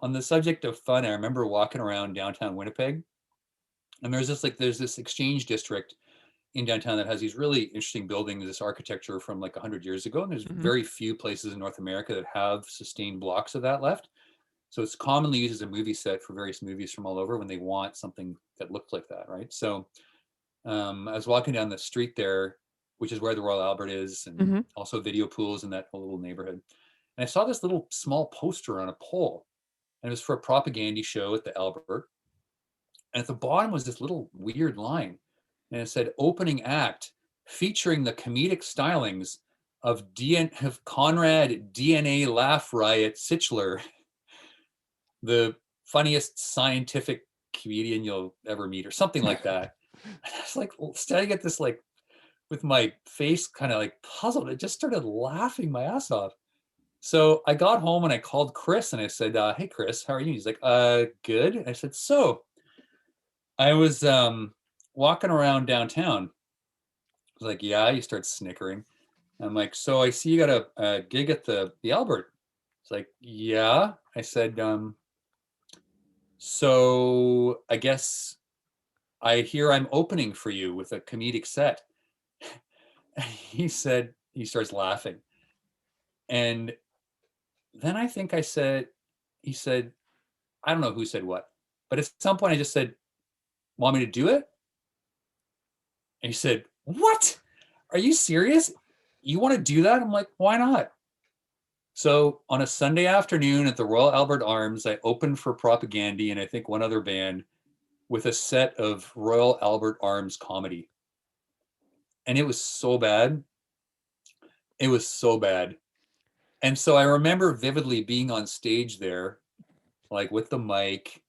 S4: on the subject of fun, I remember walking around downtown Winnipeg, and there's this exchange district in downtown that has these really interesting buildings, this architecture from like 100 years ago. And there's very few places in North America that have sustained blocks of that left. So it's commonly used as a movie set for various movies from all over when they want something that looked like that, right? So I was walking down the street there, which is where the Royal Albert is, and also video pools in that whole little neighborhood. And I saw this little small poster on a pole, and it was for a propaganda show at the Albert. And at the bottom was this little weird line, and it said "Opening Act, featuring the comedic stylings of Conrad DNA Laugh Riot Sichler, the funniest scientific comedian you'll ever meet," or something like that. And I was like standing at this, like with my face kind of like puzzled. I just started laughing my ass off. So I got home and I called Chris and I said, "Hey Chris, how are you?" He's like, "Good." And I said, "So I was walking around downtown." I was like, "Yeah." He starts snickering. I'm like, "So I see you got a gig at the Albert." It's like, "Yeah." I said, "So I guess I hear I'm opening for you with a comedic set." He said, he starts laughing. And then I think he said, I don't know who said what, but at some point I just said, "Want me to do it?" And he said, "What? Are you serious? You want to do that?" I'm like, "Why not?" So on a Sunday afternoon at the Royal Albert Arms, I opened for Propaganda and I think one other band with a set of Royal Albert Arms comedy. And it was so bad. It was so bad. And so I remember vividly being on stage there, like with the mic,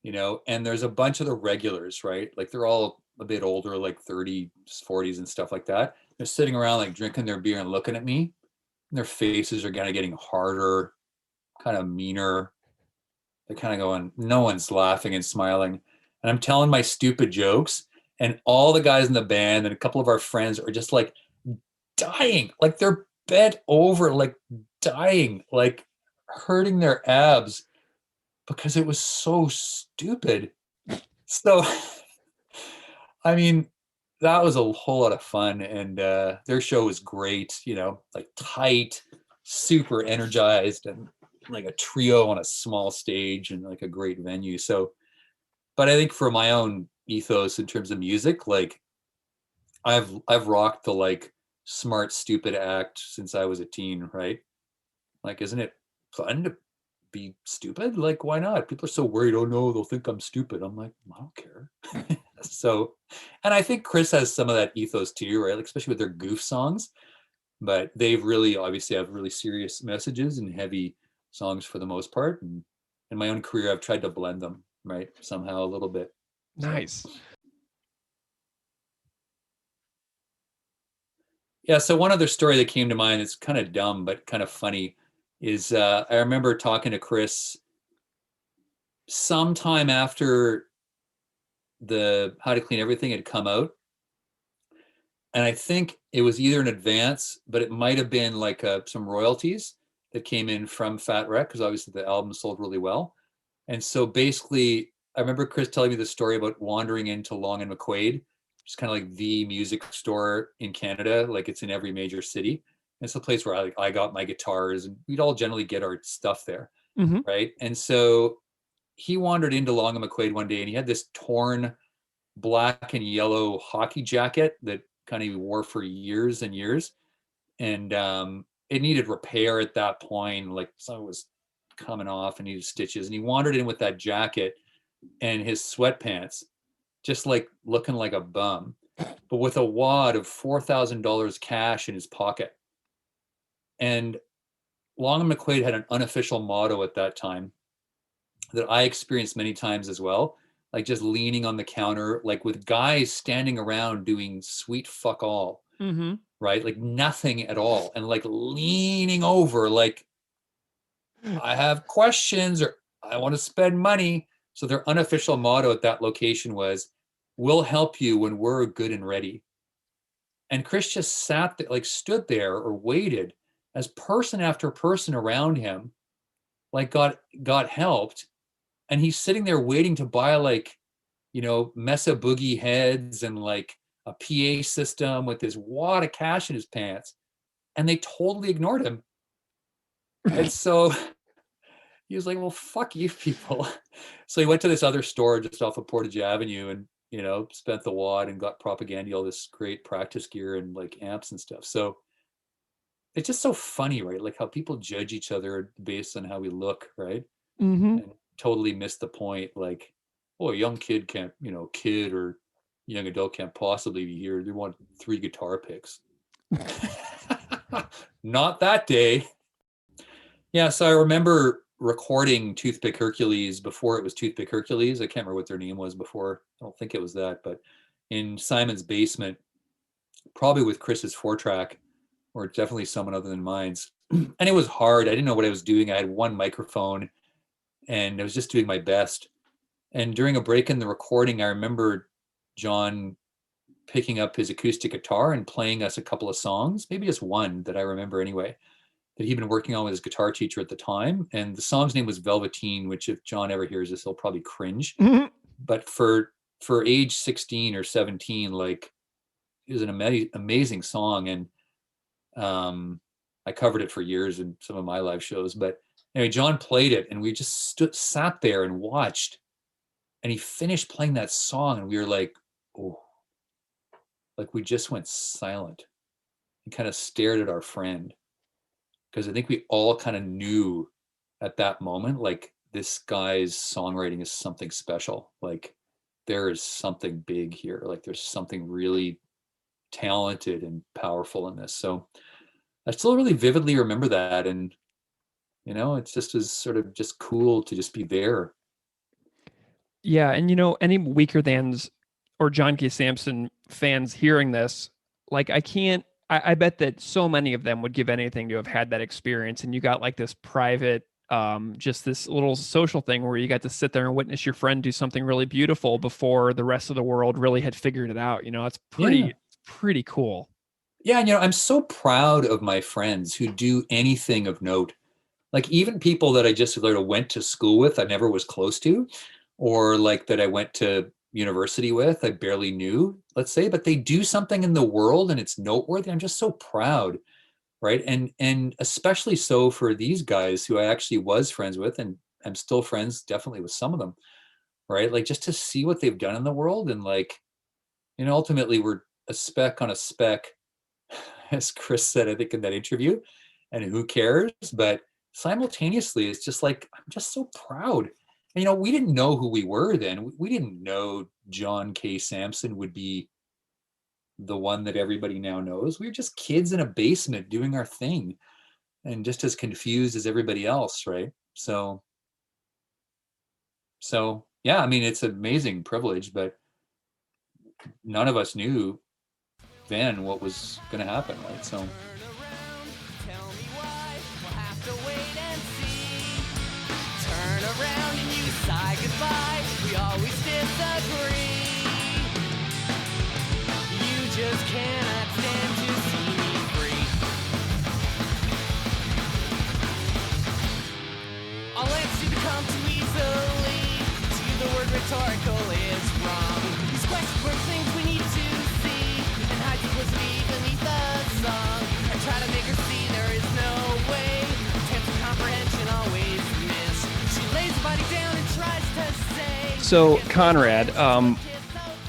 S4: and there's a bunch of the regulars, right? Like they're all a bit older, like 30s, 40s and stuff like that. They're sitting around like drinking their beer and looking at me. And their faces are kind of getting harder, kind of meaner. They're kind of going, no one's laughing and smiling. And I'm telling my stupid jokes, and all the guys in the band and a couple of our friends are just like dying. Like they're bent over, like dying, like hurting their abs because it was so stupid. So, I mean, that was a whole lot of fun. And their show was great, like tight, super energized, and like a trio on a small stage and like a great venue. So, but I think for my own ethos in terms of music, like I've rocked the like smart, stupid act since I was a teen, right? Like, isn't it fun to be stupid? Like, why not? People are so worried, "Oh no, they'll think I'm stupid." I'm like, I don't care. So, and I think Chris has some of that ethos too, right? Like, especially with their goof songs, but they've really obviously have really serious messages and heavy songs for the most part. And in my own career, I've tried to blend them, right? Somehow a little bit.
S3: Nice.
S4: Yeah. So one other story that came to mind that's kind of dumb, but kind of funny is I remember talking to Chris sometime after the How to Clean Everything had come out. And I think it was either an advance, but it might have been like some royalties that came in from Fat Wreck, because obviously the album sold really well. And so basically, I remember Chris telling me the story about wandering into Long and McQuaid, which is kind of like the music store in Canada. Like it's in every major city. It's a place where I got my guitars, and we'd all generally get our stuff there, right? And so he wandered into Long and McQuaid one day, and he had this torn black and yellow hockey jacket that kind of wore for years and years. And it needed repair at that point. Like some of it was coming off and needed stitches. And he wandered in with that jacket and his sweatpants, just like looking like a bum, but with a wad of $4,000 cash in his pocket. And Long and McQuaid had an unofficial motto at that time that I experienced many times as well, like just leaning on the counter, like with guys standing around doing sweet fuck all, right? Like nothing at all. And like leaning over, like, I have questions or I want to spend money. So their unofficial motto at that location was, we'll help you when we're good and ready. And Chris just sat there, like stood there or waited as person after person around him, like got helped. And he's sitting there waiting to buy like, you know, Mesa Boogie heads and like a PA system with this wad of cash in his pants. And they totally ignored him. And so he was like, well, fuck you people. So he went to this other store just off of Portage Avenue and, you know, spent the wad and got Propaganda, all this great practice gear and like amps and stuff. So it's just so funny, right? Like how people judge each other based on how we look, right? And totally miss the point. Like, oh, a young kid can't, you know, kid or young adult can't possibly be here. They want 3 guitar picks. Not that day. Yeah, so I remember recording Toothpick Hercules before it was Toothpick Hercules. I can't remember what their name was before. I don't think it was that, but in Simon's basement, probably with Chris's 4-track, or definitely someone other than mine's. And it was hard. I didn't know what I was doing. I had one microphone and I was just doing my best. And during a break in the recording, I remember John picking up his acoustic guitar and playing us a couple of songs, maybe just one that I remember anyway, that he'd been working on with his guitar teacher at the time. And the song's name was Velveteen, which if John ever hears this, he'll probably cringe. But for age 16 or 17, like it was an amazing song. And I covered it for years in some of my live shows. But anyway, John played it and we just sat there and watched. And he finished playing that song and we were like, oh, like we just went silent and kind of stared at our friend. Because I think we all kind of knew at that moment, like this guy's songwriting is something special. Like there is something big here. Like there's something really talented and powerful in this. So I still really vividly remember that. And, you know, it's just as sort of just cool to just be there.
S3: Yeah. And, you know, any Weaker Thans or John K. Samson fans hearing this, like I bet that so many of them would give anything to have had that experience. And you got like this private, just this little social thing where you got to sit there and witness your friend do something really beautiful before the rest of the world really had figured it out. You know, it's pretty cool.
S4: Yeah. And, you know, I'm so proud of my friends who do anything of note. Like even people that I just sort of went to school with, I never was close to, or like that I went to university with, I barely knew, let's say, but they do something in the world and it's noteworthy. I'm just so proud, right? And especially so for these guys who I actually was friends with, and I'm still friends definitely with some of them, right? Like just to see what they've done in the world. And like, you know, ultimately we're a speck on a speck, as Chris said, I think in that interview, and who cares? But simultaneously, it's just like, I'm just so proud. And, you know, we didn't know who we were then. We didn't know John K. Samson would be the one that everybody now knows. We were just kids in a basement doing our thing and just as confused as everybody else, right? So yeah, I mean, it's an amazing privilege, but none of us knew then what was going to happen, right? So
S1: Turn around and you sigh disagree. You just cannot stand to see me free. All answers seem to come too easily. To you the word rhetorical is wrong. These questions were things we need to see, and hide simplicity beneath the song. I try to make her see there is no way. Attempts of comprehension always miss. She lays the body down and tries to say.
S3: So, Conrad,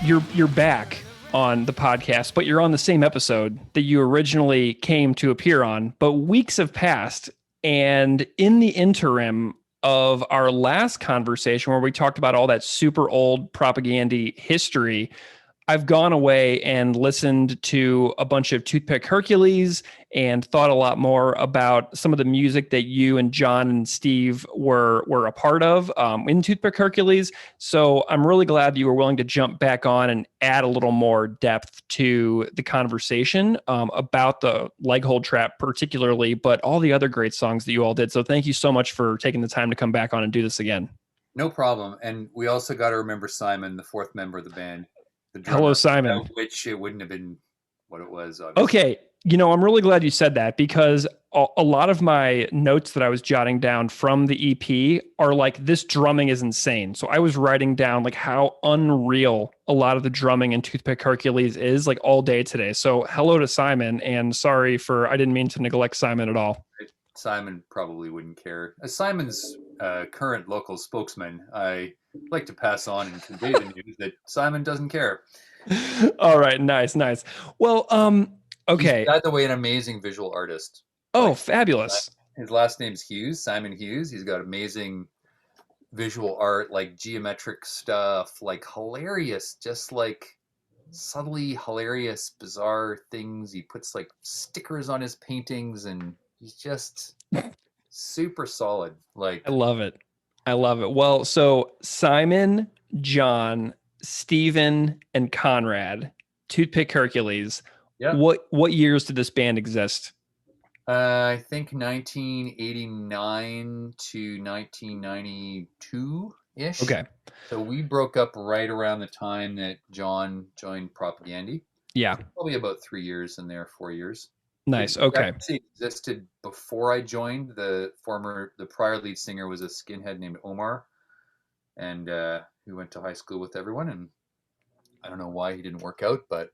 S3: you're back on the podcast, but you're on the same episode that you originally came to appear on. But weeks have passed, and in the interim of our last conversation where we talked about all that super old propaganda history, I've gone away and listened to a bunch of Toothpick Hercules and thought a lot more about some of the music that you and John and Steve were a part of in Toothpick Hercules. So I'm really glad that you were willing to jump back on and add a little more depth to the conversation about the Leg Hold Trap particularly, but all the other great songs that you all did. So thank you so much for taking the time to come back on and do this again.
S4: No problem. And we also got to remember Simon, the fourth member of the band. The drummer,
S3: Hello, Simon.
S4: Which it wouldn't have been what it was. Obviously.
S3: Okay. You know, I'm really glad you said that because a lot of my notes that I was jotting down from the EP are like, this drumming is insane. So I was writing down like how unreal a lot of the drumming in Toothpick Hercules is like all day today. So hello to Simon, and sorry I didn't mean to neglect Simon at all.
S4: Simon probably wouldn't care. As Simon's current local spokesman, I like to pass on and convey the news that Simon doesn't care.
S3: All right. Nice. Well, okay.
S4: He's, by the way, an amazing visual artist.
S3: Oh, fabulous.
S4: His last name's Hughes, Simon Hughes. He's got amazing visual art, like geometric stuff, like hilarious, just like subtly hilarious, bizarre things. He puts like stickers on his paintings, and he's just super solid. Like,
S3: I love it. Well, so Simon, John, Steven, and Conrad, Toothpick Hercules.
S4: Yeah.
S3: What years did this band exist?
S4: I think 1989 to 1992-ish.
S3: Okay.
S4: So we broke up right around the time that John joined Propaganda.
S3: Yeah.
S4: Probably about 3 years in there, 4 years.
S3: Nice.
S4: It
S3: Okay.
S4: actually existed before I joined. The prior lead singer was a skinhead named Omar, and we went to high school with everyone. And I don't know why he didn't work out, but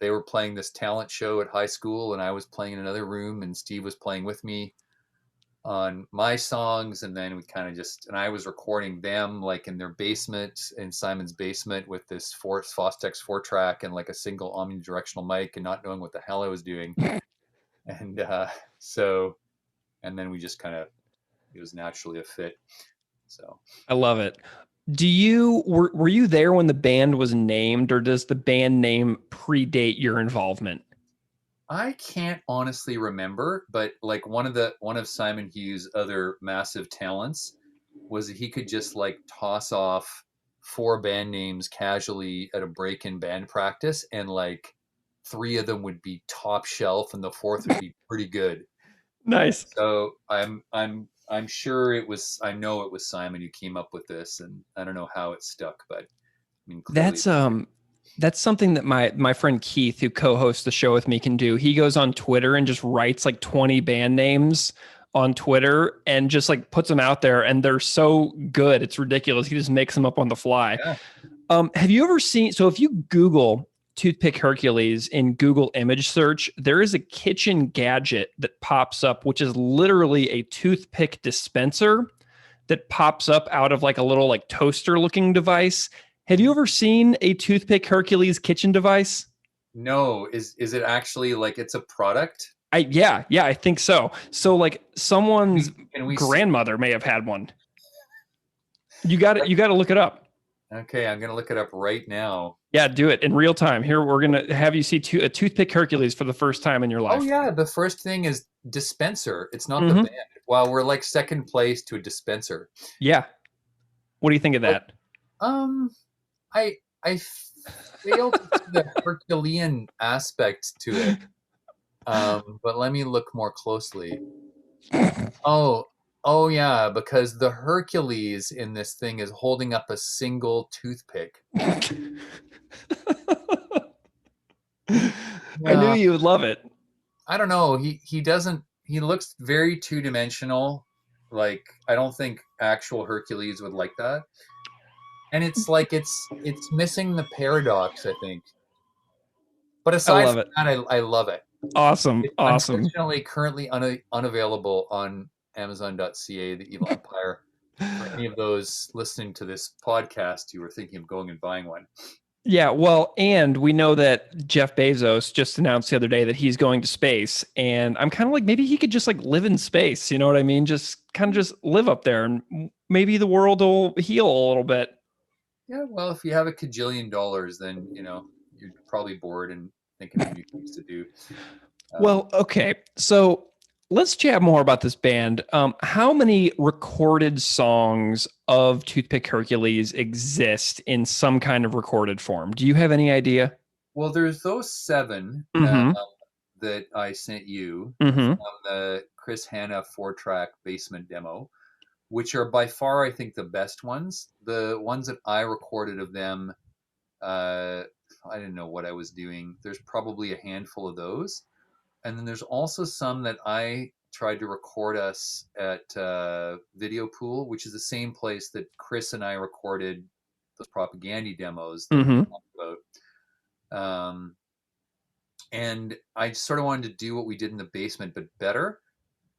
S4: they were playing this talent show at high school, and I was playing in another room, and Steve was playing with me on my songs, and then we kind of and I was recording them like in their basement, in Simon's basement, with this Fostex 4-track and like a single omnidirectional mic, and not knowing what the hell I was doing. And and then we just it was naturally a fit. So
S3: I love it. Were you there when the band was named, or does the band name predate your involvement?
S4: I can't honestly remember, but like one of Simon Hughes' other massive talents was that he could just like toss off 4 band names casually at a break-in band practice, and like 3 of them would be top shelf and the 4th would be pretty good.
S3: Nice.
S4: So I'm sure it was Simon who came up with this, and I don't know how it stuck, but I mean,
S3: that's something that my friend Keith, who co-hosts the show with me, can do. He goes on Twitter and just writes like 20 band names on Twitter and just like puts them out there, and they're so good. It's ridiculous. He just makes them up on the fly.
S4: Yeah.
S3: Have you ever seen, so if you Google Toothpick Hercules in Google image search, there is a kitchen gadget that pops up, which is literally a toothpick dispenser that pops up out of like a little like toaster looking device. Have you ever seen a Toothpick Hercules kitchen device?
S4: No. Is it actually like it's a product?
S3: Yeah, I think so. So like someone's
S4: Can we
S3: grandmother may have had one. You got to look it up.
S4: Okay, I'm gonna look it up right now.
S3: Yeah, do it in real time. Here, we're gonna have you see a Toothpick Hercules for the first time in your life.
S4: Oh yeah, the first thing is dispenser. It's not the band. Wow, we're like second place to a dispenser.
S3: Yeah. What do you think of that?
S4: I failed to see the Herculean aspect to it. But let me look more closely. Oh,
S5: Oh yeah, because the Hercules in this thing is holding up a single toothpick.
S3: I knew
S5: Yeah,
S3: you would love it.
S5: I don't know. He doesn't. He looks very two-dimensional. Like I don't think actual Hercules would like that. And it's like it's missing the paradox, I think. But
S3: I
S5: aside
S3: love
S5: from
S3: it.
S5: that, I love it.
S3: Awesome.
S5: It's
S3: Awesome.
S5: unfortunately currently unavailable on Amazon.ca, the Evil Empire. For any of those listening to this podcast who are thinking of going and buying one.
S3: Yeah, well, and we know that Jeff Bezos just announced the other day that he's going to space, and I'm kind of like, maybe he could just like live in space, you know what I mean? Just kind of just live up there, and maybe the world will heal a little bit.
S5: Yeah, well, if you have a cajillion dollars, then you're probably bored and thinking of new things to do.
S3: Well, okay, so let's chat more about this band. How many recorded songs of Toothpick Hercules exist in some kind of recorded form? Do you have any idea?
S5: Well, there's those 7
S3: Mm-hmm.
S5: that I sent you
S3: Mm-hmm.
S5: from the Chris Hanna 4-track basement demo, which are by far, I think, the best ones. The ones that I recorded of them, I didn't know what I was doing. There's probably a handful of those. And then there's also some that I tried to record us at Video Pool, which is the same place that Chris and I recorded those propaganda demos that we talked about. And I sort of wanted to do what we did in the basement, but better.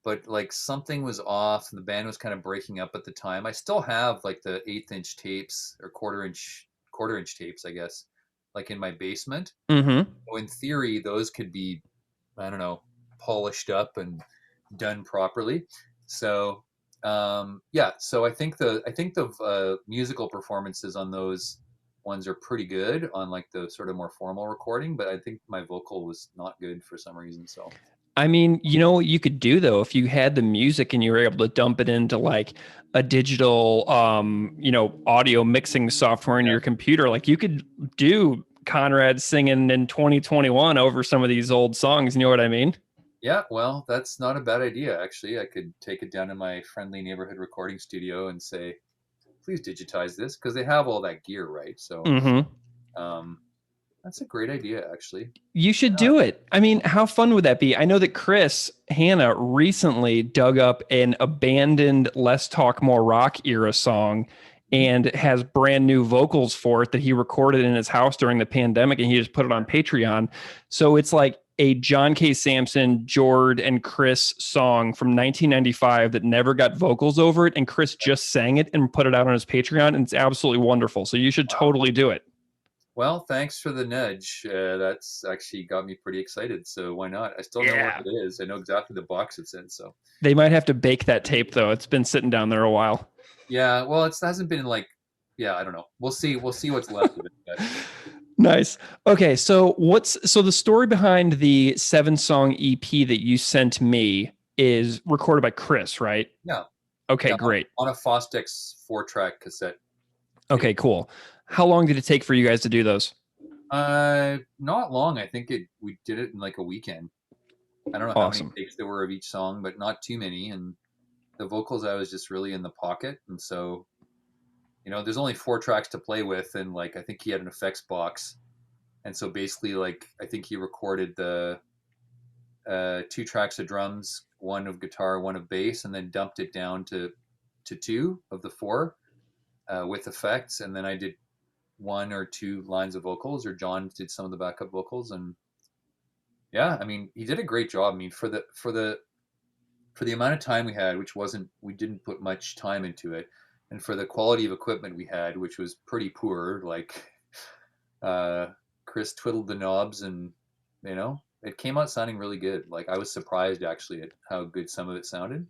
S5: But like something was off, and the band was kind of breaking up at the time. I still have like the 1/8-inch tapes or quarter-inch tapes, I guess, like in my basement.
S3: Mm-hmm.
S5: So in theory, those could be, I don't know, polished up and done properly. So yeah, so I think the musical performances on those ones are pretty good on like the sort of more formal recording, but I think my vocal was not good for some reason. So
S3: I mean, you know what you could do though, if you had the music and you were able to dump it into like a digital, audio mixing software in
S5: yeah.
S3: your computer, like you could do Conrad singing in 2021 over some of these old songs. You know what I mean?
S5: Yeah, well, that's not a bad idea actually. I could take it down to my friendly neighborhood recording studio and say, please digitize this, because they have all that gear, right? So um, that's a great idea actually.
S3: You should do it. I mean, how fun would that be? I know that Chris Hanna recently dug up an abandoned Let's Talk More Rock era song and has brand new vocals for it that he recorded in his house during the pandemic, and he just put it on Patreon. So it's like a John K. Samson, Jord, and Chris song from 1995 that never got vocals over it, and Chris just sang it and put it out on his Patreon, and it's absolutely wonderful. So you should totally do it.
S5: Well, thanks for the nudge. That's actually got me pretty excited. So why not? I still know what it is. I know exactly the box it's in. So
S3: they might have to bake that tape though. It's been sitting down there a while.
S5: Yeah, well, it hasn't been like, I don't know. We'll see what's left of it. But.
S3: Nice. Okay, so the story behind the 7-song EP that you sent me is recorded by Chris, right?
S5: Yeah.
S3: Okay,
S5: yeah,
S3: great.
S5: On a Fostex 4-track cassette.
S3: Okay, cool. How long did it take for you guys to do those?
S5: Not long. I think we did it in like a weekend. I don't know how many takes there were of each song, but not too many. And the vocals, I was just really in the pocket, and so there's only 4 tracks to play with, and like I think he had an effects box, and so basically like I think he recorded the 2 tracks of drums, 1 of guitar, 1 of bass, and then dumped it down to 2 of the 4 with effects, and then I did 1 or 2 lines of vocals, or John did some of the backup vocals, and yeah, I mean he did a great job. I mean for the amount of time we had, we didn't put much time into it, and for the quality of equipment we had, which was pretty poor, like Chris twiddled the knobs, and it came out sounding really good. Like I was surprised actually at how good some of it sounded.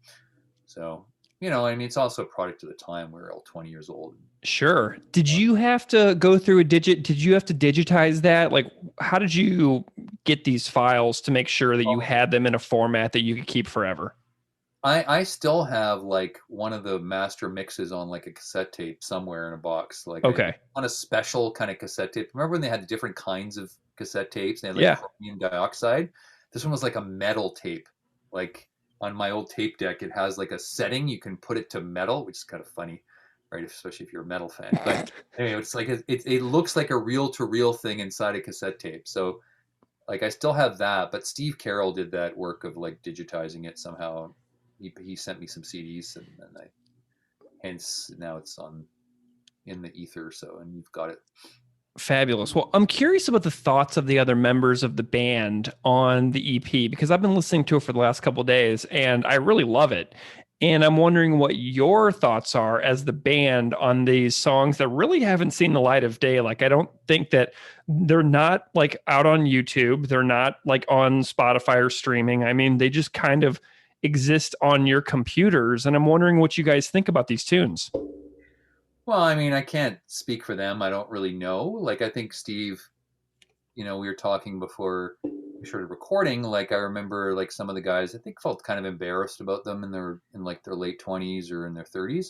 S5: So I mean, it's also a product of the time. We're all 20 years old.
S3: Sure. Did you have to go through did you have to digitize that? Like, how did you get these files to make sure that you had them in a format that you could keep forever?
S5: I still have like one of the master mixes on like a cassette tape somewhere in a box. Like on a special kind of cassette tape. Remember when they had different kinds of cassette tapes? They had like chromium dioxide. This one was like a metal tape. Like on my old tape deck, it has like a setting you can put it to metal, which is kind of funny, right? Especially if you're a metal fan. But anyway, it's like it looks like a reel-to-reel thing inside a cassette tape. So like I still have that, but Steve Carroll did that work of like digitizing it somehow. He sent me some CDs, and hence now it's in the ether. So, and you've got it.
S3: Fabulous. Well, I'm curious about the thoughts of the other members of the band on the EP, because I've been listening to it for the last couple of days and I really love it. And I'm wondering what your thoughts are as the band on these songs that really haven't seen the light of day. Like, I don't think that they're not like out on YouTube. They're not like on Spotify or streaming. I mean, they just kind of exist on your computers. And I'm wondering what you guys think about these tunes.
S5: Well, I mean, I can't speak for them. I don't really know. Like, I think Steve, we were talking before we started recording. Like, I remember like some of the guys, I think, felt kind of embarrassed about them in their late 20s or in their 30s.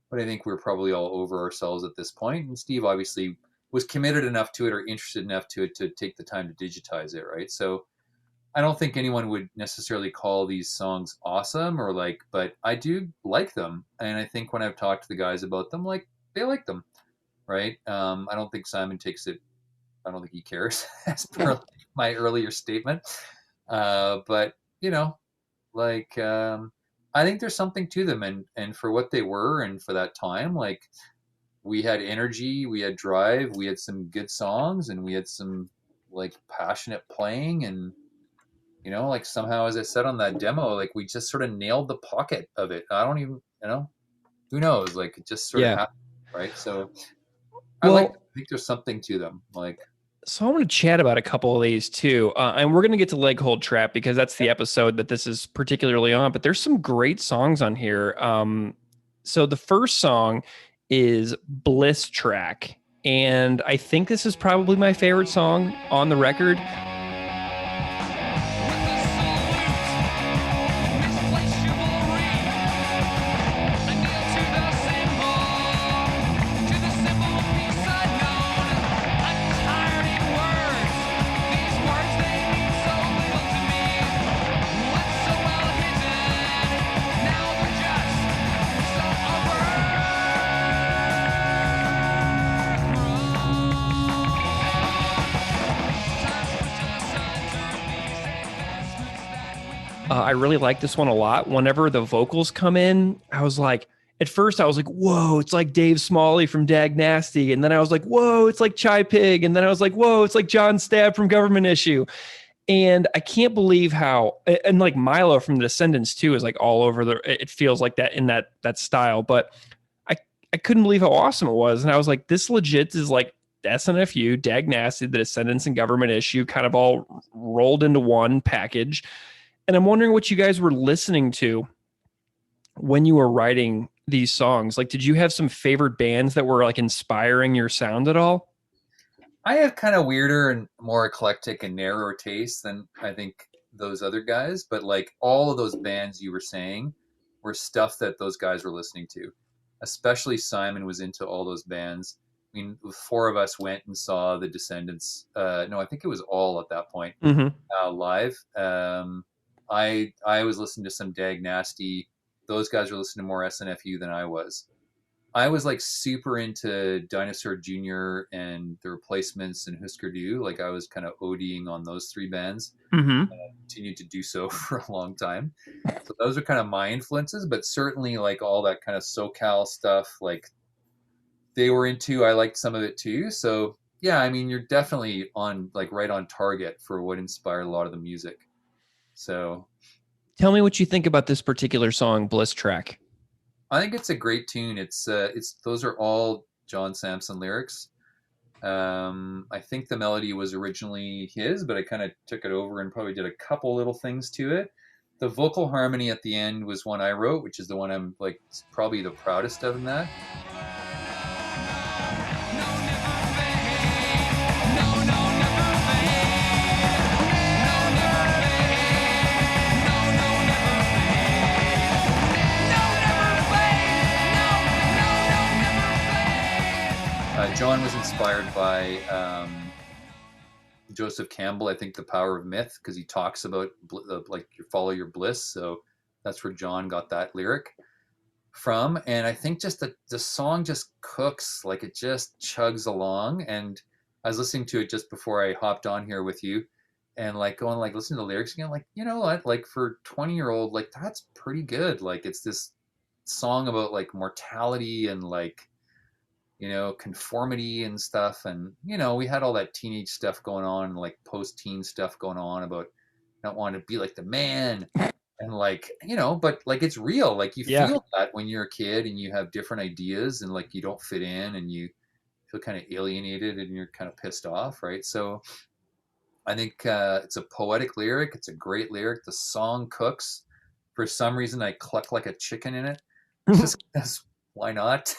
S5: But I think we're probably all over ourselves at this point. And Steve obviously was committed enough to it or interested enough to it to take the time to digitize it, right? So I don't think anyone would necessarily call these songs awesome or like, but I do like them. And I think when I've talked to the guys about them, like, they like them, right? I don't think Simon takes it. I don't think he cares, as per my earlier statement. But I think there's something to them, and for what they were, and for that time, like we had energy, we had drive, we had some good songs, and we had some like passionate playing, and like somehow, as I said on that demo, like we just sort of nailed the pocket of it. I don't even, who knows? Like it just sort of happened. Right. So I think there's something to them. Like,
S3: so I want to chat about a couple of these too. And we're going to get to Leg Hold Trap because that's the episode that this is particularly on, but there's some great songs on here. So the first song is Bliss Track. And I think this is probably my favorite song on the record. I really like this one a lot. Whenever the vocals come in, I was like, at first I was like, whoa, it's like Dave Smalley from Dag Nasty. And then I was like, whoa, it's like Chai Pig. And then I was like, whoa, it's like John Stab from Government Issue. And I can't believe how, and like Milo from The Descendants too is like all over it feels like that in that style. But I couldn't believe how awesome it was. And I was like, this legit is like SNFU, Dag Nasty, The Descendants, and Government Issue kind of all rolled into one package. And I'm wondering what you guys were listening to when you were writing these songs. Like, did you have some favorite bands that were like inspiring your sound at all?
S5: I have kind of weirder and more eclectic and narrower tastes than I think those other guys. But like all of those bands you were saying were stuff that those guys were listening to. Especially Simon was into all those bands. I mean, the four of us went and saw The Descendants. No, I think it was all at that point live. I was listening to some Dag Nasty. Those guys were listening to more SNFU than I was. I was like super into Dinosaur Jr. and The Replacements and Husker Du. Like I was kind of ODing on those three bands. And I continued to do so for a long time. So those are kind of my influences, but certainly like all that kind of SoCal stuff, like they were into, I liked some of it too. So yeah, I mean, you're definitely on like right on target for what inspired a lot of the music. So
S3: tell me what you think about this particular song, Bliss Track.
S5: I think it's a great tune. It's those are all John Samson lyrics. I think the melody was originally his, but I kind of took it over and probably did a couple little things to it. The vocal harmony at the end was one I wrote, which is the one I'm like probably the proudest of in that. John was inspired by Joseph Campbell, I think, The Power of Myth, because he talks about like you follow your bliss. So that's where John got that lyric from. And I think just the song just cooks, like it just chugs along. And I was listening to it just before I hopped on here with you, and like going like listen to the lyrics again, like, you know what, like for 20-year-old, like that's pretty good. Like it's this song about like mortality and like, you know, conformity and stuff. And, you know, we had all that teenage stuff going on and like post-teen stuff going on about not wanting to be like the man. And like, you know, but like it's real. Like you feel that when you're a kid and you have different ideas and like you don't fit in and you feel kind of alienated and you're kind of pissed off, right? So I think it's a poetic lyric. It's a great lyric. The song cooks. For some reason, I cluck like a chicken in it. Just because, why not?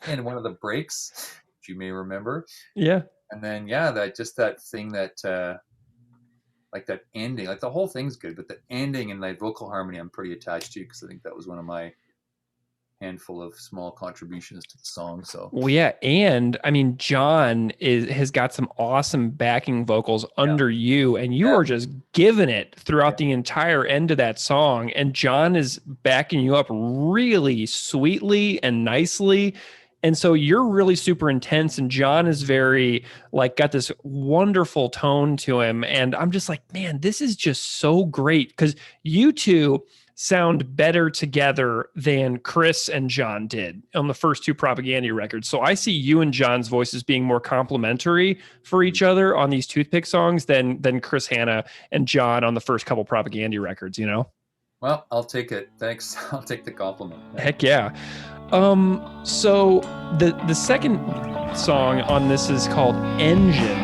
S5: In one of the breaks, which you may remember.
S3: Yeah.
S5: And then, yeah, that thing that, like that ending, like the whole thing's good, but the ending and that vocal harmony I'm pretty attached to, because I think that was one of my handful of small contributions to the song. So
S3: well, yeah, and I mean John has got some awesome backing vocals under you, and you are just giving it throughout the entire end of that song, and John is backing you up really sweetly and nicely. And so you're really super intense, and John is very like got this wonderful tone to him. And I'm just like, man, this is just so great, because you two sound better together than Chris and John did on the first two Propaganda records. So I see you and John's voices being more complementary for each other on these Toothpick songs than Chris Hanna and John on the first couple Propaganda records, you know?
S5: Well, I'll take it. Thanks. I'll take the compliment.
S3: Heck yeah. So the second song on this is called Engine.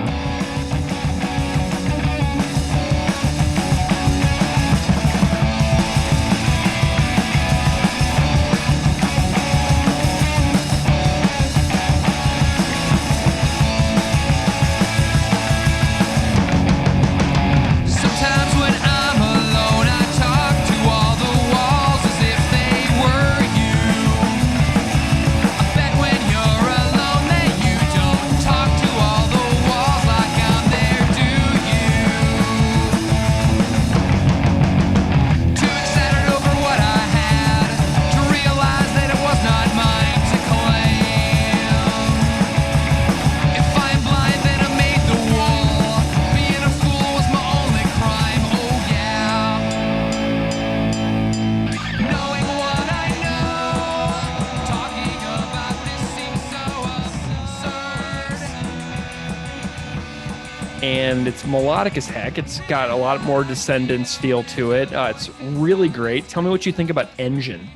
S3: And it's melodic as heck. It's got a lot more Descendants feel to it. It's really great. Tell me what you think about Engine.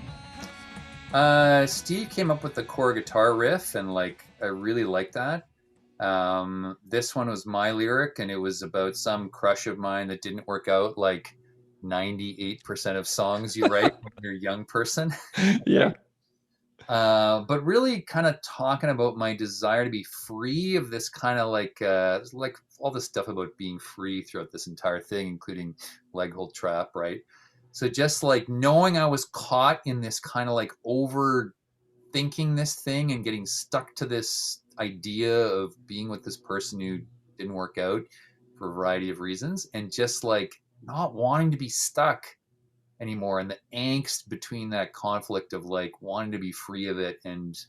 S5: Steve came up with the core guitar riff, and like I really like that. This one was my lyric, and it was about some crush of mine that didn't work out, like 98% of songs you write when you're a young person.
S3: Yeah.
S5: But really kind of talking about my desire to be free of this kind of like all this stuff about being free throughout this entire thing, including leg hold trap, right? So just like knowing I was caught in this kind of like overthinking this thing and getting stuck to this idea of being with this person who didn't work out for a variety of reasons, and just like not wanting to be stuck anymore, and the angst between that conflict of like wanting to be free of it and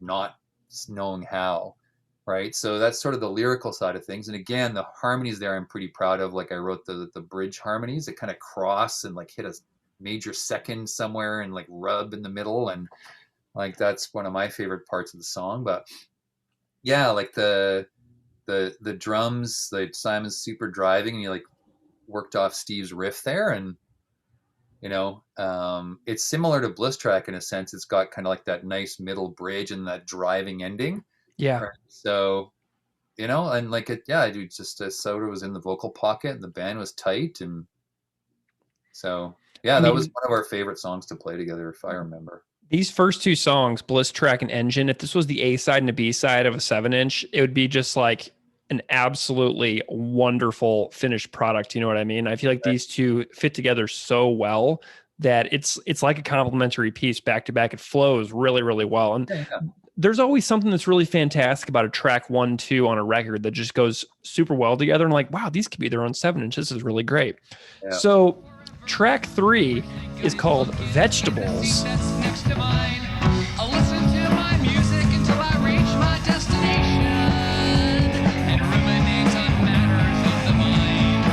S5: not knowing how, right? So that's sort of the lyrical side of things. And again, the harmonies there I'm pretty proud of. Like I wrote the bridge harmonies that kind of cross and like hit a major second somewhere and like rub in the middle, and like that's one of my favorite parts of the song. But yeah, like the drums, like Simon's super driving, and he like worked off Steve's riff there, and you know, it's similar to Bliss Track in a sense. It's got kind of like that nice middle bridge and that driving ending.
S3: Yeah.
S5: Right? So, you know, and like it, yeah, dude, just Soda was in the vocal pocket and the band was tight, and so yeah, that was one of our favorite songs to play together, if I remember.
S3: These first two songs, Bliss Track and Engine, if this was the A side and the B side of a 7-inch, it would be just like an absolutely wonderful finished product. You know what I mean? I feel like these two fit together so well that it's like a complementary piece back to back. It flows really, really well. And there's always something that's really fantastic about a track 1, 2 on a record that just goes super well together. And like, wow, these could be their own 7-inch. This is really great.
S5: Yeah.
S3: So track 3 is called Vegetables.
S1: That's next to mine. I'll listen to my music until I reach my destination and ruminate on matters of the mind.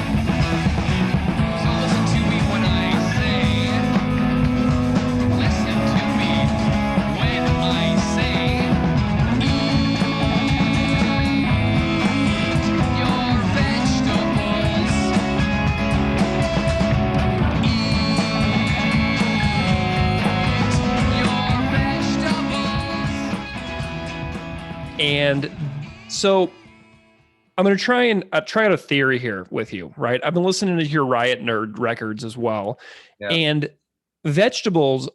S1: So listen to me when I say, listen to me when I say, eat your vegetables.
S3: And so I'm going to try and try out a theory here with you, right? I've been listening to your RiotNrrd records as well.
S5: Yeah.
S3: And Vegetables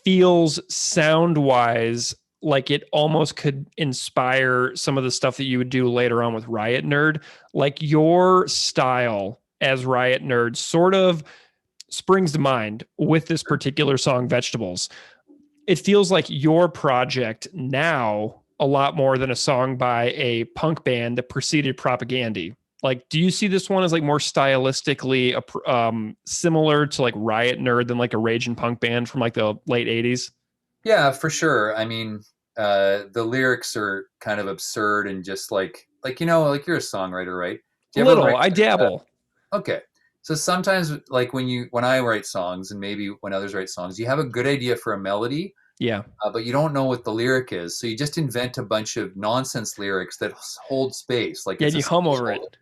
S3: feels sound-wise like it almost could inspire some of the stuff that you would do later on with RiotNrrd. Like your style as RiotNrrd sort of springs to mind with this particular song, Vegetables. It feels like your project now a lot more than a song by a punk band that preceded Propagandy. Like, do you see this one as like more stylistically similar to like RiotNrrd than like a raging punk band from like the late 80s?
S5: Yeah, for sure. I mean, the lyrics are kind of absurd and just like you know, like you're a songwriter, right? Do you ever
S3: Little,
S5: write
S3: I dabble.
S5: Okay. So sometimes like when I write songs and maybe when others write songs, you have a good idea for a melody,
S3: Yeah.
S5: but you don't know what the lyric is. So you just invent a bunch of nonsense lyrics that hold space. Like
S3: Yeah,
S5: it's
S3: you
S5: a
S3: hum over
S5: space holder.
S3: it.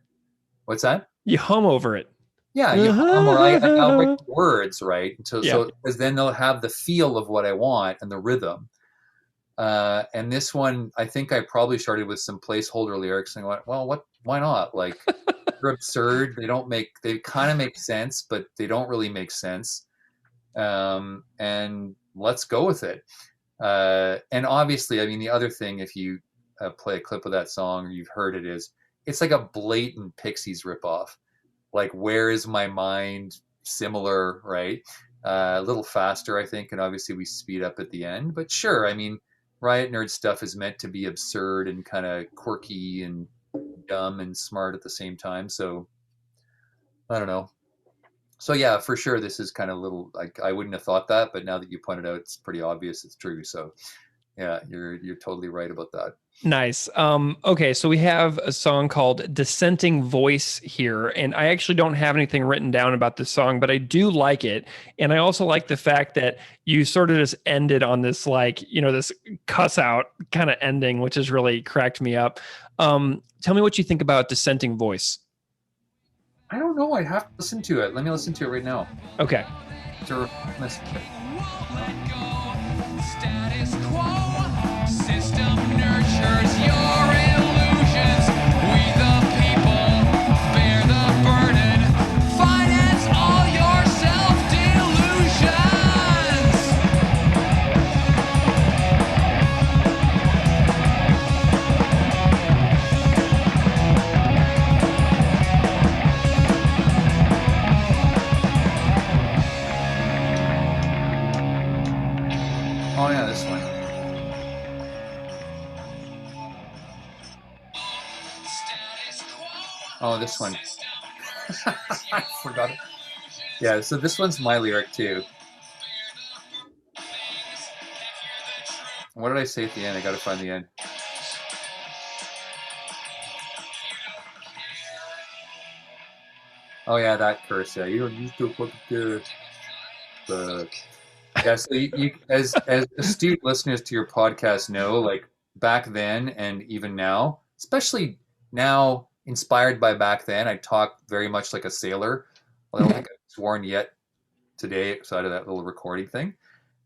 S5: What's that?
S3: You hum over it.
S5: Yeah, you hum, or I'll write the words, right? So
S3: Yeah.
S5: because then they'll have the feel of what I want and the rhythm. And this one, I think I probably started with some placeholder lyrics and went, well, why not? Like they're absurd. They kind of make sense, but they don't really make sense. And let's go with it. And obviously, I mean, the other thing, if you play a clip of that song or you've heard it, is it's like a blatant Pixies ripoff. Like, Where Is My Mind? Similar, right? A little faster, I think, and obviously we speed up at the end. But sure, I mean, RiotNrrd stuff is meant to be absurd and kind of quirky and dumb and smart at the same time. So I don't know. So yeah, for sure, this is kind of little, like, I wouldn't have thought that, but now that you pointed out, it's pretty obvious it's true. So yeah, you're totally right about that.
S3: Nice. Okay, so we have a song called Dissenting Voice here, and I actually don't have anything written down about this song, but I do like it. And I also like the fact that you sort of just ended on this, like, you know, this cuss out kind of ending, which has really cracked me up. Tell me what you think about Dissenting Voice.
S5: I don't know. I have to listen to it. Let me listen to it right now.
S3: Okay.
S1: Status quo, system nurtures your illusions. We the people bear the burden. Finance all your self-delusions.
S5: Oh yeah, this one. Oh, this one. I forgot it. Yeah, so this one's my lyric too. What did I say at the end? I gotta find the end. Oh yeah, that curse. Yeah, you don't use to fucking care. But yeah, so you as astute listeners to your podcast know, like back then and even now, especially now, inspired by back then, I talk very much like a sailor. I don't think I've sworn yet today outside of that little recording thing.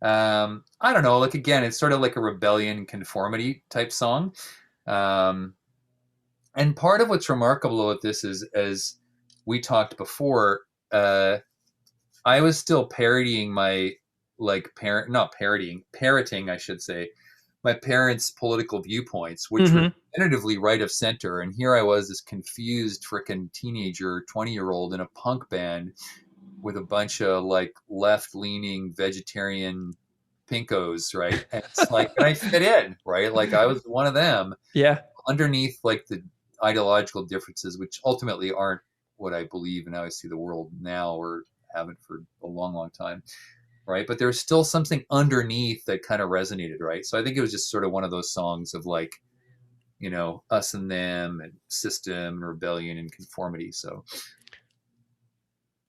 S5: I don't know. Like, again, it's sort of like a rebellion conformity type song. And part of what's remarkable about this is, as we talked before, I was still parodying my, like, parroting, I should say, my parents' political viewpoints, which were definitively right of center. And here I was, this confused frickin' teenager, 20-year-old in a punk band with a bunch of like left-leaning vegetarian Pinkos, right? And it's like, and I fit in, right? Like I was one of them.
S3: Yeah.
S5: Underneath like the ideological differences, which ultimately aren't what I believe and how I see the world now, or haven't for a long, long time, right? But there's still something underneath that kind of resonated, right? So I think it was just sort of one of those songs of like, you know, us and them and system and rebellion and conformity. So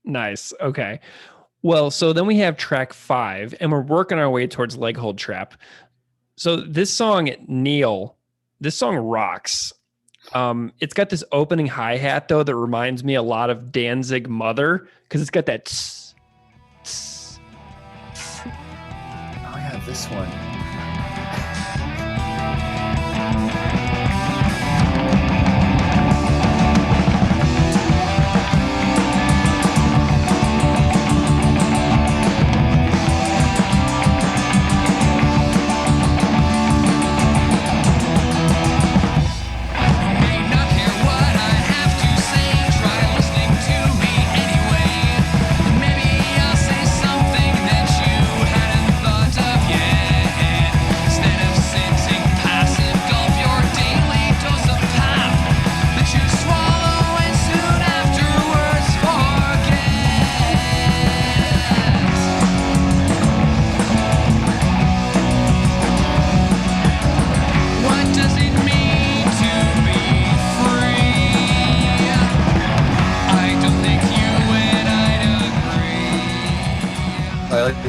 S3: Nice. Okay. Well, so then we have track 5, and we're working our way towards Leg Hold Trap. So this song, Neil, this song rocks. It's got this opening hi-hat though that reminds me a lot of Danzig Mother, because it's got that tss, tss, tss.
S5: oh yeah, this one.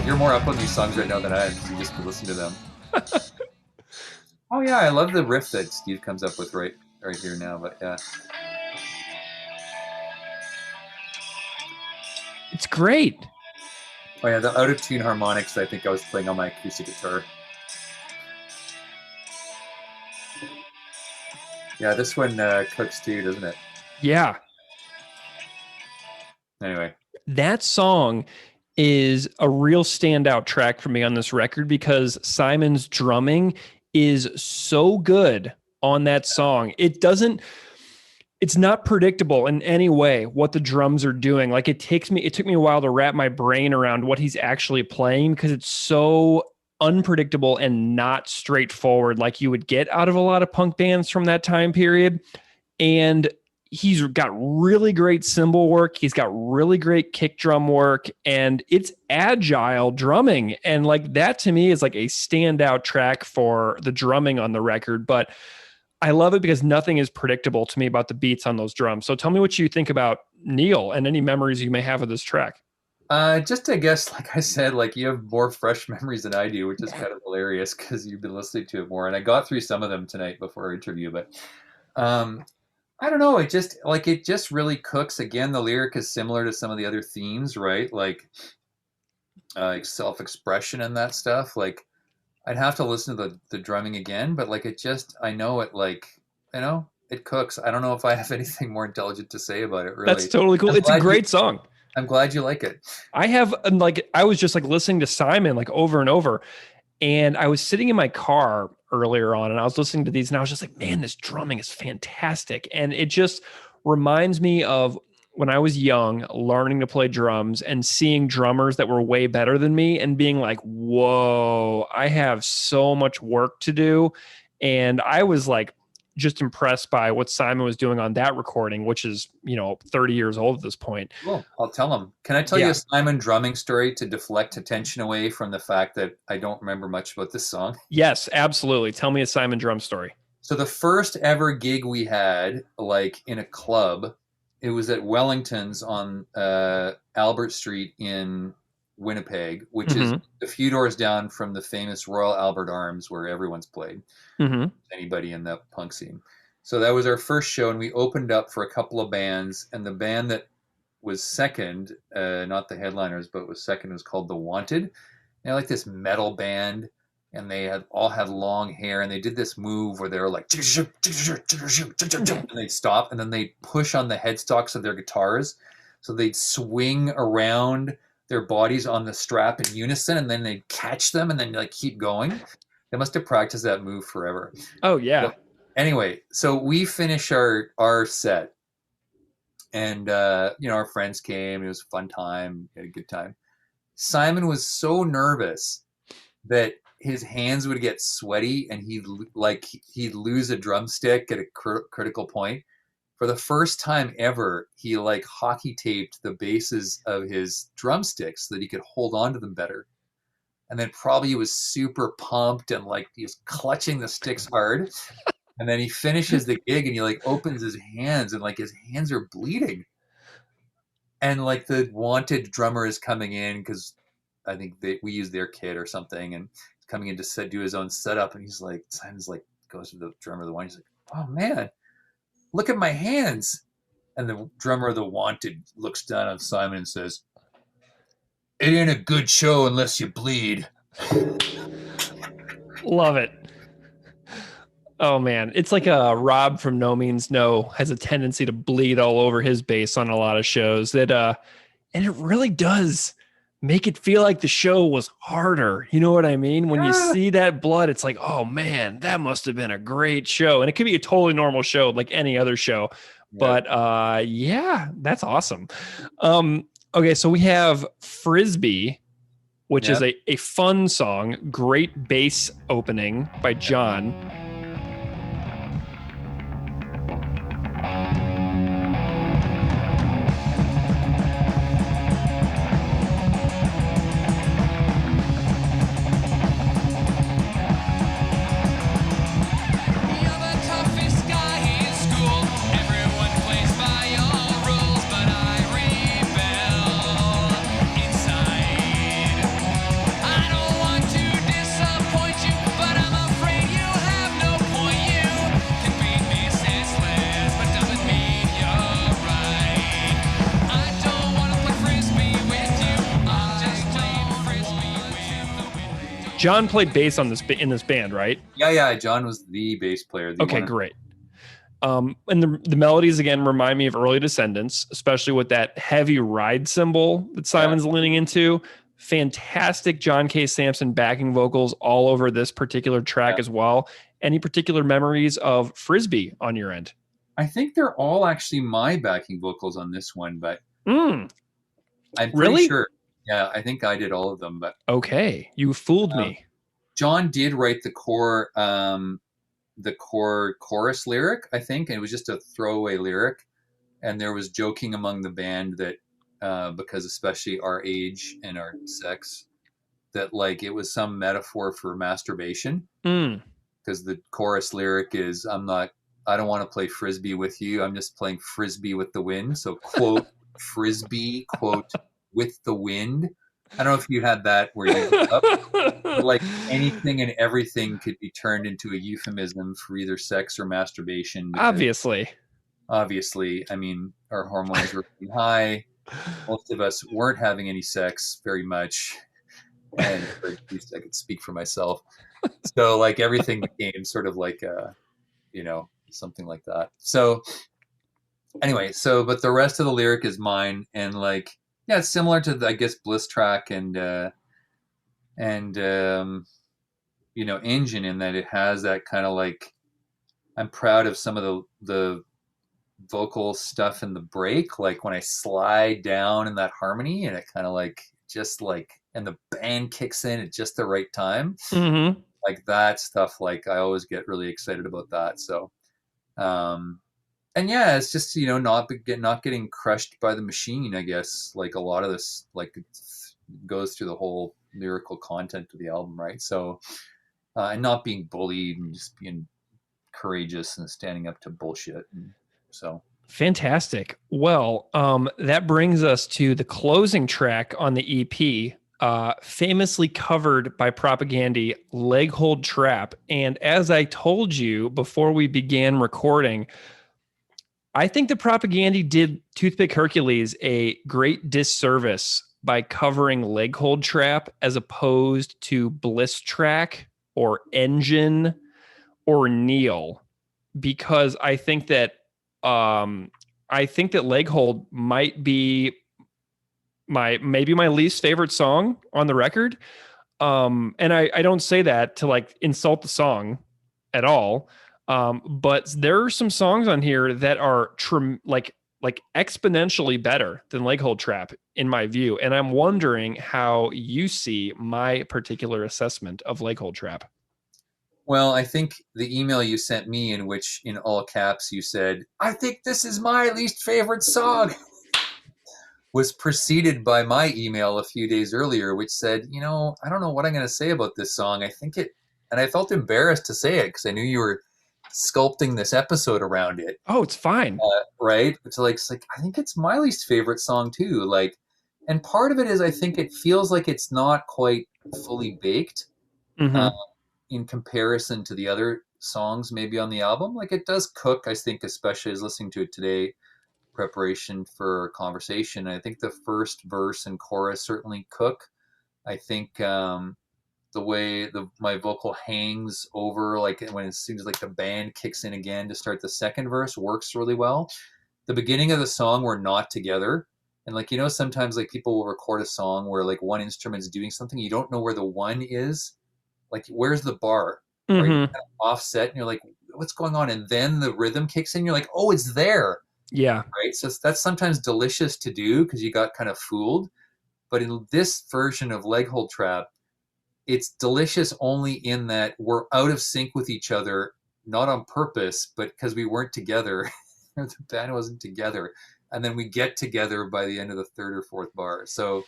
S5: You're more up on these songs right now than I am, because you just listen to them. Oh yeah, I love the riff that Steve comes up with right here now. But yeah,
S3: It's great.
S5: oh yeah, the out of tune harmonics I think I was playing on my acoustic guitar. Yeah, this one cooks too, doesn't it?
S3: Yeah.
S5: Anyway,
S3: That song is a real standout track for me on this record, because Simon's drumming is so good on that song. It's not predictable in any way what the drums are doing. Like it took me a while to wrap my brain around what he's actually playing, because it's so unpredictable and not straightforward like you would get out of a lot of punk bands from that time period. And he's got really great cymbal work. He's got really great kick drum work, and it's agile drumming. And like that to me is like a standout track for the drumming on the record. But I love it because nothing is predictable to me about the beats on those drums. So tell me what you think about Neil and any memories you may have of this track.
S5: just I guess, like I said, like you have more fresh memories than I do, which is kind of hilarious because you've been listening to it more. And I got through some of them tonight before our interview, but I don't know. It just really cooks. Again, the lyric is similar to some of the other themes, right? Like self-expression and that stuff. Like I'd have to listen to the drumming again, but like I know it, like, you know, it cooks. I don't know if I have anything more intelligent to say about it, really.
S3: That's totally cool. It's a great song.
S5: I'm glad you like it.
S3: I was just like listening to Simon like over and over. And I was sitting in my car earlier on and I was listening to these and I was just like, man, this drumming is fantastic. And it just reminds me of when I was young, learning to play drums and seeing drummers that were way better than me and being like, whoa, I have so much work to do. And I was like, just impressed by what Simon was doing on that recording, which is, 30 years old at this point.
S5: Cool. I'll tell him. Can I tell you a Simon drumming story to deflect attention away from the fact that I don't remember much about this song?
S3: Yes, absolutely. Tell me a Simon drum story.
S5: So the first ever gig we had, like in a club, it was at Wellington's on Albert Street in Winnipeg, which is a few doors down from the famous Royal Albert Arms where everyone's played. Anybody in the punk scene. So that was our first show, and we opened up for a couple of bands, and the band that was second, not the headliners, but was second, was called The Wanted. They're like this metal band, and they all had long hair, and they did this move where they were like, and they'd stop, and then they'd push on the headstocks of their guitars. So they'd swing around their bodies on the strap in unison, and then they'd catch them, and then like keep going. They must have practiced that move forever.
S3: Oh, yeah.
S5: Well, anyway, so we finish our set, and our friends came. It was a fun time. We had a good time. Simon was so nervous that his hands would get sweaty and he'd lose a drumstick at a critical point. For the first time ever, he like hockey taped the bases of his drumsticks so that he could hold on to them better. And then probably he was super pumped and like he was clutching the sticks hard. And then he finishes the gig and he like opens his hands and like his hands are bleeding. And like the wanted drummer is coming in because I think we use their kit or something, and coming in to do his own setup. And he's like, Simon's like, goes to the drummer of the one. He's like, oh man, look at my hands. And the drummer of the wanted looks down on Simon and says, it ain't a good show unless you bleed.
S3: Love it. Oh man, it's like a Rob from No Means No has a tendency to bleed all over his bass on a lot of shows that and it really does make it feel like the show was harder. You know what I mean? When you see that blood, it's like, oh man, that must have been a great show. And it could be a totally normal show like any other show. Yeah. But yeah, that's awesome. Okay, so we have Frisbee, which is a fun song, great bass opening by John. John played bass in this band, right?
S5: Yeah. John was the bass player.
S3: Okay, great. And the melodies again remind me of early Descendants, especially with that heavy ride cymbal that Simon's leaning into. Fantastic John K. Sampson backing vocals all over this particular track as well. Any particular memories of Frisbee on your end?
S5: I think they're all actually my backing vocals on this one, but I'm pretty sure. Yeah, I think I did all of them, but
S3: okay, you fooled me.
S5: John did write the core chorus lyric, I think, and it was just a throwaway lyric. And there was joking among the band that because especially our age and our sex, that like it was some metaphor for masturbation. Because the chorus lyric is, I don't want to play Frisbee with you. I'm just playing Frisbee with the wind. So quote Frisbee, quote with the wind. I don't know if you had that where you look up, but like anything and everything could be turned into a euphemism for either sex or masturbation. Obviously, I mean, our hormones were pretty high. Most of us weren't having any sex very much, and at least I could speak for myself. So like everything became sort of like something like that. So anyway, but the rest of the lyric is mine, and like. Yeah, it's similar to I guess Bliss Track and Engine in that it has that kind of like I'm proud of some of the vocal stuff in the break, like when I slide down in that harmony and it kind of like just like and the band kicks in at just the right time. Mm-hmm. Like that stuff, like I always get really excited about that. So and yeah, it's just, not getting crushed by the machine, I guess. Like a lot of this, like goes through the whole lyrical content of the album, right? So, and not being bullied and just being courageous and standing up to bullshit. And so.
S3: Fantastic. Well, that brings us to the closing track on the EP, famously covered by Propagandhi, Leg Hold Trap. And as I told you before we began recording, I think the Propagandhi did Toothpick Hercules a great disservice by covering Leg Hold Trap as opposed to Bliss Track or Engine or Kneel, because I think that Leg Hold might be maybe my least favorite song on the record. And I don't say that to like insult the song at all. But there are some songs on here that are like exponentially better than Leg Hold Trap in my view. And I'm wondering how you see my particular assessment of Leg Hold Trap.
S5: Well, I think the email you sent me, in which in all caps you said, "I think this is my least favorite song," was preceded by my email a few days earlier, which said, I don't know what I'm going to say about this song. I think it, and I felt embarrassed to say it because I knew you were sculpting this episode around it.
S3: Oh, it's fine.
S5: Right? It's like, I think it's my least favorite song too. Like, and part of it is I think it feels like it's not quite fully baked.
S3: Mm-hmm.
S5: In comparison to the other songs maybe on the album. Like, it does cook, I think, especially as listening to it today, preparation for conversation. I think the first verse and chorus certainly cook. I think the way my vocal hangs over, like when it seems like the band kicks in again to start the second verse, works really well. The beginning of the song, we're not together. And like, sometimes like people will record a song where like one instrument's doing something, you don't know where the one is. Like, where's the bar?
S3: Mm-hmm.
S5: Right? You're kind of offset, and you're like, what's going on? And then the rhythm kicks in. You're like, oh, it's there.
S3: Yeah.
S5: Right. So that's sometimes delicious to do because you got kind of fooled. But in this version of Leg Hold Trap, it's delicious only in that we're out of sync with each other, not on purpose, but because we weren't together. The band wasn't together. And then we get together by the end of the third or fourth bar. So,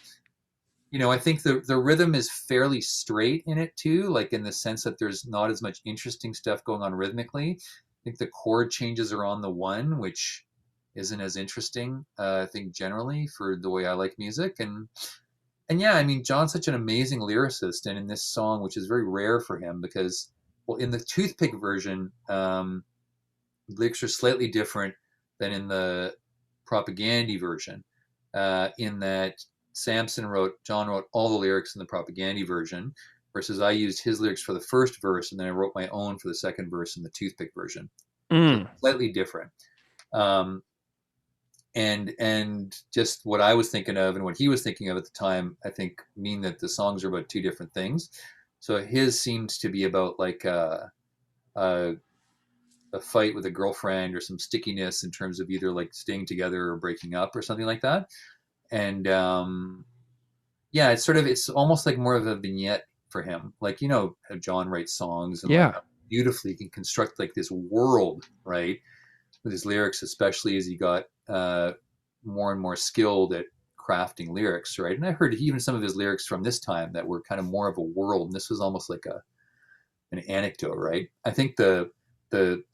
S5: I think the rhythm is fairly straight in it too, like in the sense that there's not as much interesting stuff going on rhythmically. I think the chord changes are on the one, which isn't as interesting, I think, generally for the way I like music. And yeah, I mean, John's such an amazing lyricist, and in this song, which is very rare for him, because, well, in the Toothpick version, lyrics are slightly different than in the Propaganda version, in that John wrote all the lyrics in the Propaganda version, versus I used his lyrics for the first verse, and then I wrote my own for the second verse in the Toothpick version. So slightly different. And just what I was thinking of and what he was thinking of at the time, I think, mean that the songs are about two different things. So his seems to be about like a fight with a girlfriend or some stickiness in terms of either like staying together or breaking up or something like that. And yeah, it's almost like more of a vignette for him. Like, how John writes songs and like beautifully can construct like this world, right? With his lyrics, especially as he got more and more skilled at crafting lyrics, right? And I heard even some of his lyrics from this time that were kind of more of a world, and this was almost like an anecdote, right? I think the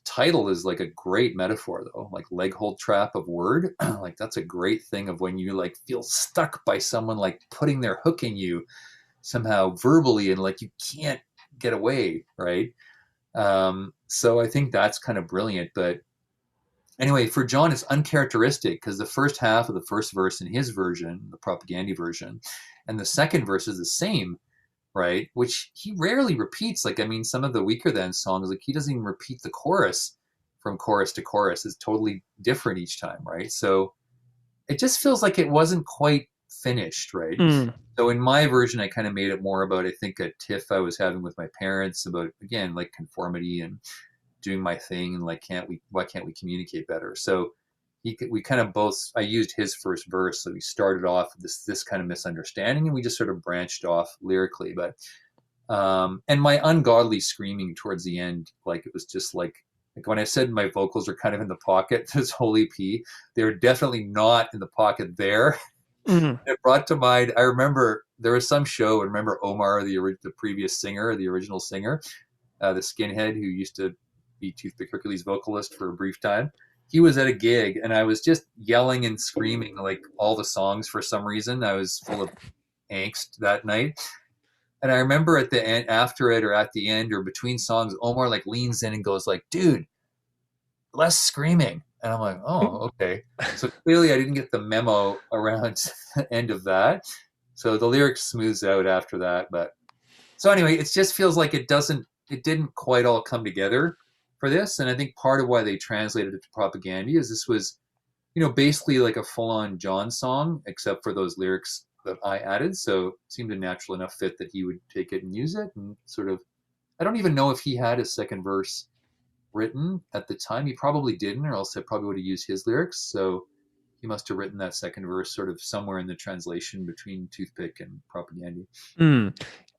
S5: title is like a great metaphor, though, like Leg Hold Trap of word. Like, that's a great thing of when you like feel stuck by someone like putting their hook in you somehow verbally, and like you can't get away, right? So I think that's kind of brilliant. But anyway, for John, it's uncharacteristic because the first half of the first verse in his version, the Propaganda version, and the second verse is the same, right? Which he rarely repeats. Like, I mean, some of the Weaker Than songs, like he doesn't even repeat the chorus from chorus to chorus. It's totally different each time, right? So it just feels like it wasn't quite finished, right? So in my version, I kind of made it more about, I think, a tiff I was having with my parents about, again, like conformity and doing my thing, and like, why can't we communicate better? So we kind of both, I used his first verse, so we started off this kind of misunderstanding, and we just sort of branched off lyrically. But and my ungodly screaming towards the end, like it was just like when I said my vocals are kind of in the pocket, this whole EP, they're definitely not in the pocket there. It brought to mind, I remember there was some show, I remember Omar, the previous singer, the original singer, the skinhead who used to be Toothpick Hercules vocalist for a brief time. He was at a gig, and I was just yelling and screaming like all the songs for some reason. I was full of angst that night. And I remember at the end, after it or at the end or between songs, Omar like leans in and goes like, "Dude, less screaming." And I'm like, "Oh, okay." So clearly I didn't get the memo around the end of that. So the lyrics smooths out after that. But so anyway, it just feels like it didn't quite all come together for this. And I think part of why they translated it to Propaganda is this was, basically like a full-on John song, except for those lyrics that I added. So it seemed a natural enough fit that he would take it and use it. And sort of, I don't even know if he had a second verse written at the time. He probably didn't, or else I probably would have used his lyrics. So he must have written that second verse sort of somewhere in the translation between Toothpick and Propaganda.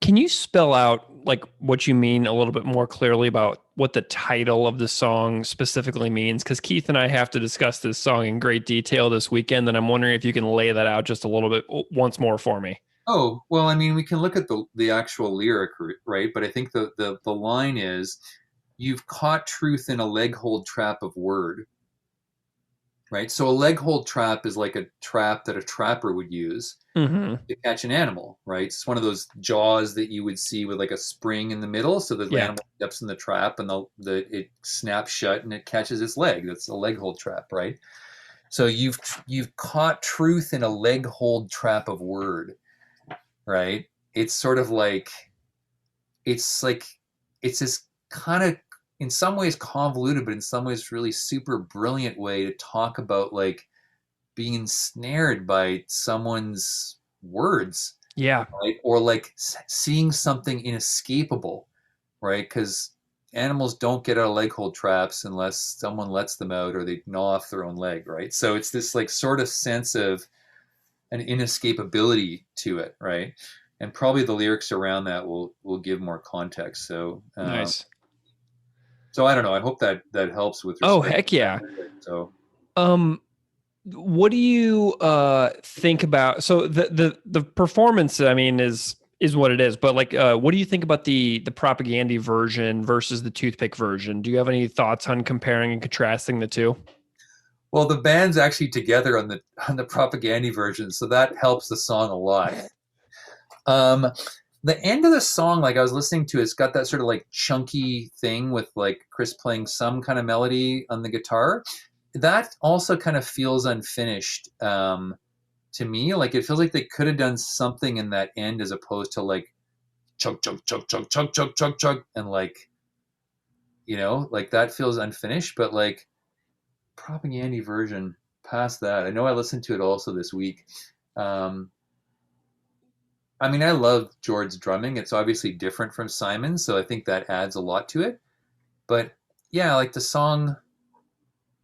S3: Can you spell out like what you mean a little bit more clearly about what the title of the song specifically means? Because Keith and I have to discuss this song in great detail this weekend, and I'm wondering if you can lay that out just a little bit once more for me.
S5: Oh, well, I mean, we can look at the actual lyric, right? But I think the line is, "You've caught truth in a leg hold trap of word." Right? So a leg hold trap is like a trap that a trapper would use to catch an animal, right? It's one of those jaws that you would see with like a spring in the middle, so the animal steps in the trap and it snaps shut and it catches its leg. That's a leg hold trap, right? So you've caught truth in a leg hold trap of word, right? It's sort of like it's this kind of in some ways convoluted, but in some ways really super brilliant way to talk about like being ensnared by someone's words.
S3: Yeah.
S5: Right? Or like seeing something inescapable, right? Because animals don't get out of leg hold traps unless someone lets them out or they gnaw off their own leg, right? So it's this like sort of sense of an inescapability to it, right? And probably the lyrics around that will give more context. So
S3: nice.
S5: So I don't know. I hope that helps with respect.
S3: Oh, heck yeah.
S5: So,
S3: what do you think about? So the performance, I mean, is what it is. But like, what do you think about the Propaganda version versus the Toothpick version? Do you have any thoughts on comparing and contrasting the two?
S5: Well, the band's actually together on the Propaganda version, so that helps the song a lot. The end of the song, like I was listening to, it's got that sort of like chunky thing with like Chris playing some kind of melody on the guitar. That also kind of feels unfinished to me. Like it feels like they could have done something in that end as opposed to like chug, chug, chug, chug, chug, chug, chug, chug, and like, like that feels unfinished. But like Propaganda version, past that, I know I listened to it also this week. I mean, I love George's drumming. It's obviously different from Simon's, so I think that adds a lot to it. But yeah, like the song,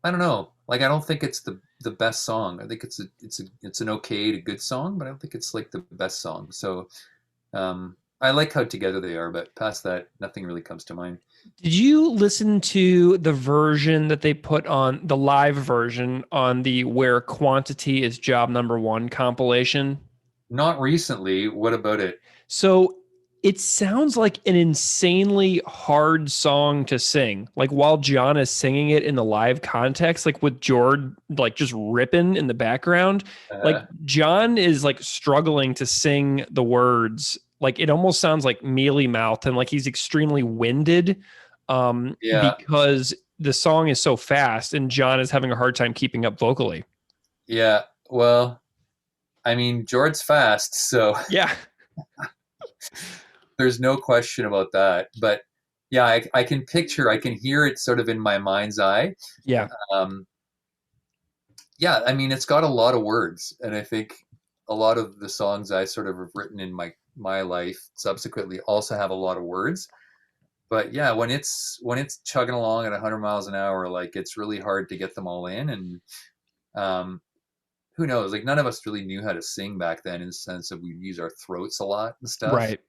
S5: I don't know. Like I don't think it's the best song. I think it's an okay to good song, but I don't think it's like the best song. So I like how together they are, but past that, nothing really comes to mind.
S3: Did you listen to the version that they put on the live version on the Where Quantity is Job Number One compilation?
S5: Not recently. What about it?
S3: So it sounds like an insanely hard song to sing. Like while John is singing it in the live context, like with George like just ripping in the background, like John is like struggling to sing the words. Like it almost sounds like mealy mouthed and like he's extremely winded because the song is so fast and John is having a hard time keeping up vocally.
S5: Yeah. Well, I mean, George's fast, so
S3: yeah.
S5: There's no question about that. But yeah, I can hear it sort of in my mind's eye.
S3: Yeah.
S5: Yeah, I mean, it's got a lot of words. And I think a lot of the songs I sort of have written in my life subsequently also have a lot of words. But yeah, when it's chugging along at 100 miles an hour, like it's really hard to get them all in. And who knows? Like none of us really knew how to sing back then in the sense of we use our throats a lot and stuff.
S3: Right.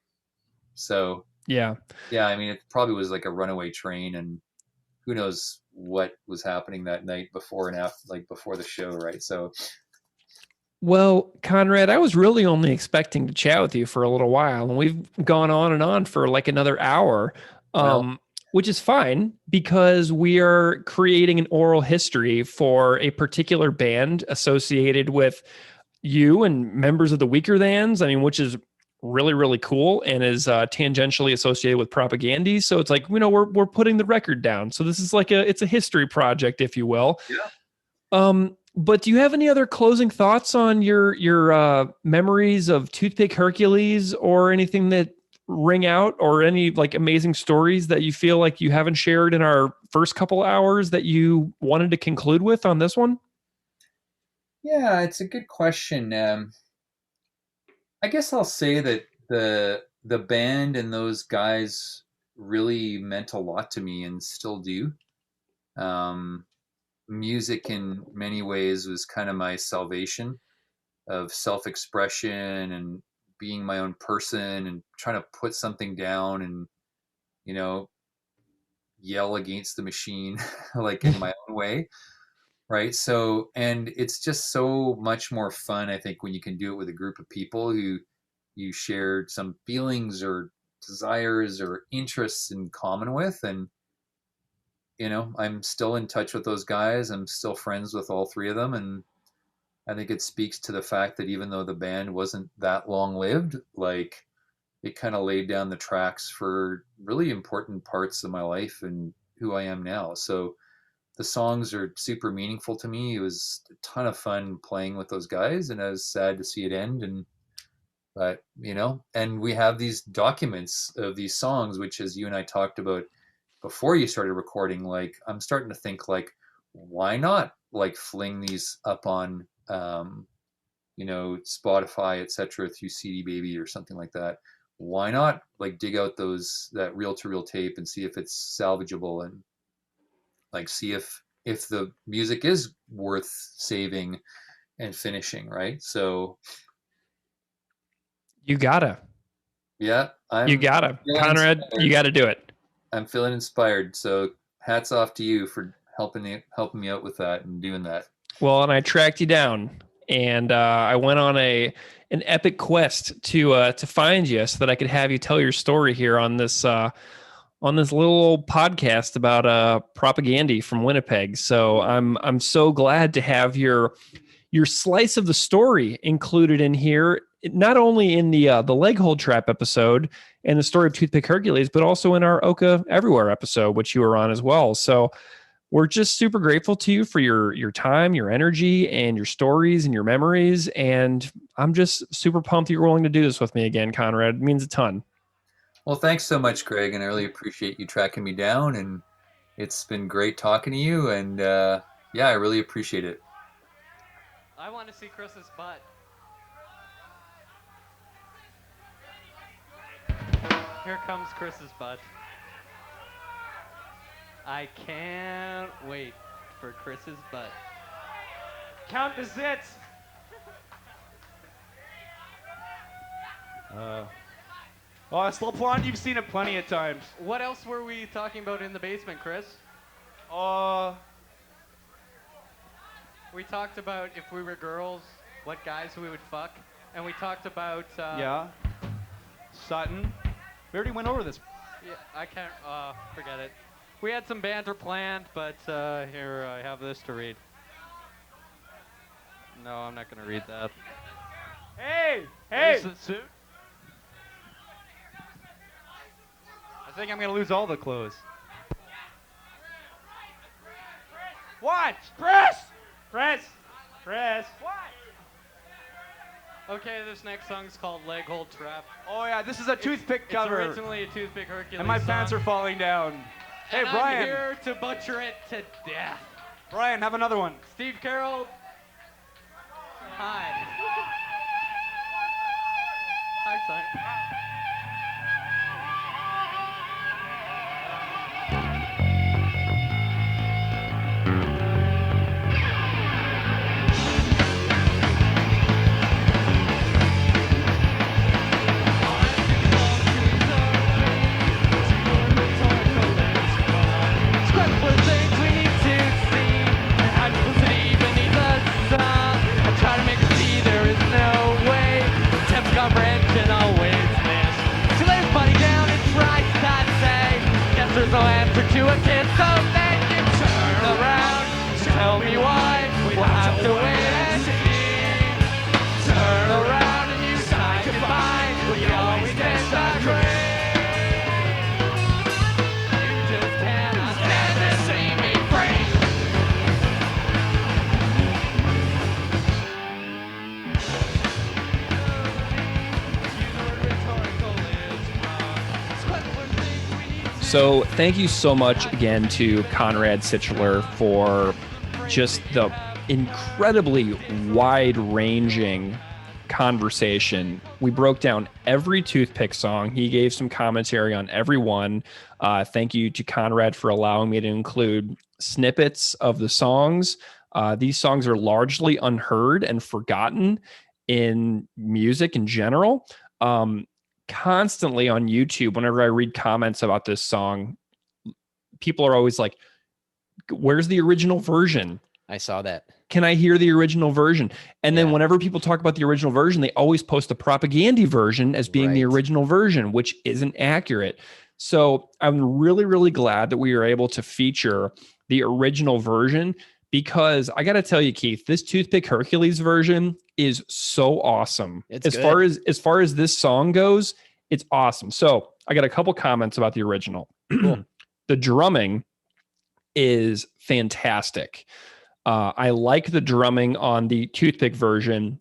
S5: So
S3: yeah.
S5: I mean, it probably was like a runaway train, and who knows what was happening that night before and after, like before the show, right? So,
S3: well, Conrad, I was really only expecting to chat with you for a little while, and we've gone on and on for like another hour, which is fine because we are creating an oral history for a particular band associated with you and members of the Weaker Thans. I mean, which is really, really cool and is tangentially associated with Propaganda. So it's like, we're putting the record down. So this is like it's a history project, if you will.
S5: Yeah.
S3: But do you have any other closing thoughts on your memories of Toothpick Hercules or anything that ring out, or any like amazing stories that you feel like you haven't shared in our first couple hours that you wanted to conclude with on this one?
S5: Yeah, it's a good question. I guess I'll say that the band and those guys really meant a lot to me and still do. music in many ways was kind of my salvation of self-expression and being my own person and trying to put something down and, you know, yell against the machine like in my own way. Right. So, and it's just so much more fun, I think, when you can do it with a group of people who you shared some feelings or desires or interests in common with. And, you know, I'm still in touch with those guys. I'm still friends with all three of them. And I think it speaks to the fact that even though the band wasn't that long lived, like it kind of laid down the tracks for really important parts of my life and who I am now. So, the songs are super meaningful to me. It was a ton of fun playing with those guys, and I was sad to see it end. But you know, and we have these documents of these songs, which, as you and I talked about before you started recording, like I'm starting to think, like, why not like fling these up on, you know, Spotify, etc., through CD Baby or something like that? Why not like dig out that reel-to-reel tape and see if it's salvageable and like see if the music is worth saving and finishing, right? So
S3: You gotta.
S5: yeah,
S3: Conrad, you gotta do it.
S5: I'm feeling inspired. So hats off to you for helping me out with that and doing that.
S3: Well, and I tracked you down, and I went on an epic quest to find you so that I could have you tell your story here on this little old podcast about propaganda from Winnipeg. So I'm so glad to have your slice of the story included in here, not only in the leg hold trap episode and the story of Toothpick Hercules, but also in our Oka Everywhere episode, which you were on as well. So we're just super grateful to you for your time, your energy, and your stories and your memories. And I'm just super pumped that you're willing to do this with me again, Conrad. It means a ton.
S5: Well, thanks so much, Greg, and I really appreciate you tracking me down. And it's been great talking to you. And yeah, I really appreciate it.
S1: I want to see Chris's butt. Here comes Chris's butt. I can't wait for Chris's butt. Count the zits.
S6: Oh, Slow Blonde, you've seen it plenty of times.
S1: What else were we talking about in the basement, Chris? We talked about if we were girls, what guys we would fuck. And we talked about...
S6: yeah. Sutton. We already went over this.
S1: Yeah, I can't... forget it. We had some banter planned, but here I have this to read. No, I'm not going to read that.
S6: Hey!
S1: Where's the suit?
S6: I think I'm going to lose all the clothes. What? Chris! What?
S1: Okay, this next song's called Leg Hold Trap.
S6: Oh yeah, this is a Toothpick cover.
S1: It's originally a Toothpick Hercules
S6: and my
S1: song.
S6: pants are falling down. Hey,
S1: And
S6: Brian.
S1: I'm here to butcher it to death.
S6: Brian, have another one.
S1: Steve Carroll. Hi. Hi, son. Comprehension always missed. She lays body down and tries to say, guess there's no answer to a kid, so then you turn around. Tell me why we'll have to wait and see. Turn around and you say goodbye. We always disagree. You just cannot stand to see me free.
S3: So thank you so much again to Conrad Sichler for just the incredibly wide-ranging conversation. We broke down every Toothpick song. He gave some commentary on every one. Thank you to Conrad for allowing me to include snippets of the songs. These songs are largely unheard and forgotten in music in general. Constantly on YouTube, whenever I read comments about this song, people are always like, where's the original version?
S2: I saw that.
S3: Can I hear the original version? And then
S2: Yeah.
S3: whenever people talk about the original version, they always post the propaganda version as being the
S2: Right.
S3: original version, which isn't accurate. So I'm really, really glad that we were able to feature the original version, because I got to tell you, Keith, this Toothpick Hercules version is so awesome.
S2: It's
S3: as
S2: good.
S3: far as this song goes, it's awesome. So I got a couple comments about the original.
S2: Cool.
S3: The drumming is fantastic. I like the drumming on the Toothpick version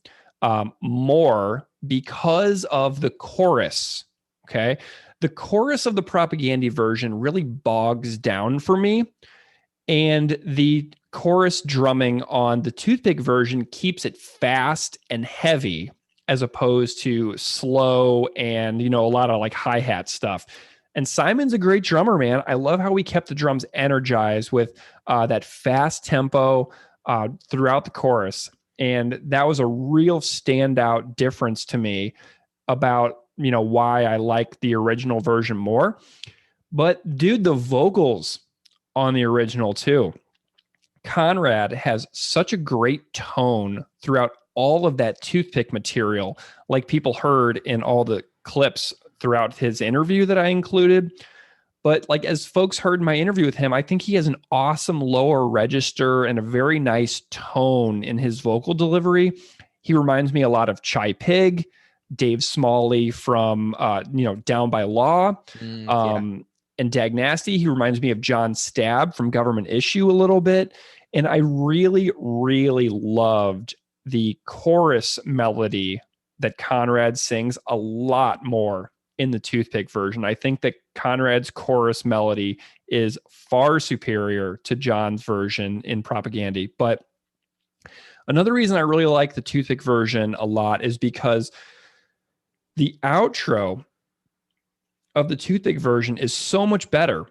S3: more because of the chorus. Okay. The chorus of the propaganda version really bogs down for me. And the chorus drumming on the Toothpick version keeps it fast and heavy, as opposed to slow and, a lot of like hi-hat stuff. And Simon's a great drummer, man. I love how we kept the drums energized with that fast tempo throughout the chorus. And that was a real standout difference to me about, why I like the original version more. But dude, the vocals on the original too. Conrad has such a great tone throughout all of that Toothpick material, like people heard in all the clips throughout his interview that I included. But like, as folks heard in my interview with him, I think he has an awesome lower register and a very nice tone in his vocal delivery. He reminds me a lot of Chai Pig, Dave Smalley from, Down by Law, and Dag Nasty. He reminds me of John Stab from Government Issue a little bit. And I really, really loved the chorus melody that Conrad sings a lot more in the Toothpick version. I think that Conrad's chorus melody is far superior to John's version in Propaganda. But another reason I really like the Toothpick version a lot is because the outro of the Toothpick version is so much better,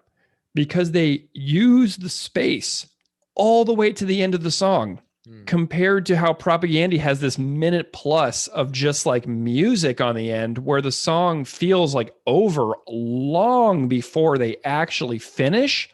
S3: because they use the space all the way to the end of the song, compared to how Propaganda has this minute plus of just like music on the end, where the song feels like over long before they actually finish.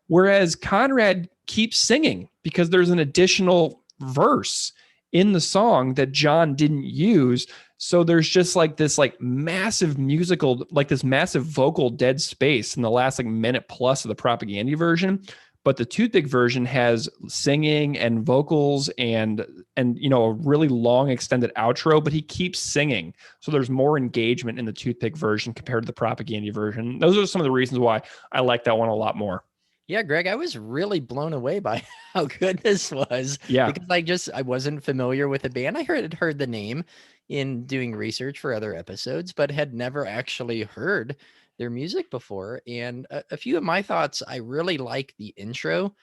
S3: Whereas Conrad keeps singing because there's an additional verse in the song that John didn't use. So there's just like this like massive musical, like this massive vocal dead space in the last like minute plus of the Propaganda version. But the Toothpick version has singing and vocals and a really long extended outro, but he keeps singing. So there's more engagement in the Toothpick version compared to the Propaganda version. Those are some of the reasons why I like that one a lot more.
S2: Yeah, Greg, I was really blown away by how good this was.
S3: Yeah.
S2: Because I wasn't familiar with the band. I heard the name in doing research for other episodes, but had never actually heard their music before. And a few of my thoughts, I really like the intro,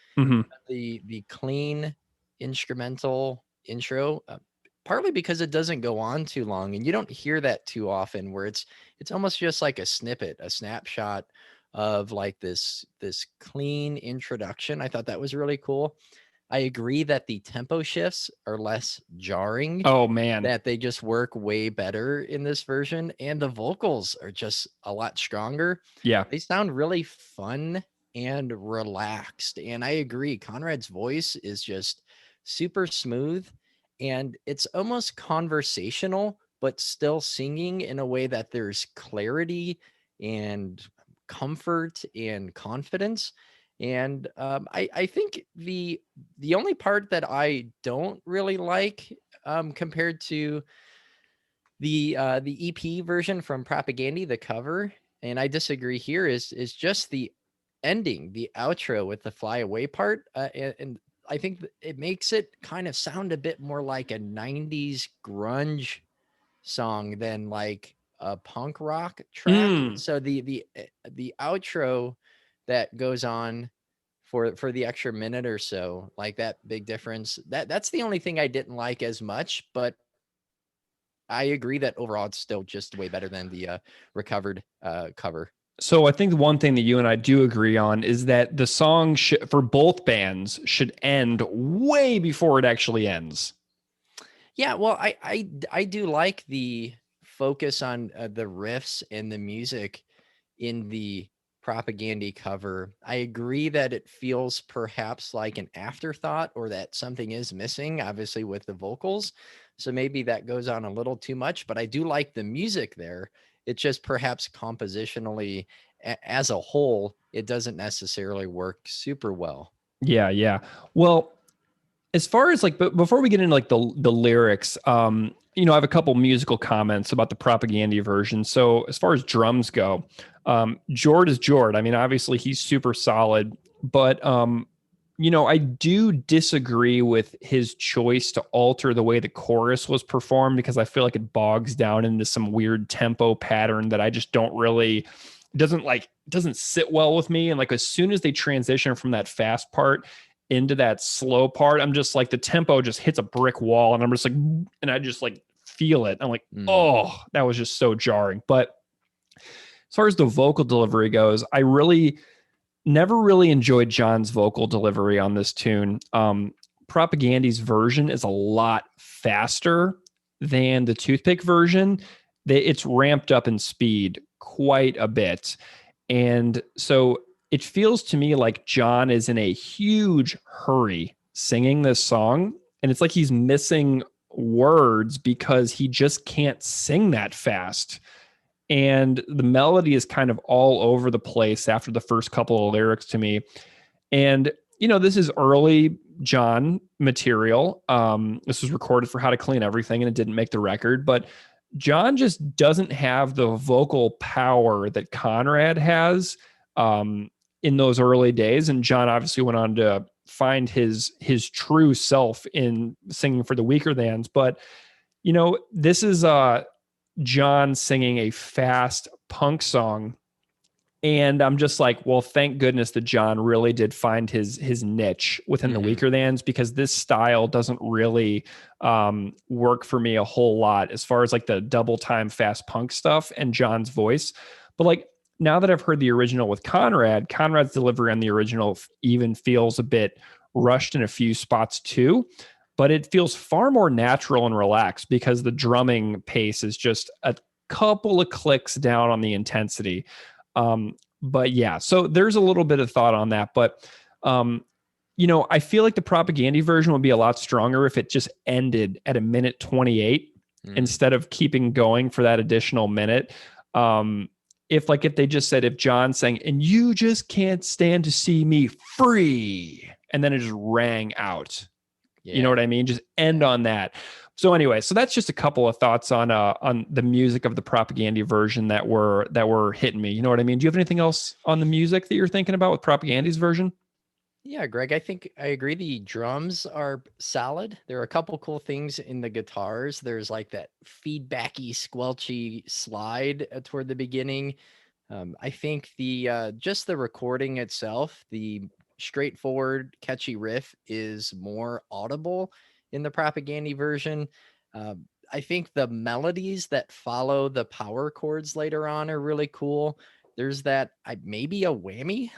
S2: the clean instrumental intro, partly because it doesn't go on too long, and you don't hear that too often, where it's almost just like a snippet, a snapshot of like this clean introduction. I thought that was really cool. I agree that the tempo shifts are less jarring.
S3: Oh man,
S2: that they just work way better in this version, and the vocals are just a lot stronger.
S3: Yeah,
S2: they sound really fun and relaxed. And I agree, Conrad's voice is just super smooth, and it's almost conversational, but still singing in a way that there's clarity and comfort and confidence. And I think the only part that I don't really like, compared to the EP version from Propaganda, the cover, and I disagree here, is just the ending, the outro with the fly away part, and I think it makes it kind of sound a bit more like a 90s grunge song than like a punk rock track. So the outro that goes on for the extra minute or so, like that big difference, that's the only thing I didn't like as much. But I agree that overall it's still just way better than the recovered cover.
S3: So I think the one thing that you and I do agree on is that the song for both bands should end way before it actually ends.
S2: Yeah, well, I do like the focus on the riffs and the music in the Propagandy cover. I agree that it feels perhaps like an afterthought or that something is missing, obviously with the vocals. So maybe that goes on a little too much, but I do like the music there. It's just perhaps compositionally as a whole, it doesn't necessarily work super well.
S3: Yeah, yeah. Well, as far as like, but before we get into like the lyrics, you know, I have a couple musical comments about the Propagandy version. So as far as drums go, Jord is Jord. I mean, obviously he's super solid, but you know, I do disagree with his choice to alter the way the chorus was performed because I feel like it bogs down into some weird tempo pattern that I just don't really doesn't sit well with me. And like as soon as they transition from that fast part into that slow part, I'm just like the tempo just hits a brick wall and I'm just like, and I just like feel it. I'm like, oh, that was just so jarring. But as far as the vocal delivery goes, I really never really enjoyed John's vocal delivery on this tune. Propagandy's version is a lot faster than the Toothpick version. It's ramped up in speed quite a bit. And so it feels to me like John is in a huge hurry singing this song. And it's like he's missing words because he just can't sing that fast. And the melody is kind of all over the place after the first couple of lyrics to me. And, you know, this is early John material. This was recorded for How to Clean Everything and it didn't make the record. But John just doesn't have the vocal power that Conrad has in those early days. And John obviously went on to find his true self in singing for the Weaker Thans. But, you know, this is John singing a fast punk song. And I'm just like, well, thank goodness that John really did find his niche within the Weaker Thans, because this style doesn't really work for me a whole lot as far as like the double time fast punk stuff and John's voice. But like now that I've heard the original with Conrad's delivery on the original even feels a bit rushed in a few spots too. But it feels far more natural and relaxed because the drumming pace is just a couple of clicks down on the intensity. But yeah, so there's a little bit of thought on that, but, you know, I feel like the Propagandy version would be a lot stronger if it just ended at a minute 28 instead of keeping going for that additional minute. If they just said, if John sang, and you just can't stand to see me free, and then it just rang out, you know what I mean? Just end on that. So anyway, so that's just a couple of thoughts on the music of the Propagandy version that were hitting me. You know what I mean? Do you have anything else on the music that you're thinking about with Propagandy's version?
S2: Yeah, Greg, I think I agree. The drums are solid. There are a couple cool things in the guitars. There's like that feedbacky, squelchy slide toward the beginning. I think the just the recording itself, the straightforward, catchy riff is more audible in the Propagandy version. I think the melodies that follow the power chords later on are really cool. There's that maybe a whammy.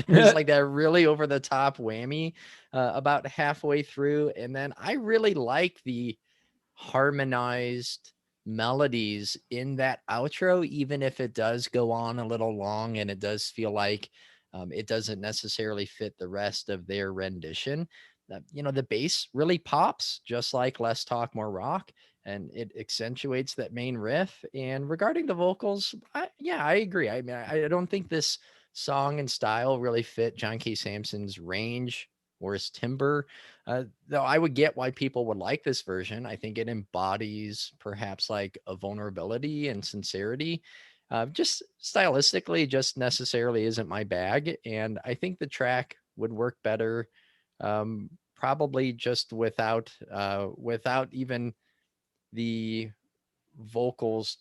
S2: There's like that really over the top whammy about halfway through. And then I really like the harmonized melodies in that outro, even if it does go on a little long and it does feel like it doesn't necessarily fit the rest of their rendition. You know, the bass really pops, just like Less Talk, More Rock, and it accentuates that main riff. And regarding the vocals, I agree. I mean, I don't think this song and style really fit John K. Samson's range or his timbre, though I would get why people would like this version. I think it embodies perhaps like a vulnerability and sincerity. Just stylistically, just necessarily isn't my bag. And I think the track would work better probably just without even the vocals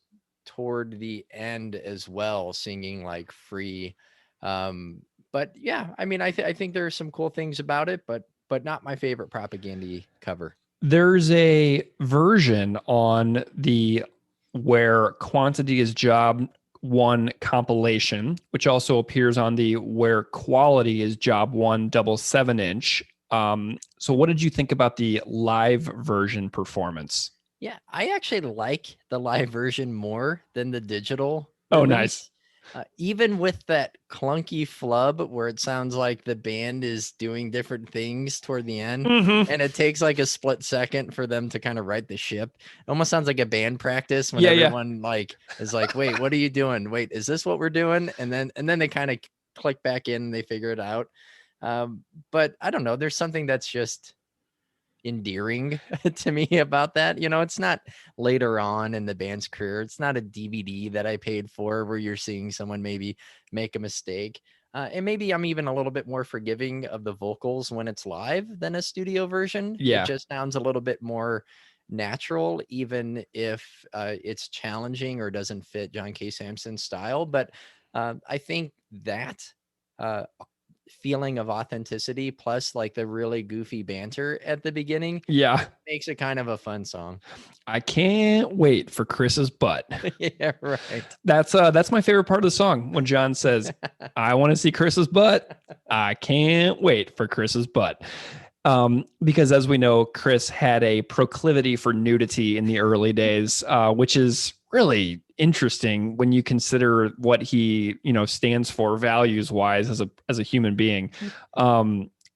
S2: toward the end as well, singing like free. But yeah, I mean, I think there are some cool things about it, but not my favorite Propagandy cover.
S3: There's a version on the where Quantity is Job 1 compilation, which also appears on the Where Quality is Job 1 double 7-inch. So what did you think about the live version performance?
S2: Yeah, I actually like the live version more than the digital
S3: Oh,
S2: release.
S3: nice.
S2: Even with that clunky flub where it sounds like the band is doing different things toward the end, and it takes like a split second for them to kind of right the ship. It almost sounds like a band practice when everyone like is like, wait, what are you doing? Wait, is this what we're doing? And then they kind of click back in and they figure it out. But I don't know, there's something that's just endearing to me about that. It's not later on in the band's career. It's not a DVD that I paid for where you're seeing someone maybe make a mistake. And maybe I'm even a little bit more forgiving of the vocals when it's live than a studio version.
S3: Yeah.
S2: It just sounds a little bit more natural, even if it's challenging or doesn't fit John K. Samson's style. But I think that feeling of authenticity plus like the really goofy banter at the beginning makes it kind of a fun song.
S3: I can't wait for Chris's butt.
S2: Yeah, right.
S3: That's my favorite part of the song, when John says, I want to see Chris's butt. I can't wait for Chris's butt. Because as we know, Chris had a proclivity for nudity in the early days, which is really interesting when you consider what he, stands for values wise as a human being.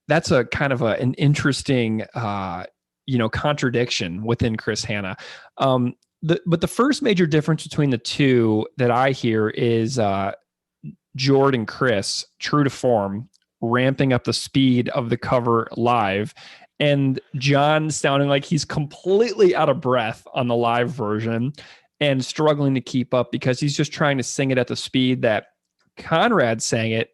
S3: That's a kind of an interesting, contradiction within Chris Hanna. But the first major difference between the two that I hear is Jord and Chris, true to form, ramping up the speed of the cover live, and John sounding like he's completely out of breath on the live version and struggling to keep up because he's just trying to sing it at the speed that Conrad sang it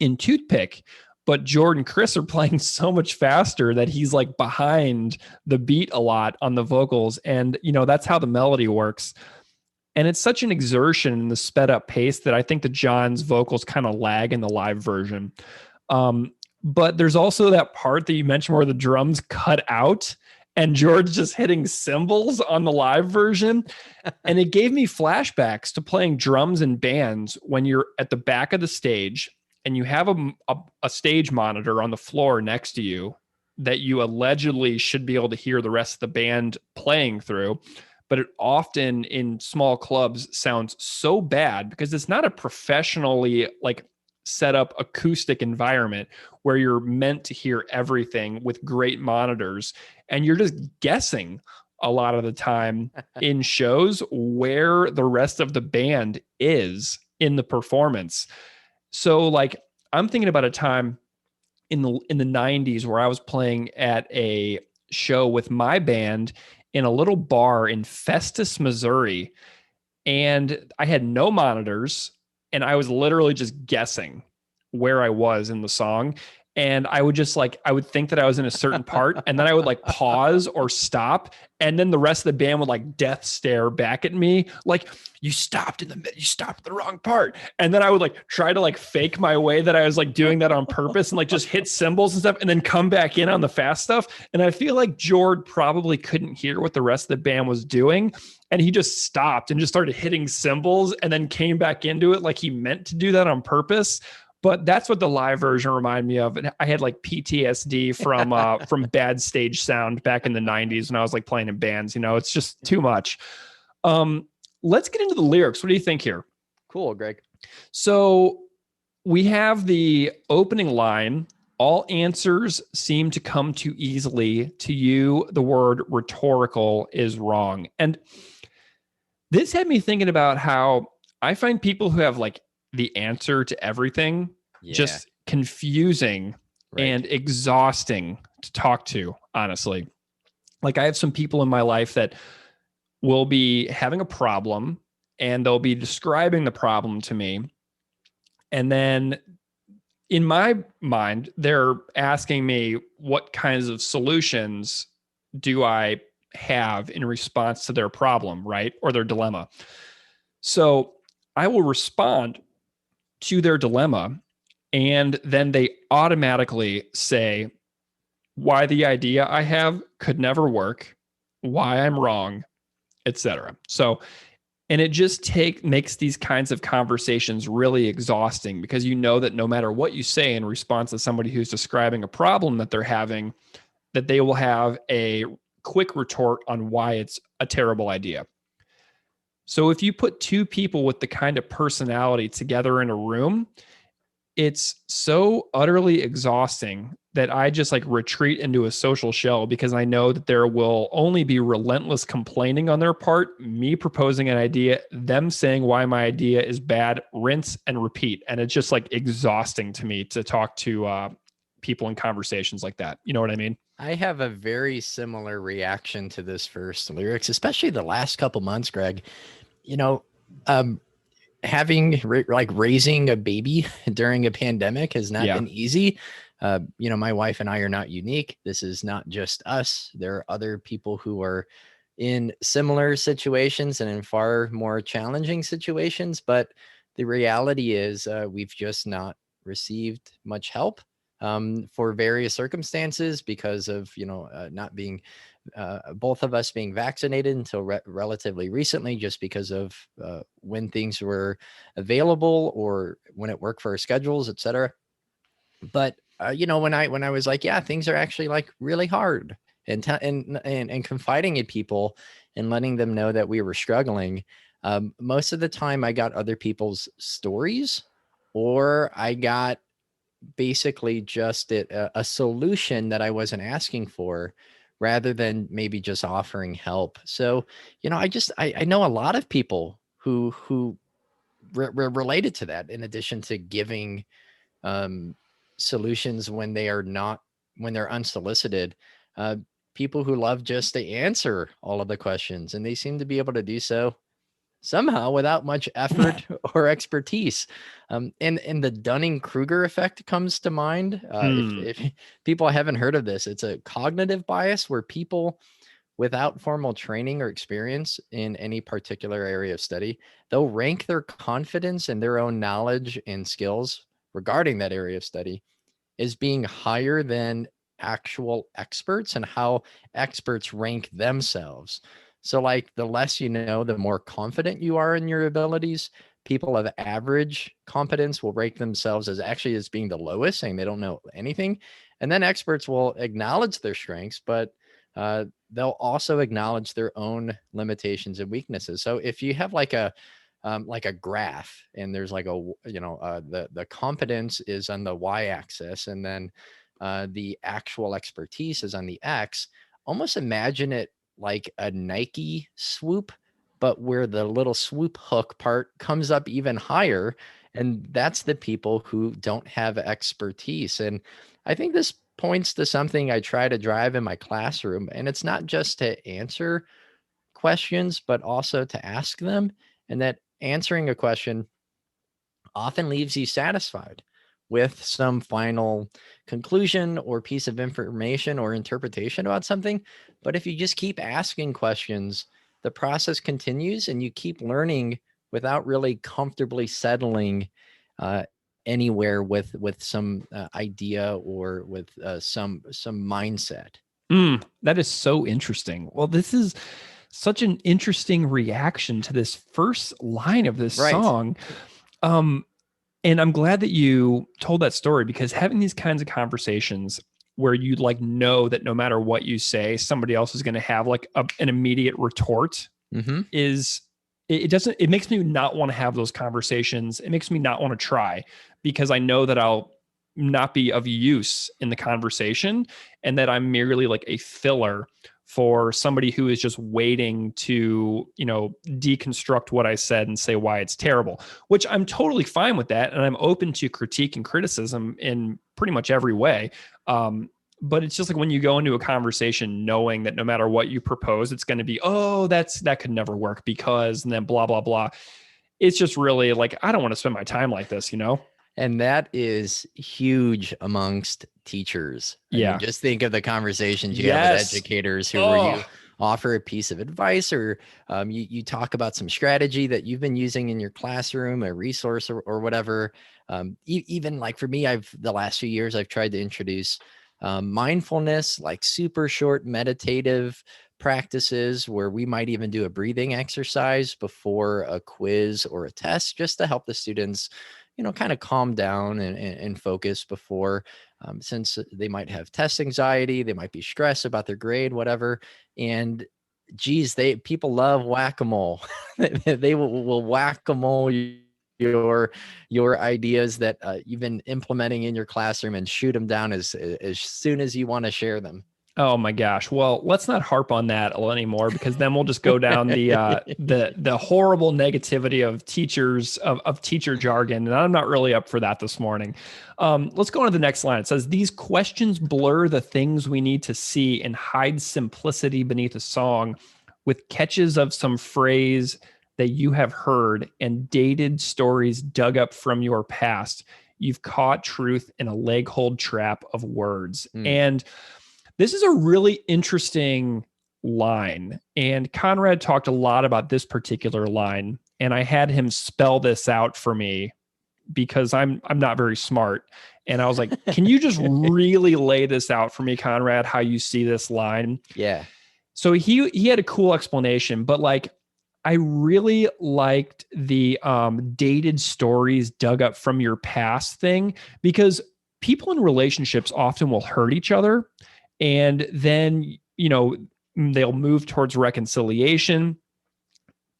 S3: in Toothpick. But Jord and Chris are playing so much faster that he's like behind the beat a lot on the vocals. And, that's how the melody works. And it's such an exertion in the sped up pace that I think that John's vocals kind of lag in the live version. But there's also that part that you mentioned where the drums cut out and George just hitting cymbals on the live version. And it gave me flashbacks to playing drums in bands when you're at the back of the stage and you have a stage monitor on the floor next to you that you allegedly should be able to hear the rest of the band playing through. But it often in small clubs sounds so bad because it's not a professionally set up acoustic environment where you're meant to hear everything with great monitors. And you're just guessing a lot of the time in shows where the rest of the band is in the performance. So I'm thinking about a time in the 90s where I was playing at a show with my band in a little bar in Festus, Missouri. And I had no monitors and I was literally just guessing where I was in the song. And I would just I would think that I was in a certain part and then I would pause or stop. And then the rest of the band would death stare back at me. You stopped at the wrong part. And then I would try to fake my way that I was doing that on purpose and just hit cymbals and stuff and then come back in on the fast stuff. And I feel like Jord probably couldn't hear what the rest of the band was doing. And he just stopped and just started hitting cymbals and then came back into it like he meant to do that on purpose. But that's what the live version reminded me of. And I had PTSD from bad stage sound back in the 90s when I was playing in bands. It's just too much. Let's get into the lyrics. What do you think here?
S2: Cool, Greg.
S3: So we have the opening line. All answers seem to come too easily to you. The word rhetorical is wrong. And this had me thinking about how I find people who have the answer to everything just confusing and exhausting to talk to, honestly. I have some people in my life that will be having a problem and they'll be describing the problem to me. And then in my mind, they're asking me what kinds of solutions do I have in response to their problem, right? Or their dilemma. So I will respond to their dilemma, and then they automatically say why the idea I have could never work, why I'm wrong, etc. So And it just makes these kinds of conversations really exhausting, because you know that no matter what you say in response to somebody who's describing a problem that they're having, that they will have a quick retort on why it's a terrible idea. So if you put two people with the kind of personality together in a room, it's so utterly exhausting that I just like retreat into a social shell, because I know that there will only be relentless complaining on their part, me proposing an idea, them saying why my idea is bad, rinse and repeat. And it's just like exhausting to me to talk to people in conversations like that. You know what I mean?
S2: I have a very similar reaction to this first lyrics, especially the last couple months, Greg. You know, having raising a baby during a pandemic has not been easy. You know, my wife and I are not unique. This is not just us. There are other people who are in similar situations and in far more challenging situations. But the reality is we've just not received much help for various circumstances because of, you know, not being both of us being vaccinated until relatively recently, just because of when things were available or when it worked for our schedules, etc. But you know, when I was like, yeah, things are actually like really hard, and confiding in people and letting them know that we were struggling, most of the time I got other people's stories, or I got basically just a solution that I wasn't asking for, rather than maybe just offering help. So, you know, I know a lot of people who related to that, in addition to giving solutions when they're unsolicited. Uh, People who love just to answer all of the questions, and they seem to be able to do so somehow without much effort or expertise. And the Dunning-Kruger effect comes to mind. If people haven't heard of this, it's a cognitive bias where people without formal training or experience in any particular area of study, they'll rank their confidence in their own knowledge and skills regarding that area of study as being higher than actual experts, and how experts rank themselves. So like the less you know, the more confident you are in your abilities. People of average competence will rank themselves as being the lowest, saying they don't know anything. And then experts will acknowledge their strengths, but they'll also acknowledge their own limitations and weaknesses. So if you have like a graph, and there's like the competence is on the y-axis, and then the actual expertise is on the x, almost imagine it like a Nike swoop, but where the little swoop hook part comes up even higher. And that's the people who don't have expertise. And I think this points to something I try to drive in my classroom. And it's not just to answer questions, but also to ask them. And that answering a question often leaves you satisfied with some final conclusion or piece of information or interpretation about something. But if you just keep asking questions, the process continues, and you keep learning without really comfortably settling anywhere with some idea or with some mindset.
S3: That is so interesting. Well, this is such an interesting reaction to this first line of this song. And I'm glad that you told that story, because having these kinds of conversations where you like know that no matter what you say, somebody else is going to have like an immediate retort it makes me not want to have those conversations. It makes me not want to try, because I know that I'll not be of use in the conversation, and that I'm merely like a filler for somebody who is just waiting to, you know, deconstruct what I said and say why it's terrible, which I'm totally fine with that. And I'm open to critique and criticism in pretty much every way. But it's just like when you go into a conversation knowing that no matter what you propose, it's going to be, oh, that could never work because, and then blah, blah, blah. It's just really like, I don't want to spend my time like this, you know?
S2: And that is huge amongst teachers. I mean, just think of the conversations you have with educators where you offer a piece of advice, or you talk about some strategy that you've been using in your classroom, a resource or whatever. Even like for me, the last few years, I've tried to introduce mindfulness, like super short meditative practices where we might even do a breathing exercise before a quiz or a test, just to help the students, kind of calm down and focus before, since they might have test anxiety, they might be stressed about their grade, whatever. And geez, people love whack-a-mole. They will whack-a-mole your ideas that you've been implementing in your classroom and shoot them down as soon as you want to share them.
S3: Oh my gosh. Well, let's not harp on that anymore, because then we'll just go down the horrible negativity of teachers, of teacher jargon. And I'm not really up for that this morning. Let's go on to the next line. It says, these questions blur the things we need to see and hide simplicity beneath a song with catches of some phrase that you have heard and dated stories dug up from your past. You've caught truth in a leg-hold trap of words. And this is a really interesting line. And Conrad talked a lot about this particular line, and I had him spell this out for me because I'm not very smart. And I was like, can you just really lay this out for me, Conrad, how you see this line?
S2: Yeah.
S3: So he had a cool explanation, but like, I really liked the dated stories dug up from your past thing, because people in relationships often will hurt each other. And then, they'll move towards reconciliation,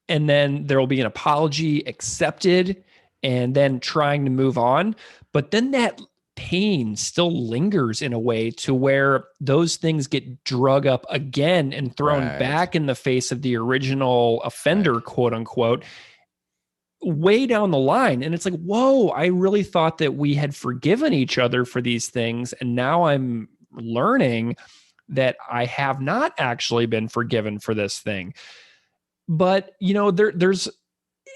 S3: and then there'll be an apology accepted, and then trying to move on. But then that pain still lingers in a way to where those things get drug up again and thrown back in the face of the original offender, quote unquote, way down the line. And it's like, whoa, I really thought that we had forgiven each other for these things. And now I'm learning that I have not actually been forgiven for this thing. But,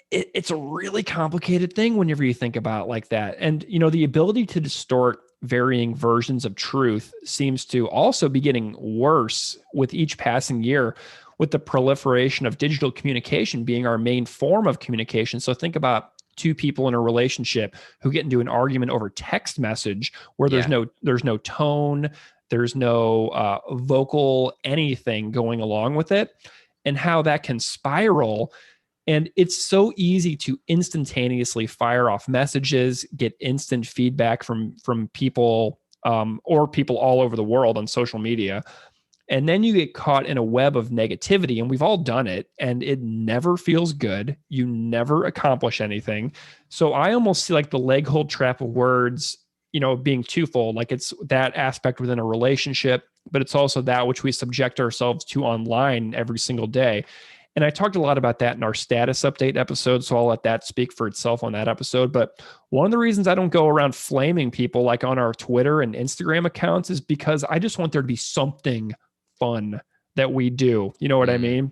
S3: it's a really complicated thing whenever you think about it like that. And, the ability to distort varying versions of truth seems to also be getting worse with each passing year, with the proliferation of digital communication being our main form of communication. So think about two people in a relationship who get into an argument over text message where there's no tone, there's no vocal anything going along with it, and how that can spiral. And it's so easy to instantaneously fire off messages, get instant feedback from people or people all over the world on social media. And then you get caught in a web of negativity, and we've all done it, and it never feels good. You never accomplish anything. So I almost see like the leg hold trap of words, being twofold. Like it's that aspect within a relationship, but it's also that which we subject ourselves to online every single day. And I talked a lot about that in our status update episode, so I'll let that speak for itself on that episode. But one of the reasons I don't go around flaming people like on our Twitter and Instagram accounts is because I just want there to be something fun that we do. You know what I mean?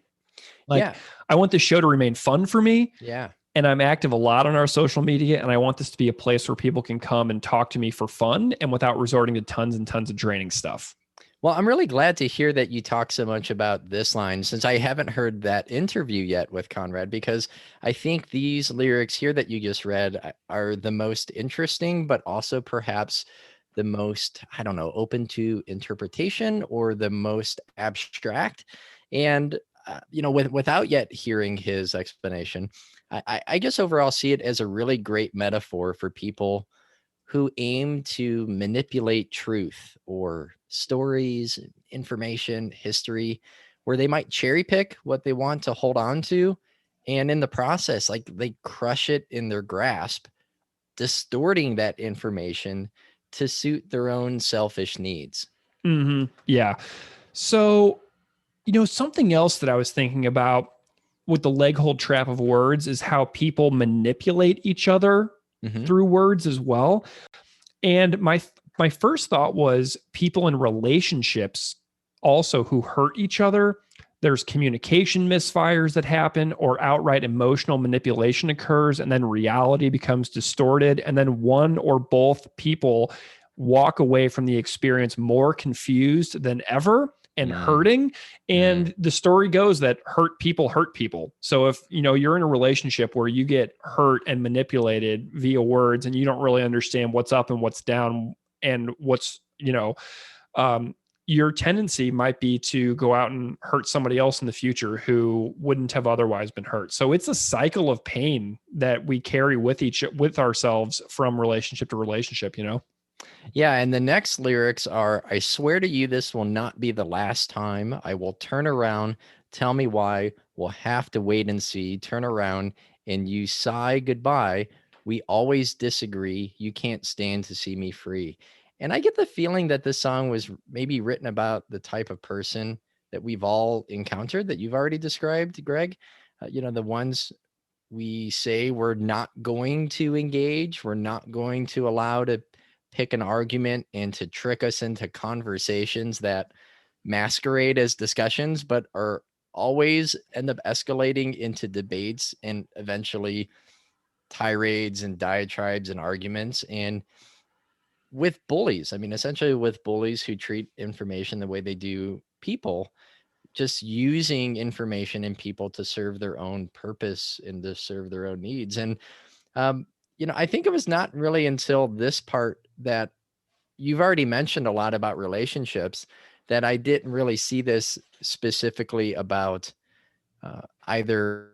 S3: Like, I want the show to remain fun for me.
S2: Yeah.
S3: And I'm active a lot on our social media, and I want this to be a place where people can come and talk to me for fun and without resorting to tons and tons of draining stuff.
S2: Well, I'm really glad to hear that you talk so much about this line, since I haven't heard that interview yet with Conrad, because I think these lyrics here that you just read are the most interesting, but also perhaps the most, I don't know, open to interpretation or the most abstract. And, without yet hearing his explanation, I just overall see it as a really great metaphor for people who aim to manipulate truth or stories, information, history, where they might cherry pick what they want to hold on to. And in the process, like they crush it in their grasp, distorting that information to suit their own selfish needs.
S3: Mm-hmm. Yeah. So, something else that I was thinking about with the leg hold trap of words is how people manipulate each other through words as well. And my first thought was people in relationships also who hurt each other. There's communication misfires that happen, or outright emotional manipulation occurs, and then reality becomes distorted. And then one or both people walk away from the experience more confused than ever and hurting. And the story goes that hurt people. So if, you're in a relationship where you get hurt and manipulated via words and you don't really understand what's up and what's down and what's, your tendency might be to go out and hurt somebody else in the future who wouldn't have otherwise been hurt. So it's a cycle of pain that we carry with ourselves from relationship to relationship, you know?
S2: Yeah, and the next lyrics are, I swear to you, this will not be the last time. I will turn around. Tell me why. We'll have to wait and see. Turn around and you sigh goodbye. We always disagree. You can't stand to see me free. And I get the feeling that this song was maybe written about the type of person that we've all encountered that you've already described, Greg. The ones we say we're not going to engage, we're not going to allow to pick an argument and to trick us into conversations that masquerade as discussions, but are always end up escalating into debates and eventually tirades and diatribes and arguments. And with bullies, I mean, essentially with bullies who treat information the way they do people, just using information and people to serve their own purpose and to serve their own needs. And, I think it was not really until this part that you've already mentioned a lot about relationships that I didn't really see this specifically about either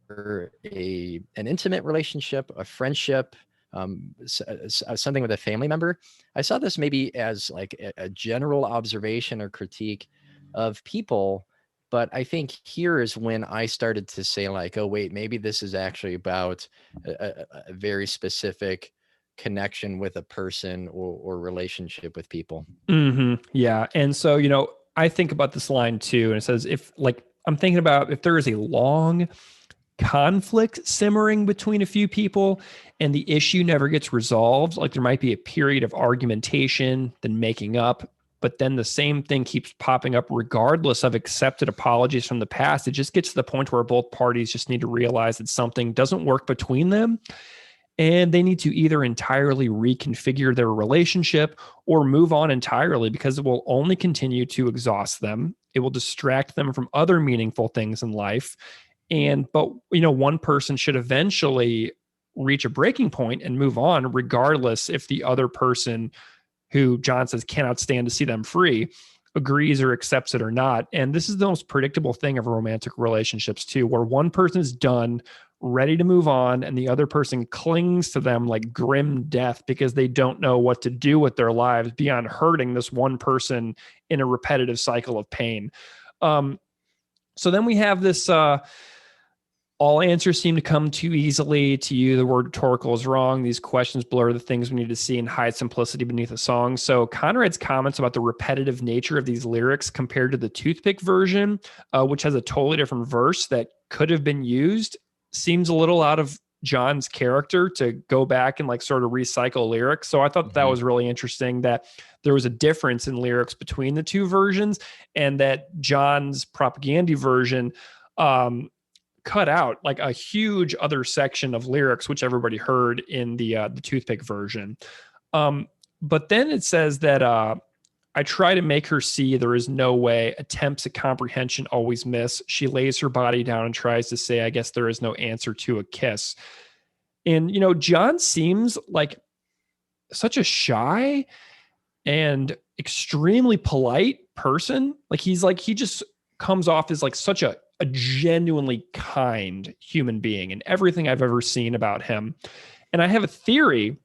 S2: an intimate relationship, a friendship, something with a family member. I saw this maybe as like a general observation or critique of people. But I think here is when I started to say like, oh, wait, maybe this is actually about a very specific connection with a person or relationship with people.
S3: Mm-hmm. Yeah. And so, I think about this line too. And it says, I'm thinking about if there is a long conflict simmering between a few people and the issue never gets resolved, like there might be a period of argumentation, then making up, but then the same thing keeps popping up regardless of accepted apologies from the past. It just gets to the point where both parties just need to realize that something doesn't work between them. And they need to either entirely reconfigure their relationship or move on entirely, because it will only continue to exhaust them. It will distract them from other meaningful things in life. But one person should eventually reach a breaking point and move on, regardless if the other person, who John says cannot stand to see them free, agrees or accepts it or not. And this is the most predictable thing of romantic relationships too, where one person is done, ready to move on, and the other person clings to them like grim death because they don't know what to do with their lives beyond hurting this one person in a repetitive cycle of pain. So then we have this, all answers seem to come too easily to you. The word rhetorical is wrong. These questions blur the things we need to see and hide simplicity beneath a song. So Conrad's comments about the repetitive nature of these lyrics compared to the Toothpick version, which has a totally different verse that could have been used, seems a little out of John's character to go back and like sort of recycle lyrics. So I thought that was really interesting that there was a difference in lyrics between the two versions, and that John's propaganda version, cut out like a huge other section of lyrics, which everybody heard in the Toothpick version. But then it says that I try to make her see there is no way, attempts at comprehension always miss. She lays her body down and tries to say, I guess there is no answer to a kiss. And, John seems like such a shy and extremely polite person. Like he just comes off as like such a genuinely kind human being in everything I've ever seen about him. And I have a theory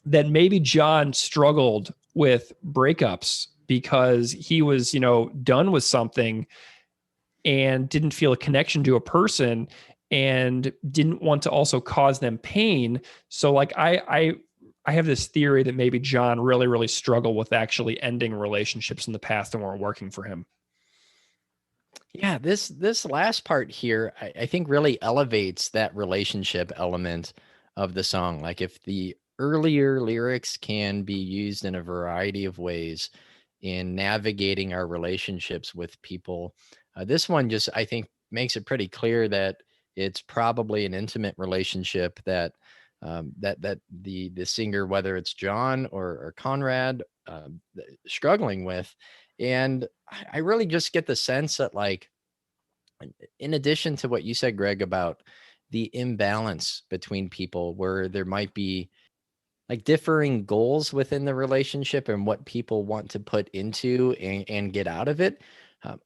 S3: that maybe John struggled with breakups because he was, done with something and didn't feel a connection to a person and didn't want to also cause them pain. So like I have this theory that maybe John really, really struggled with actually ending relationships in the past and weren't working for him.
S2: Yeah, this last part here, I think really elevates that relationship element of the song. Like if the earlier lyrics can be used in a variety of ways in navigating our relationships with people, this one just, I think, makes it pretty clear that it's probably an intimate relationship that that the singer, whether it's John or Conrad, struggling with. And I really just get the sense that, like, in addition to what you said, Greg, about the imbalance between people, where there might be like differing goals within the relationship and what people want to put into and get out of it.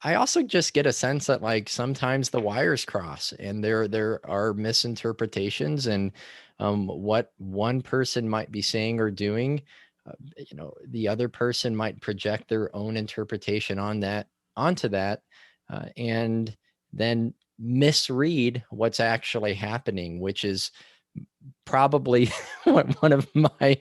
S2: I also just get a sense that like sometimes the wires cross and there are misinterpretations and what one person might be saying or doing, the other person might project their own interpretation onto that, and then misread what's actually happening, which is probably one of my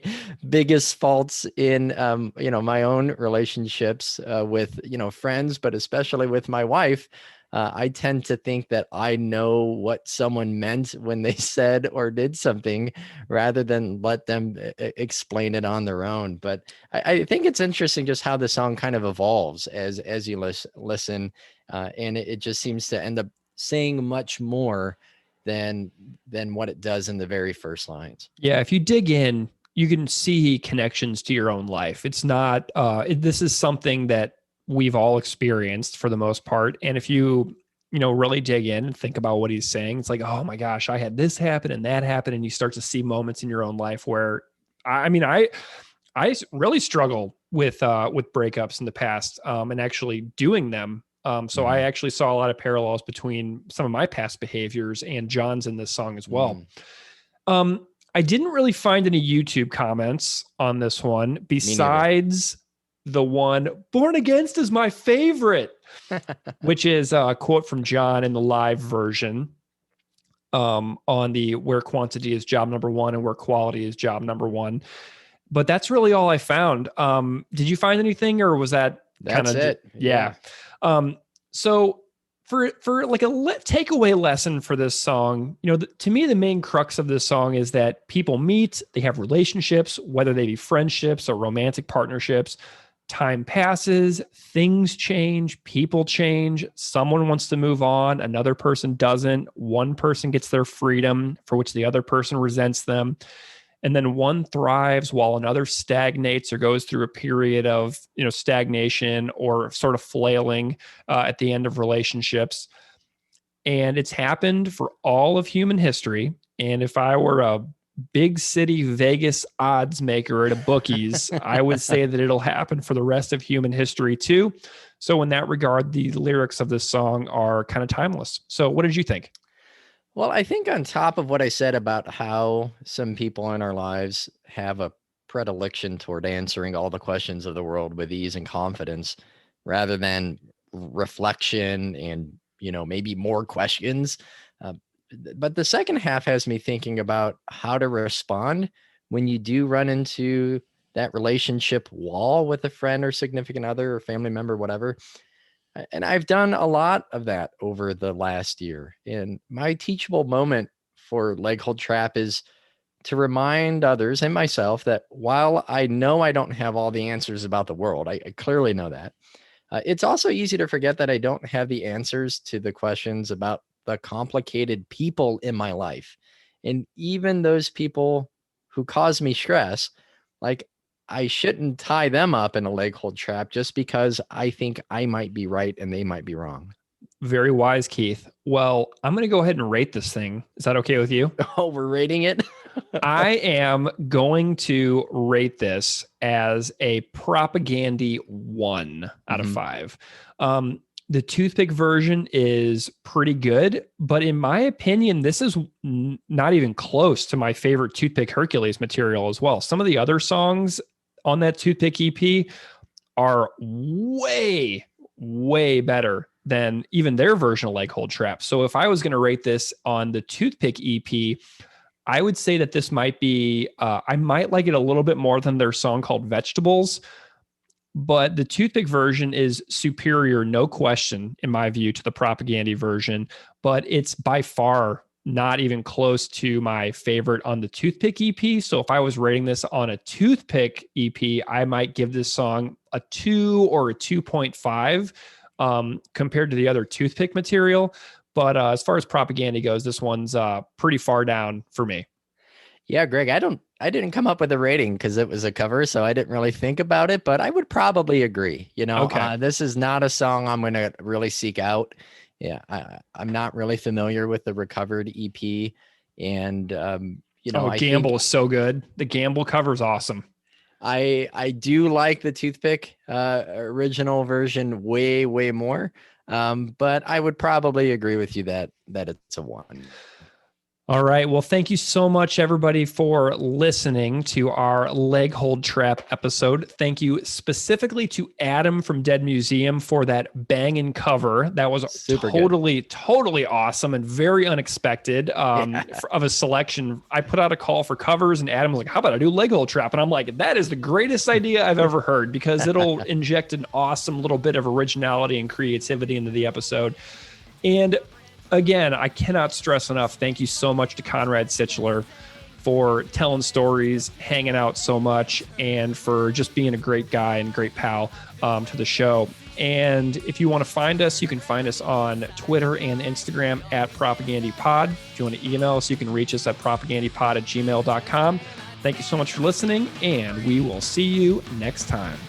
S2: biggest faults in my own relationships with friends, but especially with my wife. I tend to think that I know what someone meant when they said or did something rather than let them explain it on their own. But I think it's interesting just how the song kind of evolves as you listen, and it just seems to end up saying much more than what it does in the very first lines.
S3: Yeah, if you dig in, you can see connections to your own life. It's not this is something that we've all experienced for the most part. And if you really dig in and think about what he's saying, it's like, oh my gosh, I had this happen and that happen. And you start to see moments in your own life where I really struggle with breakups in the past, and actually doing them. So I actually saw a lot of parallels between some of my past behaviors and John's in this song as well. I didn't really find any YouTube comments on this one besides the one "Born Against" is my favorite, which is a quote from John in the live version, on the "Where quantity is job number one and where quality is job number one." But that's really all I found. Did you find anything, or was that
S2: kind of it?
S3: Yeah. So for like a takeaway lesson for this song, to me, the main crux of this song is that people meet, they have relationships, whether they be friendships or romantic partnerships. Time passes, things change, people change. Someone wants to move on, another person doesn't. One person gets their freedom for which the other person resents them. And then one thrives while another stagnates or goes through a period of stagnation or sort of flailing at the end of relationships. And it's happened for all of human history. And if I were a big city Vegas odds maker at a bookies, I would say that it'll happen for the rest of human history too. So in that regard, the lyrics of this song are kind of timeless. So what did you think?
S2: Well, I think on top of what I said about how some people in our lives have a predilection toward answering all the questions of the world with ease and confidence rather than reflection and, maybe more questions. But the second half has me thinking about how to respond when you do run into that relationship wall with a friend or significant other or family member, whatever. And I've done a lot of that over the last year. And my teachable moment for Leg Hold Trap is to remind others and myself that while I know I don't have all the answers about the world, I clearly know that, it's also easy to forget that I don't have the answers to the questions about the complicated people in my life. And even those people who cause me stress, like, I shouldn't tie them up in a leg hold trap just because I think I might be right and they might be wrong.
S3: Very wise, Keith. Well, I'm going to go ahead and rate this thing. Is that okay with you?
S2: Oh, we're rating it?
S3: I am going to rate this as a propagandy 1 out of 5. The Toothpick version is pretty good, but in my opinion, this is not even close to my favorite Toothpick Hercules material as well. Some of the other songs on that Toothpick EP are way, way better than even their version of Leg Hold Trap. So if I was going to rate this on the Toothpick EP, I would say that this might be, I might like it a little bit more than their song called Vegetables, but the Toothpick version is superior, no question, in my view, to the Propagandy version, but it's by far not even close to my favorite on the Toothpick EP. So if I was rating this on a Toothpick EP, I might give this song a 2 or a 2.5 compared to the other Toothpick material. But as far as Propagandy goes, this one's pretty far down for me.
S2: Yeah, Greg, I didn't come up with a rating because it was a cover, so I didn't really think about it, but I would probably agree.
S3: Okay.
S2: This is not a song I'm going to really seek out. Yeah, I'm not really familiar with the recovered EP, and I
S3: Gamble
S2: think
S3: is so good. The Gamble cover is awesome.
S2: I do like the Toothpick original version way more, but I would probably agree with you that it's a 1.
S3: All right. Well, thank you so much, everybody, for listening to our Leg Hold Trap episode. Thank you specifically to Adam from Dead Museum for that banging cover. That was
S2: Super
S3: totally awesome and very unexpected of a selection. I put out a call for covers, and Adam was like, how about I do Leg Hold Trap? And I'm like, that is the greatest idea I've ever heard, because it'll inject an awesome little bit of originality and creativity into the episode. And again, I cannot stress enough, thank you so much to Conrad Sichler for telling stories, hanging out so much, and for just being a great guy and great pal to the show. And if you want to find us, you can find us on Twitter and Instagram at PropagandyPod. If you want to email us, you can reach us at propagandypod@gmail.com. Thank you so much for listening, and we will see you next time.